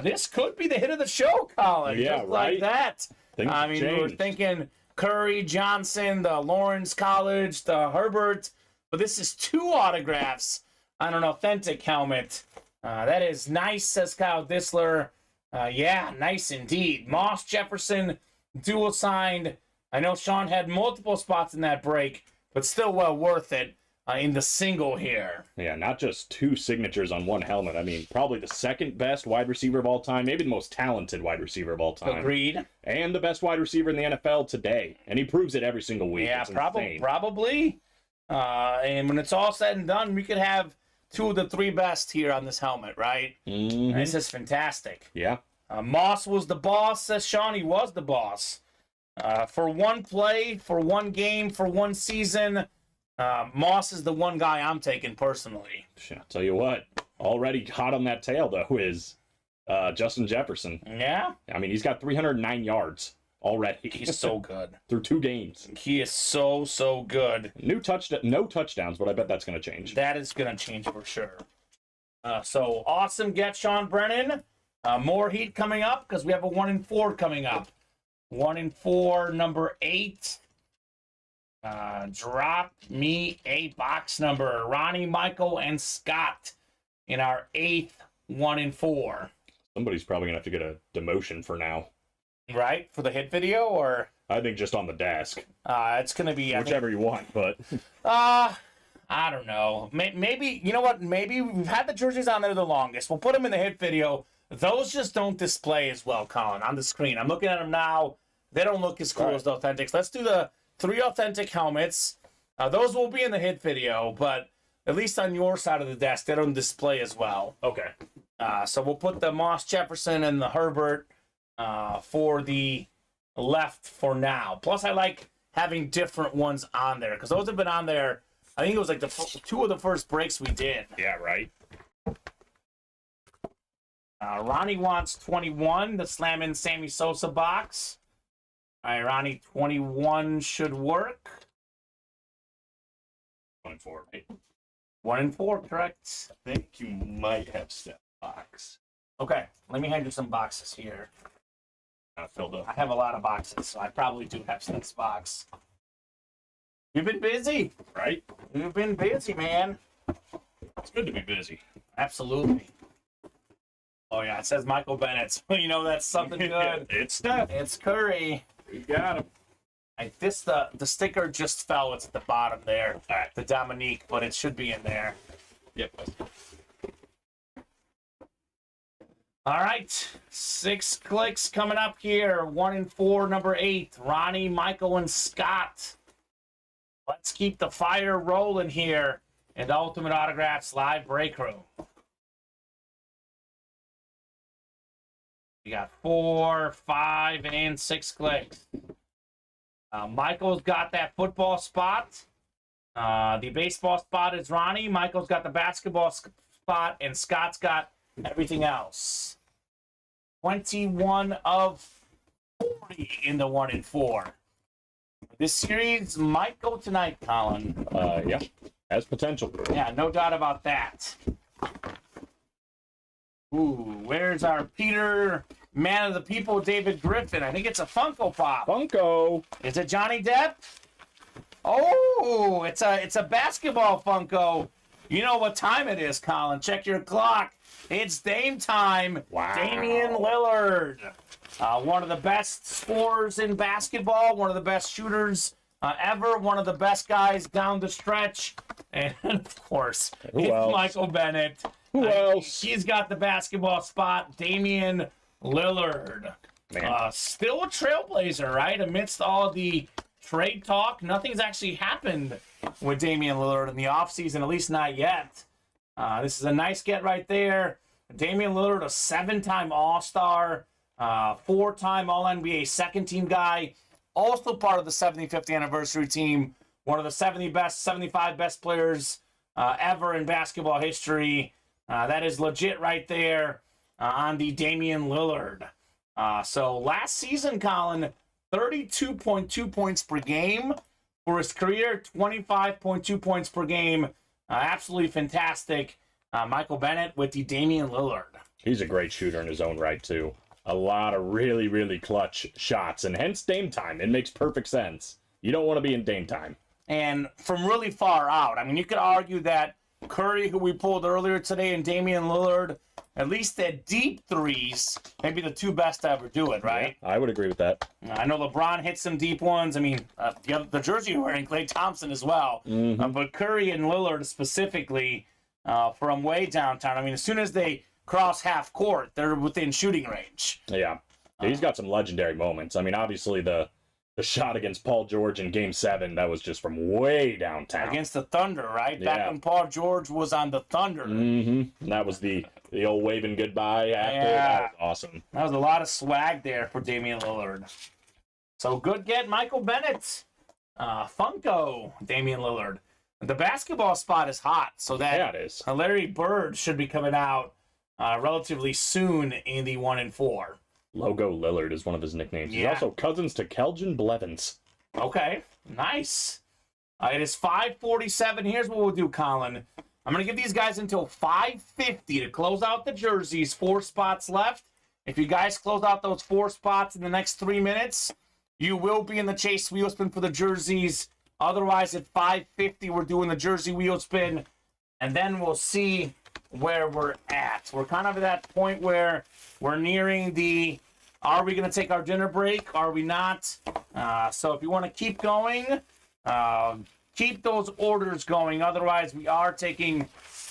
This could be the hit of the show, Colin. Yeah, just like right? that. Things I mean, we were changed. thinking Curry, Johnson, the Lawrence College, the Herbert. But this is 2 autographs on an authentic helmet. That is nice, says Kyle Disler. Yeah, nice indeed. Moss Jefferson, dual signed. I know Sean had multiple spots in that break, but still well worth it in the single here. Yeah, not just 2 signatures on 1 helmet. I mean, probably the second best wide receiver of all time, maybe the most talented wide receiver of all time. Agreed. And the best wide receiver in the NFL today. And he proves it every single week. Yeah, It's probably. insane. And when it's all said and done, we could have 2 of the 3 best here on this helmet, right? Mhm. This is fantastic. Yeah. Moss was the boss, says Sean. He was the boss. For 1 play, for 1 game, for 1 season, Moss is the one guy I'm taking personally. I'll tell you what, already hot on that tail, though, is Justin Jefferson. Yeah? I mean, he's got 309 yards already. He's so good. Through 2 games. He is so good. No touchdowns, but I bet that's going to change. That is going to change for sure. So awesome get, Sean Brennan. More heat coming up because we have a 1 and 4 coming up. 1 and 4, number 8. Drop me a box number. Ronnie, Michael, and Scott in our 8th 1 and 4. Somebody's probably going to have to get a demotion for now. Right? For the hit video, or? I think just on the desk. It's going to be... Whichever you want, but... I don't know. Maybe, you know what? Maybe we've had the jerseys on there the longest. We'll put them in the hit video. Those just don't display as well, Colin, on the screen. I'm looking at them now. They don't look as cool as the authentics. Let's do the 3 authentic helmets. Those will be in the hit video, but at least on your side of the desk, they don't display as well. Okay. So we'll put the Moss Jefferson and the Herbert for the left for now. Plus, I like having different ones on there because those have been on there. I think it was like the 2 of the first breaks we did. Yeah, right. Ronnie wants 21, the Slam in Sammy Sosa box. All right, Ronnie, 21 should work. 1 and 4, right? 1 and 4, correct. I think you might have step box. Okay, let me hand you some boxes here. Filled up. I have a lot of boxes, so I probably do have 6 box. You've been busy. Right? You've been busy, man. It's good to be busy. Absolutely. Oh, yeah, it says Michael Bennett. So you know that's something good. It's Steph. It's Curry. We got him. The sticker just fell. It's at the bottom there. All right. The Dominique, but it should be in there. Yep. All right. 6 clicks coming up here. 1 and 4, number 8. Ronnie, Michael, and Scott. Let's keep the fire rolling here in the Ultimate Autographs live break room. We got 4, 5, and 6 clicks. Michael's got that football spot. The baseball spot is Ronnie. Michael's got the basketball spot, and Scott's got everything else. 21 of 40 in the 1 and 4. This series might go tonight, Colin. Yeah. Has potential. Yeah, no doubt about that. Ooh, where's our Peter, man of the people, David Griffin? I think it's a Funko Pop. Funko. Is it Johnny Depp? Oh, it's a basketball Funko. You know what time it is, Colin. Check your clock. It's Dame time. Wow. Damian Lillard. One of the best scorers in basketball. One of the best shooters ever. One of the best guys down the stretch. And, of course, it's Michael Bennett. Who else? He's got the basketball spot. Damian Lillard. Still a trailblazer, right? Amidst all the trade talk, nothing's actually happened with Damian Lillard in the offseason, at least not yet. This is a nice get right there. Damian Lillard, a 7-time All-Star, 4-time All-NBA second-team guy, also part of the 75th anniversary team, one of the 75 best players ever in basketball history. That is legit right there on the Damian Lillard. So last season, Colin, 32.2 points per game for his career, 25.2 points per game. Absolutely fantastic. Michael Bennett with the Damian Lillard. He's a great shooter in his own right, too. A lot of really, really clutch shots, and hence Dame time. It makes perfect sense. You don't want to be in Dame time. And from really far out. I mean, you could argue that Curry, who we pulled earlier today, and Damian Lillard, at least at deep threes, maybe the 2 best to ever do it, right? Yeah, I would agree with that. I know LeBron hit some deep ones. I mean, the jersey you're wearing, Klay Thompson as well. But Curry and Lillard specifically from way downtown. I mean, as soon as they cross half court, they're within shooting range. Yeah. He's got some legendary moments. I mean, obviously the shot against Paul George in Game 7, that was just from way downtown. Against the Thunder, right? Back when Paul George was on the Thunder. And that was the old waving goodbye after. Yeah. That was awesome. That was a lot of swag there for Damian Lillard. So good get, Michael Bennett. Funko, Damian Lillard. The basketball spot is hot, so that it is. Larry Bird should be coming out relatively soon in the 1 and 4. Logo Lillard is one of his nicknames. He's also cousins to Keljin Blevins. Okay, nice. It is 5:47. Here's what we'll do, Colin. I'm going to give these guys until 5:50 to close out the jerseys. 4 spots left. If you guys close out those 4 spots in the next 3 minutes, you will be in the chase wheel spin for the jerseys. Otherwise, at 5:50, we're doing the jersey wheel spin, and then we'll see where we're at. We're kind of at that point where we're nearing the, are we going to take our dinner break? Are we not? So if you want to keep going, keep those orders going. Otherwise, we are taking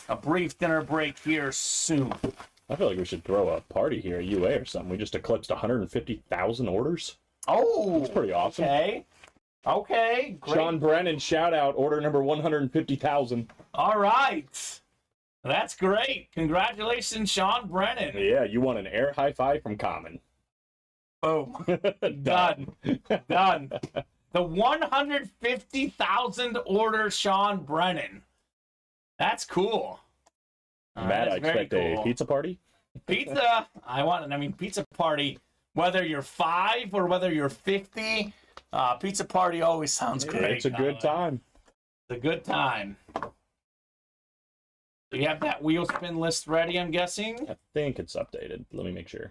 a brief dinner break here soon. I feel like we should throw a party here at UA or something. We just eclipsed 150,000 orders. Oh, that's pretty awesome. Okay, great. Sean Brennan, shout out, order number 150,000. All right. That's great. Congratulations, Sean Brennan. Yeah, you won an air high five from Kamen. Boom. Done. Done. The 150,000 order Sean Brennan. That's cool. Matt, I expect a pizza party. Pizza. Pizza party, whether you're 5 or whether you're 50, pizza party always sounds great. It's a good time. It's a good time. Do you have that wheel spin list ready, I'm guessing? I think it's updated. Let me make sure.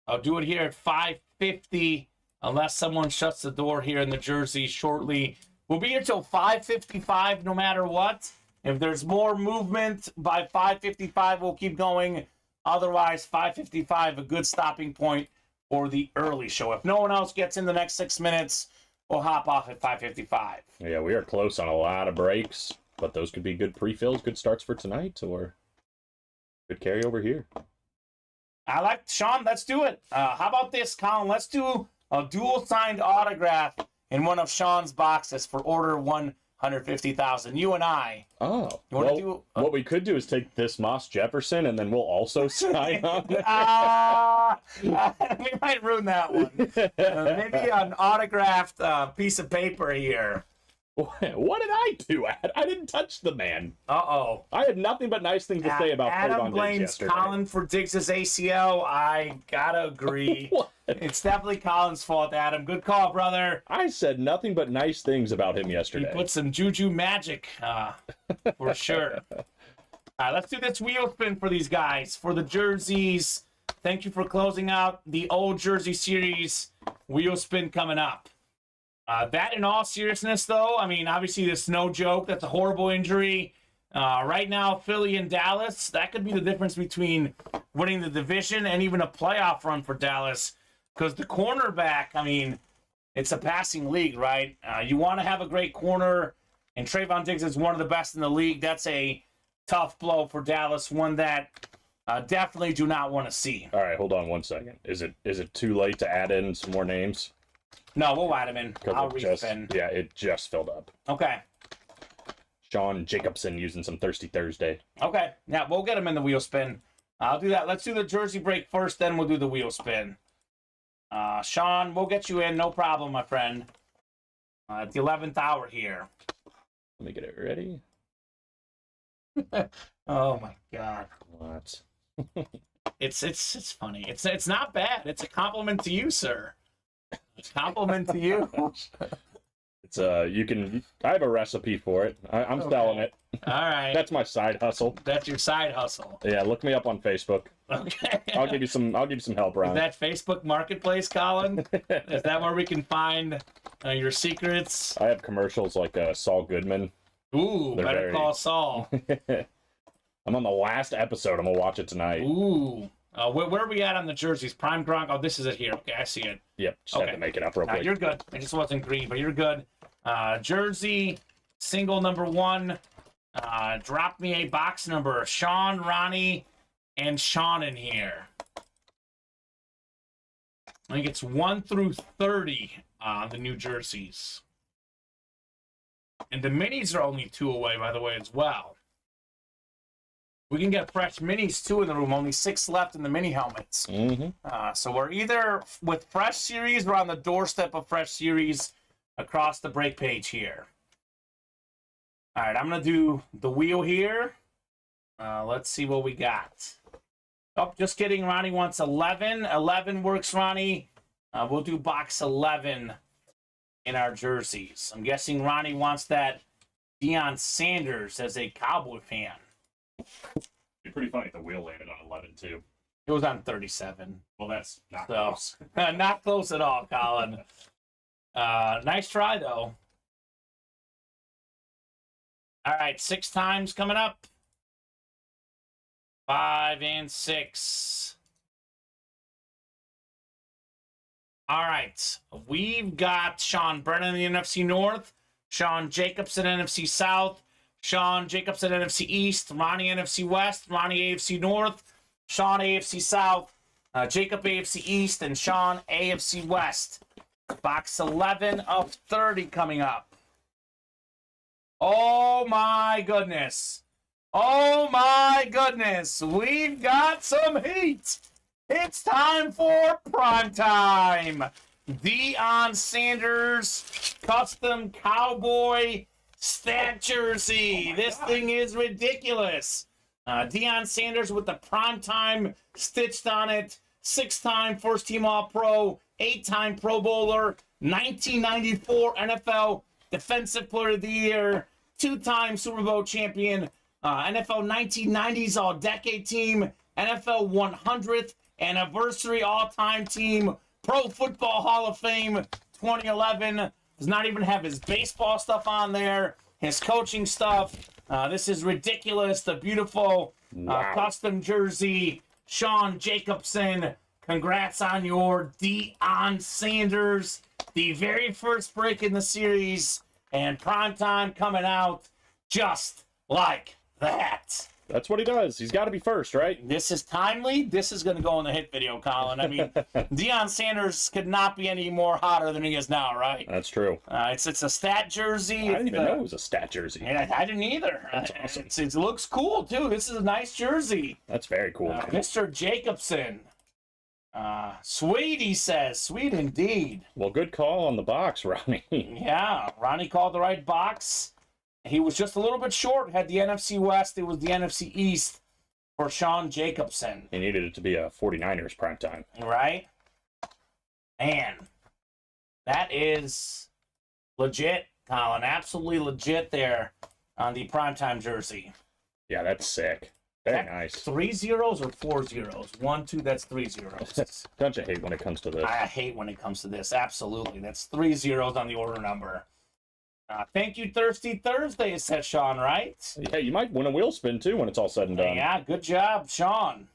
I'll do it here at 5:50, unless someone shuts the door here in the jersey shortly. We'll be here till 5:55 no matter what. If there's more movement by 5:55, we'll keep going. Otherwise, 5:55, a good stopping point for the early show. If no one else gets in the next 6 minutes, we'll hop off at 5:55. Yeah, we are close on a lot of breaks, but those could be good pre-fills, good starts for tonight, or good carryover here. I like Sean. Let's do it. How about this, Colin? Let's do a dual signed autograph in one of Sean's boxes for order 150,000. You and I. Oh, You want to do? What we could do is take this Moss Jefferson, and then we'll also sign on it. We might ruin that one. Maybe an autographed piece of paper here. What did I do? I didn't touch the man. Uh-oh. I had nothing but nice things to say about Adam Trayvon Diggs blames yesterday. Colin for Diggs' ACL. I gotta agree. What? It's definitely Colin's fault, Adam. Good call, brother. I said nothing but nice things about him He yesterday. put some juju magic, for sure. All right, let's do this wheel spin for these guys. For the jerseys, thank you for closing out the old jersey series. Wheel spin coming up. That in all seriousness, though, I mean, obviously this is no joke. That's a horrible injury. Right now, Philly and Dallas, that could be the difference between winning the division and even a playoff run for Dallas. Because the cornerback, I mean, it's a passing league, right? You want to have a great corner, and Trayvon Diggs is one of the best in the league. That's a tough blow for Dallas, one that definitely do not want to see. All right, hold on 1 second. Is it too late to add in some more names? No, we'll add him in. I'll Just, respin. yeah, it just filled up. Okay. Sean Jacobson using some Thirsty Thursday. Okay. Yeah, we'll get him in the wheel spin. I'll do that. Let's do the jersey break first, then we'll do the wheel spin. Sean, we'll get you in. No problem, my friend. At the 11th hour here. Let me get it ready. Oh, my God. What? It's funny. It's not bad. It's a compliment to you, sir. It's a compliment to you. It's you can. I have a recipe for it. I'm selling it. All right. That's my side hustle. That's your side hustle. Yeah, look me up on Facebook. Okay. I'll give you some help Is around. that Facebook Marketplace, Colin? Is that where we can find your secrets? I have commercials like Saul Goodman. Ooh, They're Better very- Call Saul. I'm on the last episode. I'm gonna watch it tonight. Ooh. Where are we at on the jerseys? Prime Gronk. Oh, this is it here. Okay, I see it. Yep, just had Okay. to make it up real quick. You're good. It just wasn't green, but you're good. Jersey, single number 1. Drop me a box number. Sean, Ronnie, and Sean in here. I think it's 1 through 30 on the new jerseys. And the minis are only 2 away, by the way, as well. We can get fresh minis, too, in the room. Only 6 left in the mini helmets. Mm-hmm. So we're either with fresh series or on the doorstep of fresh series across the break page here. All right, I'm going to do the wheel here. Let's see what we got. Oh, just kidding. Ronnie wants 11. 11 works, Ronnie. We'll do box 11 in our jerseys. I'm guessing Ronnie wants that Deion Sanders as a Cowboy fan. It'd be pretty funny if the wheel landed on 11 too. It was on 37. Well, that's not So, close. not close at all, Colin. Nice try, though. All right, 6 times coming up. 5 and 6. All right, we've got Sean Brennan in the NFC North, Sean Jacobson NFC South, Sean Jacobson NFC East, Ronnie NFC West, Ronnie AFC North, Sean AFC South, Jacob AFC East, and Sean AFC West. Box 11 of 30 coming up. Oh my goodness. Oh my goodness. We've got some heat. It's time for prime time. Deion Sanders custom cowboy stat jersey. This thing is ridiculous. Deion Sanders with the prime time stitched on it. 6-time first team All-Pro, 8-time Pro Bowler, 1994 NFL Defensive Player of the Year, 2-time Super Bowl champion, NFL 1990s All-Decade Team, NFL 100th anniversary all-time team, Pro Football Hall of Fame 2011. Does not even have his baseball stuff on there, his coaching stuff. This is ridiculous. The beautiful custom jersey, Sean Jacobson. Congrats on your Deion Sanders. The very first break in the series, and primetime coming out just like that. That's what he does. He's got to be first, right? This is timely. This is going to go in the hit video, Colin. I mean, Deion Sanders could not be any more hotter than he is now, right? That's true. It's a stat jersey. I didn't even know it was a stat jersey. I didn't either. That's awesome. It looks cool, too. This is a nice jersey. That's very cool. Mr. Jacobson. Sweet, he says. Sweet indeed. Well, good call on the box, Ronnie. Yeah, Ronnie called the right box. He was just a little bit short. Had the NFC West. It was the NFC East for Sean Jacobson. He needed it to be a 49ers primetime. Right? Man, that is legit, Colin. Absolutely legit there on the primetime jersey. Yeah, that's sick. Very nice. 3 zeros or 4 zeros? 1, 2, that's 3 zeros. Don't you hate when it comes to this? I hate when it comes to this. Absolutely. That's 3 zeros on the order number. Thank you, Thirsty Thursday, said Sean, right? Yeah, you might win a wheel spin, too, when it's all said and done. Yeah, good job, Sean.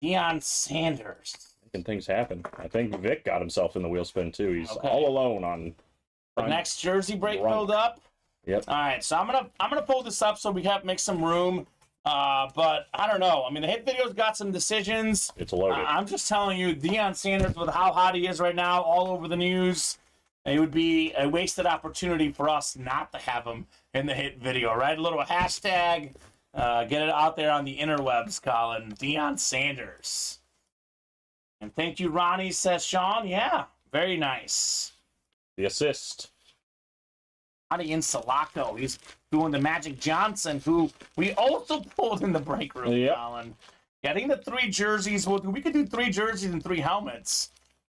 Deion Sanders. Making things happen. I think Vic got himself in the wheel spin, too. He's all alone on... The next jersey break filled up? Yep. All right, so I'm gonna pull this up so we have make some room. But I don't know. I mean, the hit video's got some decisions. It's loaded. I'm just telling you, Deion Sanders, with how hot he is right now, all over the news, it would be a wasted opportunity for us not to have him in the hit video, right? A little hashtag, get it out there on the interwebs, Colin. Deion Sanders. And thank you, Ronnie, says Sean. Yeah, very nice. The assist. Ronnie Insalaco. He's doing the Magic Johnson, who we also pulled in the break room, Colin. Getting the 3 jerseys. We could do 3 jerseys and 3 helmets.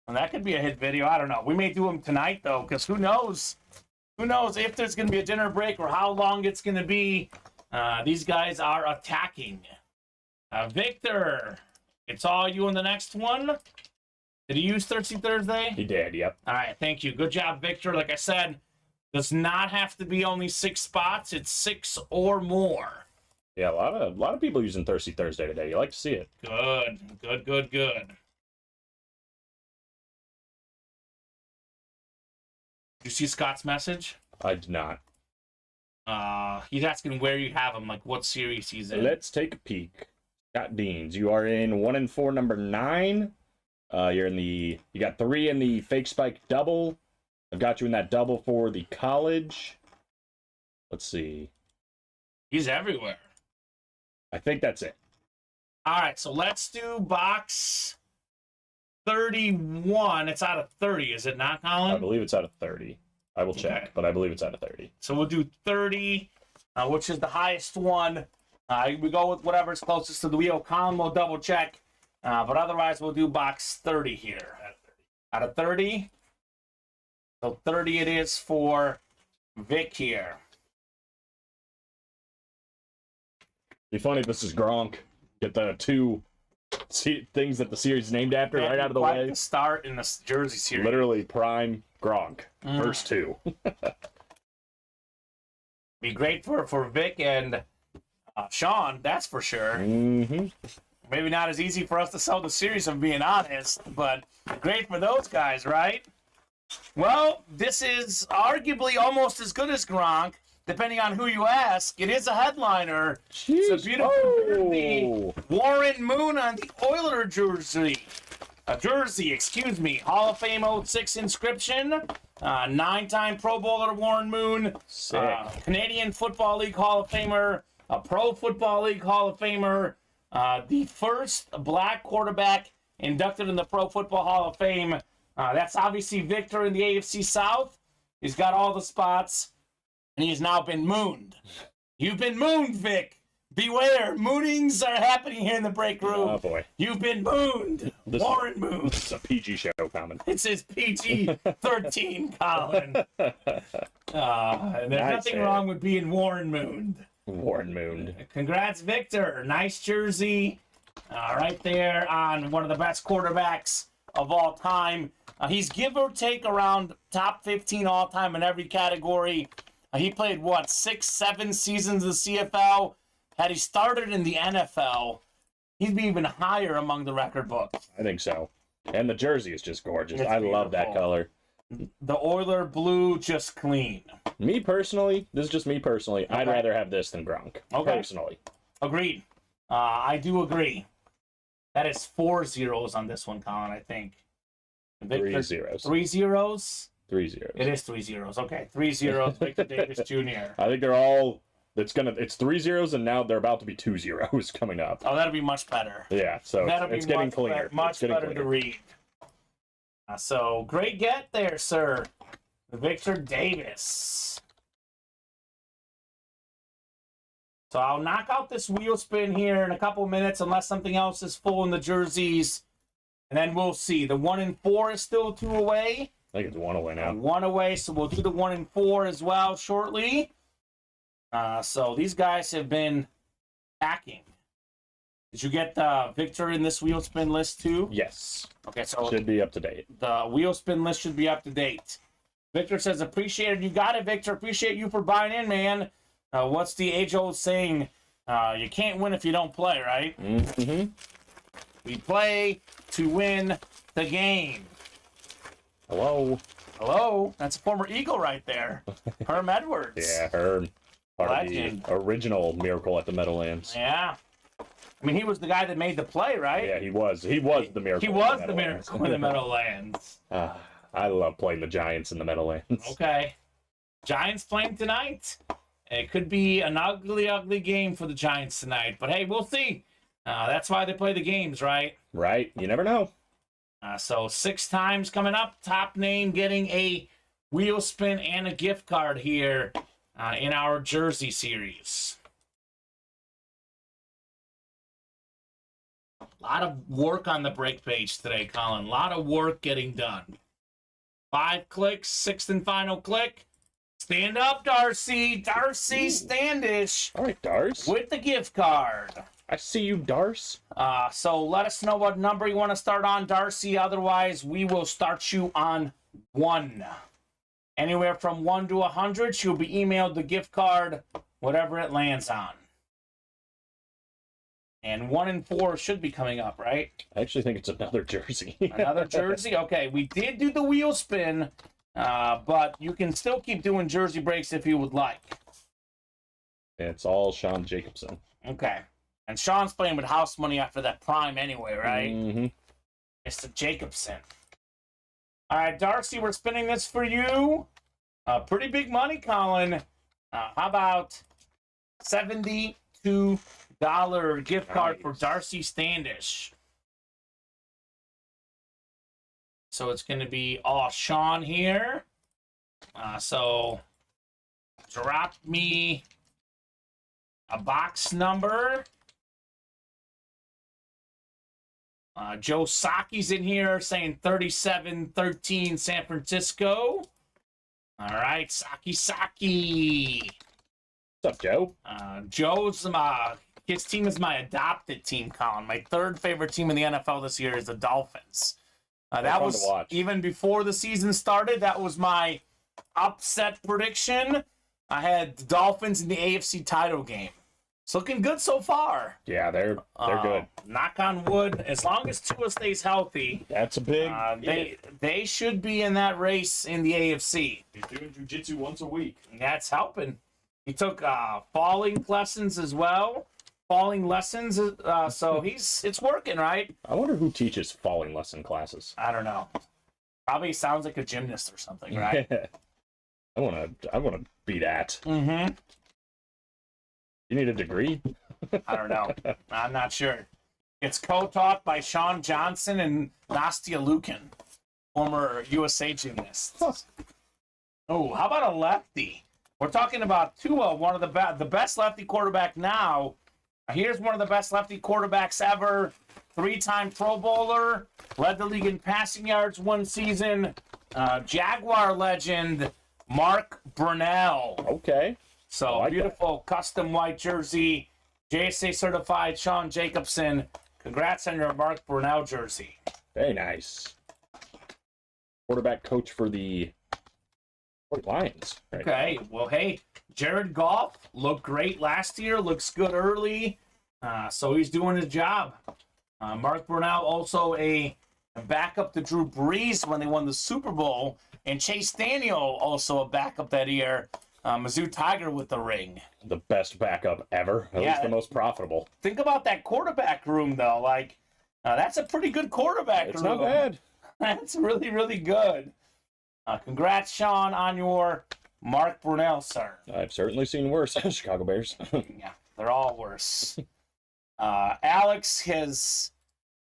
And that could be a hit video. I don't know. We may do them tonight, though, because who knows? Who knows if there's going to be a dinner break or how long it's going to be. These guys are attacking. Victor, it's all you in the next one. Did he use Thirsty Thursday? He did, yep. All right, thank you. Good job, Victor. Like I said, does not have to be only 6 spots. It's 6 or more. Yeah, a lot of people using Thirsty Thursday today. You like to see it. Good. Did you see Scott's message? I did not. He's asking where you have him, like what series he's in. Let's take a peek. Scott Deans, you are in 1 and 4, number 9. You got 3 in the fake spike double. I've got you in that double for the college. Let's see. He's everywhere. I think that's it. All right, so let's do box 31. It's out of 30, is it not, Colin? I believe it's out of 30. I will check, but I believe it's out of 30. So we'll do 30, which is the highest one. We go with whatever's closest to the wheel. Colin will double check, but otherwise we'll do box 30 here. Out of 30. So 30 it is for Vic here. Be funny if this is Gronk. Get the 2 things that the series is named after right out of the way. The start in the jersey series. Literally prime Gronk. First 2. Be great for Vic and Sean, that's for sure. Mm-hmm. Maybe not as easy for us to sell the series, if I'm being honest, but great for those guys, right? Well, this is arguably almost as good as Gronk, depending on who you ask. It is a headliner. Jeez. It's a beautiful jersey. Warren Moon on the Oiler jersey. Hall of Fame 06 inscription. 9-time Pro Bowler Warren Moon. Sick. Canadian Football League Hall of Famer. A Pro Football League Hall of Famer. The first black quarterback inducted in the Pro Football Hall of Fame. That's obviously Victor in the AFC South. He's got all the spots, and he's now been mooned. You've been mooned, Vic. Beware, moonings are happening here in the break room. Oh, boy. You've been mooned. Warren Moon. This is a PG show, Common. It says PG-13, Colin. And there's nothing wrong with being Warren Mooned. Warren Mooned. Congrats, Victor. Nice jersey. Right there on one of the best quarterbacks of all time. He's give or take around top 15 all time in every category. He played, 6, 7 seasons of the CFL? Had he started in the NFL, he'd be even higher among the record books. I think so. And the jersey is just gorgeous. It's I love that beautiful. color. The Oiler blue, just clean. Me personally, this is just me personally, I'd rather have this than Gronk. Okay. Personally. Agreed. I do agree. That is 4 zeros on this one, Colin, I think. Victor, 3 zeros. 3 zeros? 3 zeros. It is 3 zeros. Okay, 3 zeros, Victor Davis Jr. I think they're all... It's 3 zeros, and now they're about to be 2 zeros coming up. Oh, that'll be much better. Yeah, so That'll it's be getting much cleaner. Much better to read. So, great get there, sir. Victor Davis. So I'll knock out this wheel spin here in a couple minutes unless something else is full in the jerseys. And then we'll see. The 1 and 4 is still 2 away. I think it's 1 away now. 1 away, so we'll do the 1 and 4 as well shortly. So these guys have been packing. Did you get Victor in this wheel spin list too? Yes. Okay, so Should be up to date. the wheel spin list should be up to date. Victor says, appreciate it. You got it, Victor. Appreciate you for buying in, man. What's the age-old saying? You can't win if you don't play, right? Mm-hmm. We play to win the game. Hello. Hello? That's a former Eagle right there. Herm Edwards. Yeah, Herm. Part Legend. of the original Miracle at the Meadowlands. Yeah. I mean, he was the guy that made the play, right? Yeah, he was. He was the Miracle. He was the Miracle in the Meadowlands. I love playing the Giants in the Meadowlands. Okay. Giants playing tonight. It could be an ugly, ugly game for the Giants tonight. But hey, we'll see. That's why they play the games, right? Right. You never know. So 6 times coming up. Top name getting a wheel spin and a gift card here in our jersey series. A lot of work on the break page today, Colin. A lot of work getting done. 5 clicks, 6th and final click. Stand up, Darcy. Darcy Standish. All right, Dars. With the gift card. I see you, Dars. So let us know what number you want to start on, Darcy. Otherwise, we will start you on 1. Anywhere from 1 to 100, you'll be emailed the gift card, whatever it lands on. And 1 and 4 should be coming up, right? I actually think it's another jersey. Another jersey? Okay, we did do the wheel spin, but you can still keep doing jersey breaks if you would like. It's all Sean Jacobson. Okay. And Sean's playing with house money after that prime anyway, right? Mm-hmm. It's the Jacobson. All right, Darcy, we're spinning this for you. Pretty big money, Colin. How about $72 gift card for Darcy Standish? So it's going to be all Sean here. So drop me a box number. Joe Saki's in here saying 37-13 San Francisco. All right, Saki. What's up, Joe? Joe's his team is my adopted team, Colin. My 3rd favorite team in the NFL this year is the Dolphins. That fun was to watch. even before the season started. That was my upset prediction. I had the Dolphins in the AFC title game. It's looking good so far. Yeah, they're good. Knock on wood. As long as Tua stays healthy, That's a big. they should be in that race in the AFC. He's doing jiu-jitsu once a week. And that's helping. He took falling lessons as well. Falling lessons, so it's working, right? I wonder who teaches falling lesson classes. I don't know. Probably sounds like a gymnast or something, right? I wanna be that. Mm-hmm. You need a degree? I don't know. I'm not sure. It's co-taught by Sean Johnson and Nastia Lukin, former USA gymnasts. Oh, how about a lefty? We're talking about Tua, one of the best lefty quarterback now. Here's one of the best lefty quarterbacks ever. 3-time Pro Bowler, led the league in passing yards 1 season. Jaguar legend Mark Brunell. Okay. So like beautiful custom white jersey, JSA certified Sean Jacobson Congrats on your Mark Brunell jersey. Very nice. Quarterback coach for the Lions. Right Okay, well, hey, Jared Goff looked great last year, looks good early, so he's doing his job. Mark Brunell also a backup to Drew Brees when they won the Super Bowl, and Chase Daniel also a backup that year. Mizzou Tiger with the ring. The best backup ever. At least the most profitable. Think about that quarterback room, though. Like, that's a pretty good quarterback room. It's not bad. That's really, really good. Congrats, Sean, on your Mark Brunell, sir. I've certainly seen worse. Chicago Bears. Yeah, they're all worse. Alex has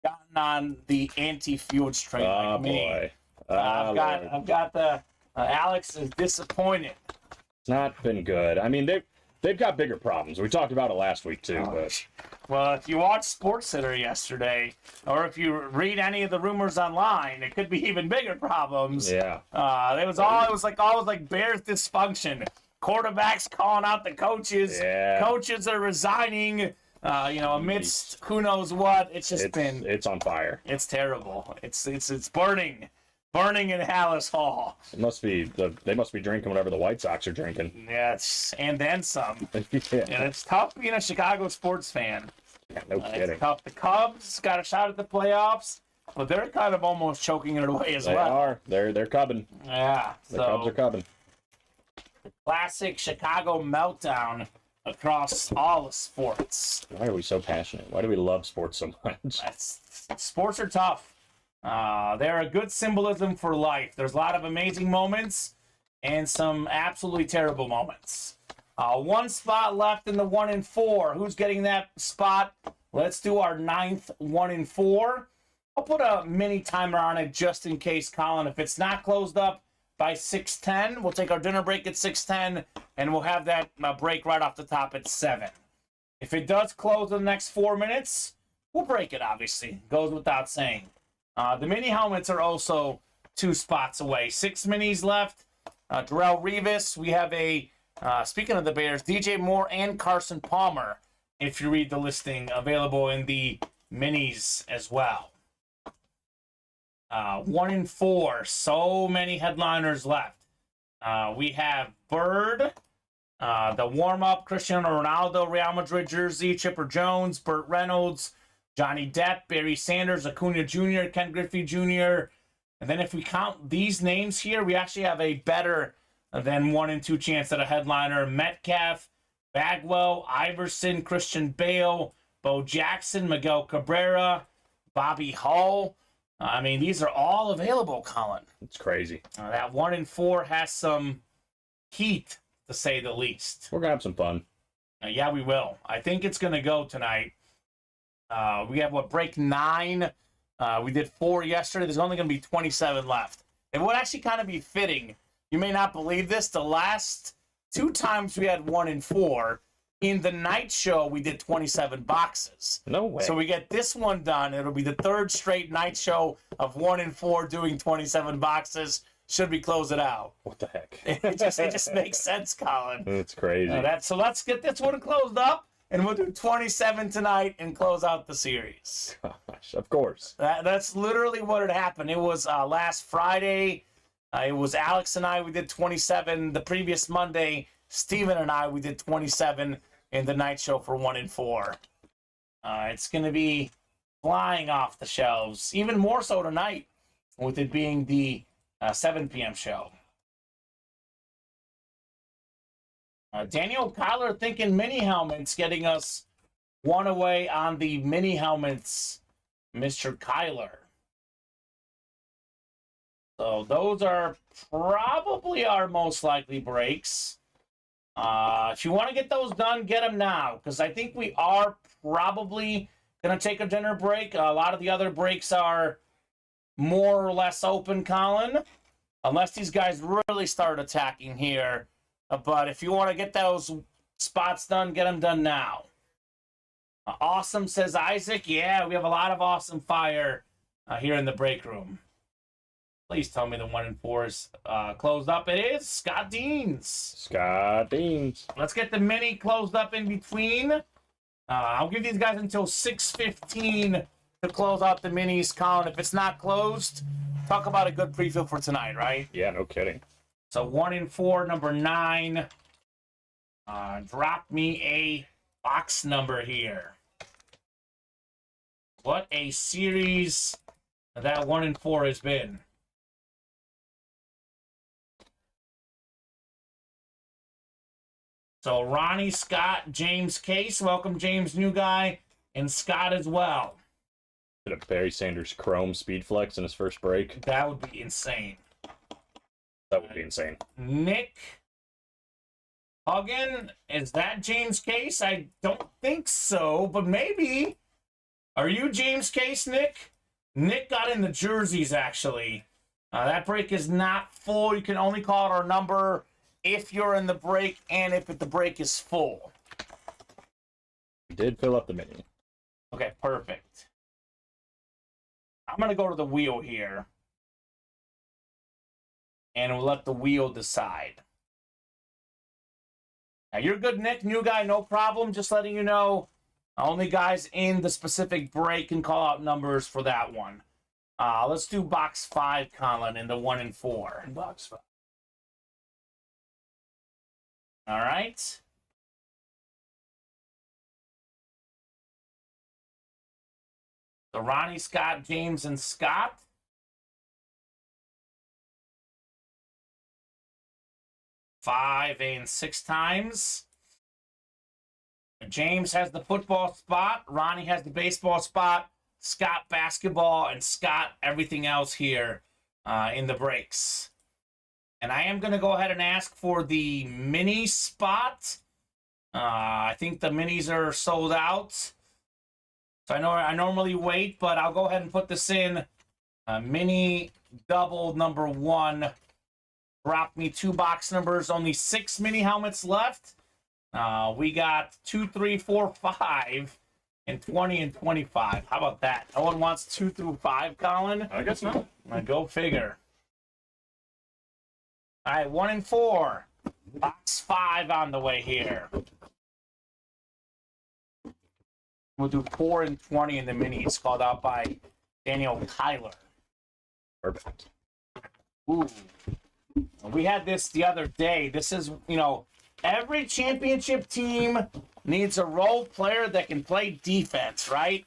gotten on the anti-Fields train like me. Boy. I've got the Alex is disappointed. It's not been good. I mean, they've got bigger problems. We talked about it last week too. But Well, if you watched SportsCenter yesterday, or if you read any of the rumors online, it could be even bigger problems. yeah, It was always like Bears dysfunction. Quarterbacks calling out the coaches. Yeah. Coaches are resigning. Amidst who knows what. it's on fire. It's terrible. It's burning in Hallis Hall. They must be drinking whatever the White Sox are drinking. Yeah, and then some. Yeah. And it's tough being a Chicago sports fan. Yeah, no kidding. It's tough. The Cubs got a shot at the playoffs, but they're kind of almost choking it away as They well. are. They're cubbing. Yeah. The Cubs are cubbing. Classic Chicago meltdown across all of sports. Why are we so passionate? Why do we love sports so much? Sports are tough. They're a good symbolism for life. There's a lot of amazing moments and some absolutely terrible moments. One spot left in the 1 and 4. Who's getting that spot? Let's do our 9th 1 and 4. I'll put a mini timer on it just in case, Colin. If it's not closed up by 6:10, we'll take our dinner break at 6:10, and we'll have that break right off the top at 7. If it does close in the next 4 minutes, we'll break it, obviously. Goes without saying. The mini helmets are also 2 spots away. 6 minis left. Darrelle Revis. We have speaking of the Bears, DJ Moore and Carson Palmer, if you read the listing, available in the minis as well. 1 and 4. So many headliners left. We have Bird, the warm-up Cristiano Ronaldo Real Madrid jersey, Chipper Jones, Burt Reynolds, Johnny Depp, Barry Sanders, Acuna Jr., Ken Griffey Jr. And then if we count these names here, we actually have a better than 1 and 2 chance at a headliner. Metcalf, Bagwell, Iverson, Christian Bale, Bo Jackson, Miguel Cabrera, Bobby Hull. I mean, these are all available, Colin. It's crazy. That 1 and 4 has some heat, to say the least. We're gonna have some fun. Yeah, we will. I think it's gonna go tonight. We have break 9. We did 4 yesterday. There's only gonna be 27 left. It would actually kind of be fitting. You may not believe this. The last 2 times we had 1 and 4. In the night show, we did 27 boxes. No way. So we get this one done. It'll be the 3rd straight night show of 1 and 4 doing 27 boxes. Should we close it out? What the heck? It just makes sense, Colin. It's crazy. So let's get this one closed up, and we'll do 27 tonight and close out the series. Gosh, of course. That's literally what had happened. It was last Friday. It was Alex and I. We did 27. The previous Monday, Steven and I, we did 27 in the night show for 1 and 4. It's going to be flying off the shelves, even more so tonight, with it being the 7 p.m. show. Daniel Kyler thinking mini helmets, getting us 1 away on the mini helmets, Mr. Kyler. So those are probably our most likely breaks. If you want to get those done, get them now, because I think we are probably going to take a dinner break. A lot of the other breaks are more or less open, Colin, unless these guys really start attacking here. But if you want to get those spots done, get them done now. Awesome, says Isaac. Yeah, we have a lot of awesome fire here in the break room. Please tell me the 1 and 4 is closed up. It is Scott Deans. Scott Deans. Let's get the mini closed up in between. I'll give these guys until 6:15 to close out the minis, Colin. If it's not closed, talk about a good preview for tonight, right? Yeah, no kidding. So 1 in 4, number 9. Drop me a box number here. What a series that 1 in 4 has been. So Ronnie, Scott, James Case. Welcome, James, new guy, and Scott as well. Did a Barry Sanders Chrome Speed Flex in his first break. That would be insane. That would be insane. Nick Huggin, is that James Case? I don't think so, but maybe. Are you James Case, Nick? Nick got in the jerseys, actually. That break is not full. You can only call out our number if you're in the break and if the break is full. Did fill up the mini. Okay, perfect. I'm going to go to the wheel here. And we'll let the wheel decide. Now, you're good, Nick. New guy, no problem. Just letting you know, only guys in the specific break can call out numbers for that one. Let's do box 5, Colin, in the 1 in 4. Box 5. All right. So Ronnie, Scott, James, and Scott. Five and 6 times. James has the football spot. Ronnie has the baseball spot. Scott basketball, and Scott everything else here in the breaks. And I am going to go ahead and ask for the mini spot. I think the minis are sold out. So I know I normally wait, but I'll go ahead and put this in. Mini double number 1. Drop me 2 box numbers. Only 6 mini helmets left. We got 2, 3, 4, 5, and 20 and 25. How about that? No one wants 2 through 5, Colin? I guess not. Go figure. All right, 1 in 4. Box 5 on the way here. We'll do 4 and 20 in the minis, called out by Daniel Kyler. Perfect. Ooh. We had this the other day. This is, every championship team needs a role player that can play defense, right?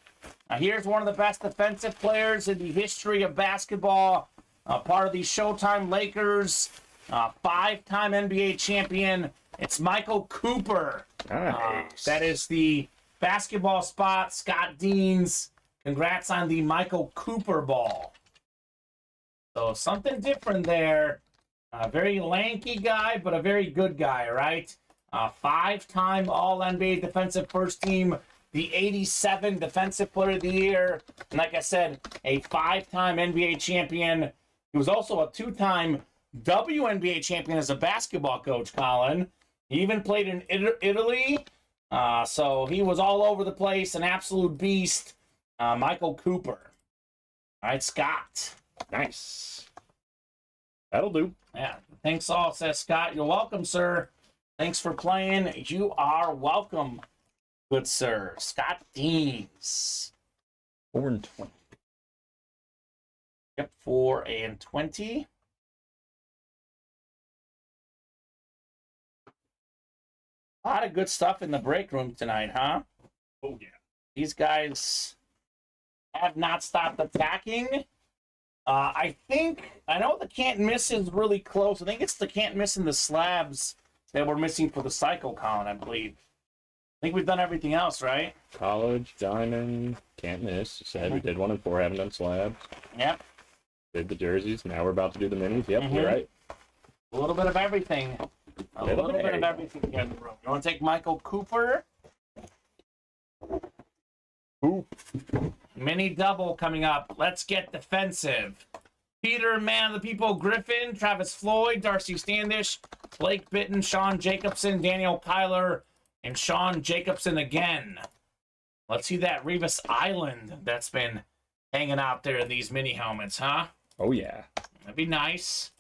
Now, here's one of the best defensive players in the history of basketball. Part of the Showtime Lakers, 5-time NBA champion. It's Michael Cooper. Nice. That is the basketball spot. Scott Deans. Congrats on the Michael Cooper ball. So something different there. A very lanky guy, but a very good guy, right? 5-time All-NBA Defensive First Team, the 87 Defensive Player of the Year, and like I said, a 5-time NBA champion. He was also a 2-time WNBA champion as a basketball coach, Colin. He even played in Italy, so he was all over the place, an absolute beast. Michael Cooper. All right, Scott. Nice. That'll do. Yeah, thanks all, says Scott. You're welcome, sir. Thanks for playing. You are welcome, good sir. Scott Deans. 4 and 20. Yep, 4 and 20. A lot of good stuff in the break room tonight, huh? Oh, yeah. These guys have not stopped attacking. I know the can't miss is really close. I think it's the can't miss in the slabs that we're missing for the cycle, Colin, I believe. I think we've done everything else, right? College, diamond, can't miss. Said we did 1 and 4, haven't done slabs. Yep. Did the jerseys. Now we're about to do the minis. Yep, You're right. A little bit of everything. A little bit of everything here in the room. You want to take Michael Cooper? Ooh. Mini double coming up. Let's get defensive. Peter, man of the people, Griffin, Travis Floyd, Darcy Standish, Blake Bitten, Sean Jacobson, Daniel Kyler, and Sean Jacobson again. Let's see that Revis Island that's been hanging out there in these mini helmets, huh? Oh, yeah. That'd be nice.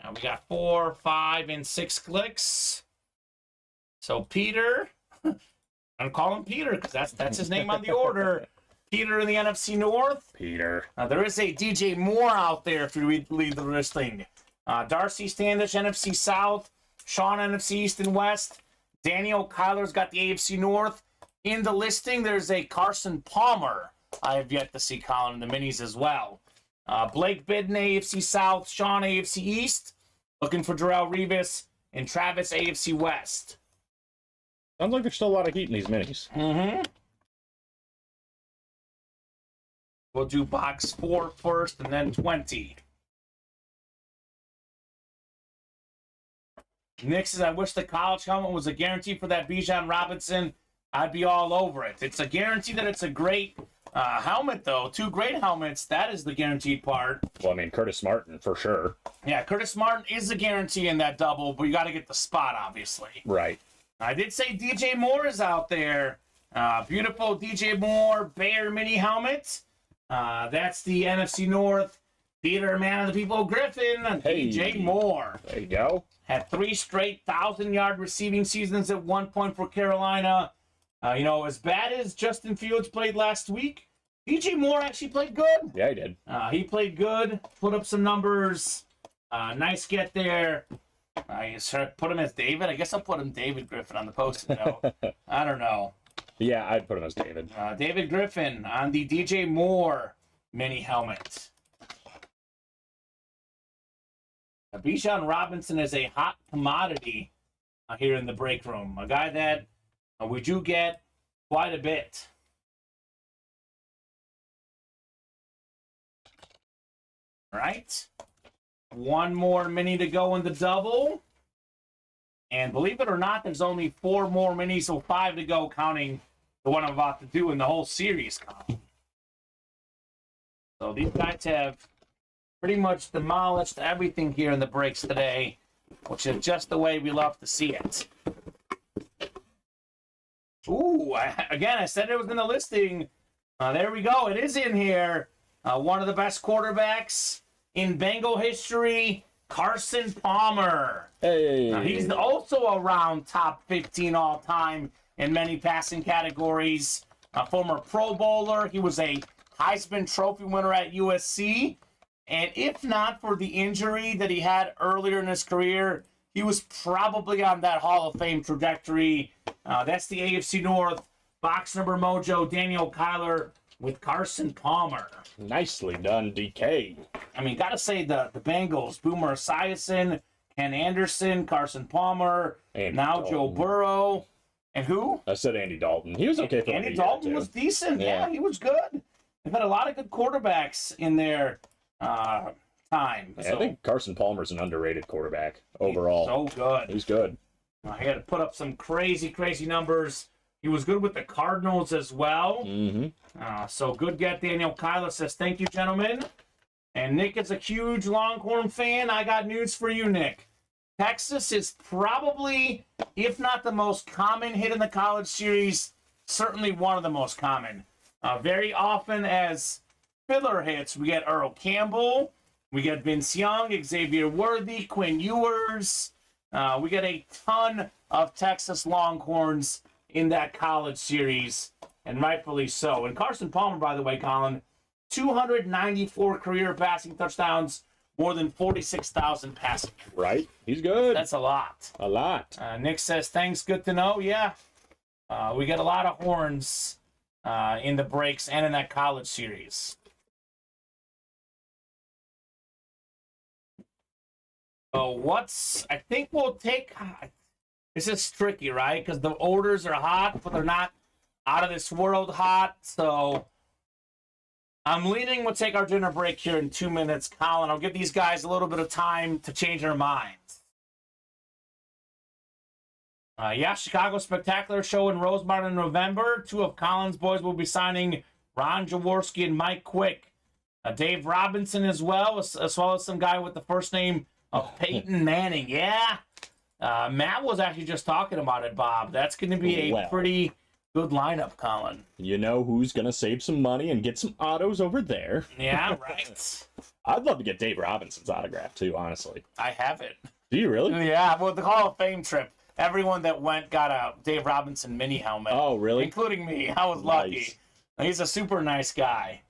Now we got 4, 5, and 6 clicks. So Peter, I'm calling Peter because that's his name on the order. Peter in the NFC North. Peter. There is a DJ Moore out there if you read the listing. Darcy Standish, NFC South. Sean, NFC East and West. Daniel Kyler's got the AFC North. In the listing, there's a Carson Palmer. I have yet to see Colin in the minis as well. Blake Bidden, AFC South. Sean, AFC East. Looking for Darrell Revis. And Travis, AFC West. Sounds like there's still a lot of heat in these minis. Mm-hmm. We'll do box 4 first and then 20. Nick says, I wish the college helmet was a guarantee for that Bijan Robinson. I'd be all over it. It's a guarantee that it's a great helmet, though. 2 great helmets. That is the guaranteed part. Well, I mean, Curtis Martin, for sure. Yeah, Curtis Martin is a guarantee in that double, but you got to get the spot, obviously. Right. I did say DJ Moore is out there. Beautiful DJ Moore Bear mini helmet. That's the NFC North. Peter, man of the people, Griffin. Hey. DJ Moore. There you go. Had 3 straight 1,000-yard receiving seasons at one point for Carolina. As bad as Justin Fields played last week, DJ Moore actually played good. Yeah, he did. He played good, put up some numbers. Nice get there. Should I put him as David? I guess I'll put him David Griffin on the post-it note. I don't know. Yeah, I'd put him as David. David Griffin on the DJ Moore mini helmet. Bijan Robinson is a hot commodity here in the break room. A guy that we do get quite a bit. All right. 1 more mini to go in the double. And believe it or not, there's only 4 more minis, so 5 to go, counting the one I'm about to do in the whole series. So these guys have pretty much demolished everything here in the breaks today, which is just the way we love to see it. Ooh, again, I said it was in the listing. There we go. It is in here. One of the best quarterbacks in Bengal history, Carson Palmer. Hey. He's also around top 15 all-time in many passing categories. A former Pro Bowler. He was a Heisman Trophy winner at USC. And if not for the injury that he had earlier in his career, he was probably on that Hall of Fame trajectory. That's the AFC North. Box number mojo, Daniel Kyler with Carson Palmer. Nicely done, DK. I mean, got to say the Bengals, Boomer Esiason, Ken Anderson, Carson Palmer, Andy now Dalton. Joe Burrow. And who? I said Andy Dalton. He was okay for Andy the Dalton year, was too. decent. Yeah, he was good. They've had a lot of good quarterbacks in their time. Yeah, I think Carson Palmer's an underrated quarterback overall. So good. He's good. He had to put up some crazy, crazy numbers. He was good with the Cardinals as well. Mm-hmm. So good get. Daniel Kyler says, thank you, gentlemen. And Nick is a huge Longhorn fan. I got news for you, Nick. Texas is probably, if not the most common hit in the college series, certainly one of the most common. Very often as filler hits, we get Earl Campbell, we get Vince Young, Xavier Worthy, Quinn Ewers. We get a ton of Texas Longhorns in that college series, and rightfully so. And Carson Palmer, by the way, Colin, 294 career passing touchdowns, more than 46,000 passing. Right? He's good. That's a lot. A lot. Nick says, thanks, good to know. Yeah, we get a lot of horns in the breaks and in that college series. So I think we'll take, this is tricky, right? Because the orders are hot, but they're not out of this world hot. So I'm leaning, we'll take our dinner break here in 2 minutes. Colin, I'll give these guys a little bit of time to change their minds. Chicago Spectacular show in Rosemont in November. 2 of Colin's boys will be signing Ron Jaworski and Mike Quick. Dave Robinson as well as some guy with the first name of Peyton Manning. Yeah. Matt was actually just talking about it, Bob. That's going to be a pretty good lineup, Colin. You know who's going to save some money and get some autos over there? Yeah, right. I'd love to get Dave Robinson's autograph, too, honestly. I have it. Do you really? Yeah, well, the Hall of Fame trip. everyone that went got a Dave Robinson mini helmet. Oh, really? Including me. I was lucky. Nice. He's a super nice guy.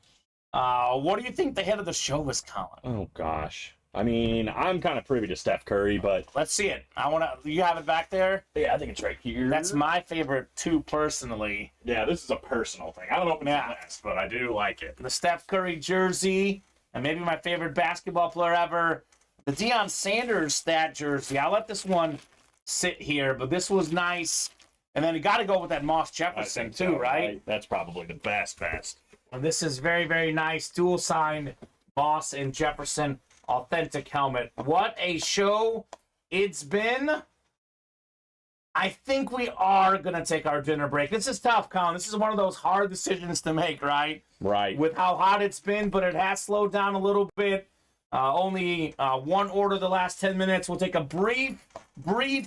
What do you think the head of the show was, Colin? Oh, gosh. I mean, I'm kind of privy to Steph Curry, but... Let's see it. You have it back there? Yeah, I think it's right here. That's my favorite, too, personally. Yeah, this is a personal thing. I don't know if it's the best, but I do like it. The Steph Curry jersey, and maybe my favorite basketball player ever, the Deion Sanders stat jersey. I'll let this one sit here, but this was nice. And then you got to go with that Moss Jefferson, too, so, right? That's probably the best. And this is very, very nice. Dual signed Moss and Jefferson authentic helmet. What a show it's been. I think we are going to take our dinner break. This is tough, Colin. This is one of those hard decisions to make, right? Right. With how hot it's been, but it has slowed down a little bit. Only one order the last 10 minutes. We'll take a brief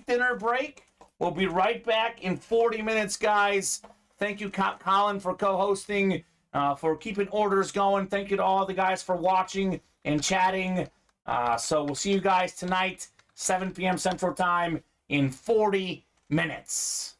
dinner break. We'll be right back in 40 minutes, guys. Thank you, Colin, for co-hosting, for keeping orders going. Thank you to all the guys for watching and chatting. So we'll see you guys tonight, 7 p.m. Central Time, in 40 minutes.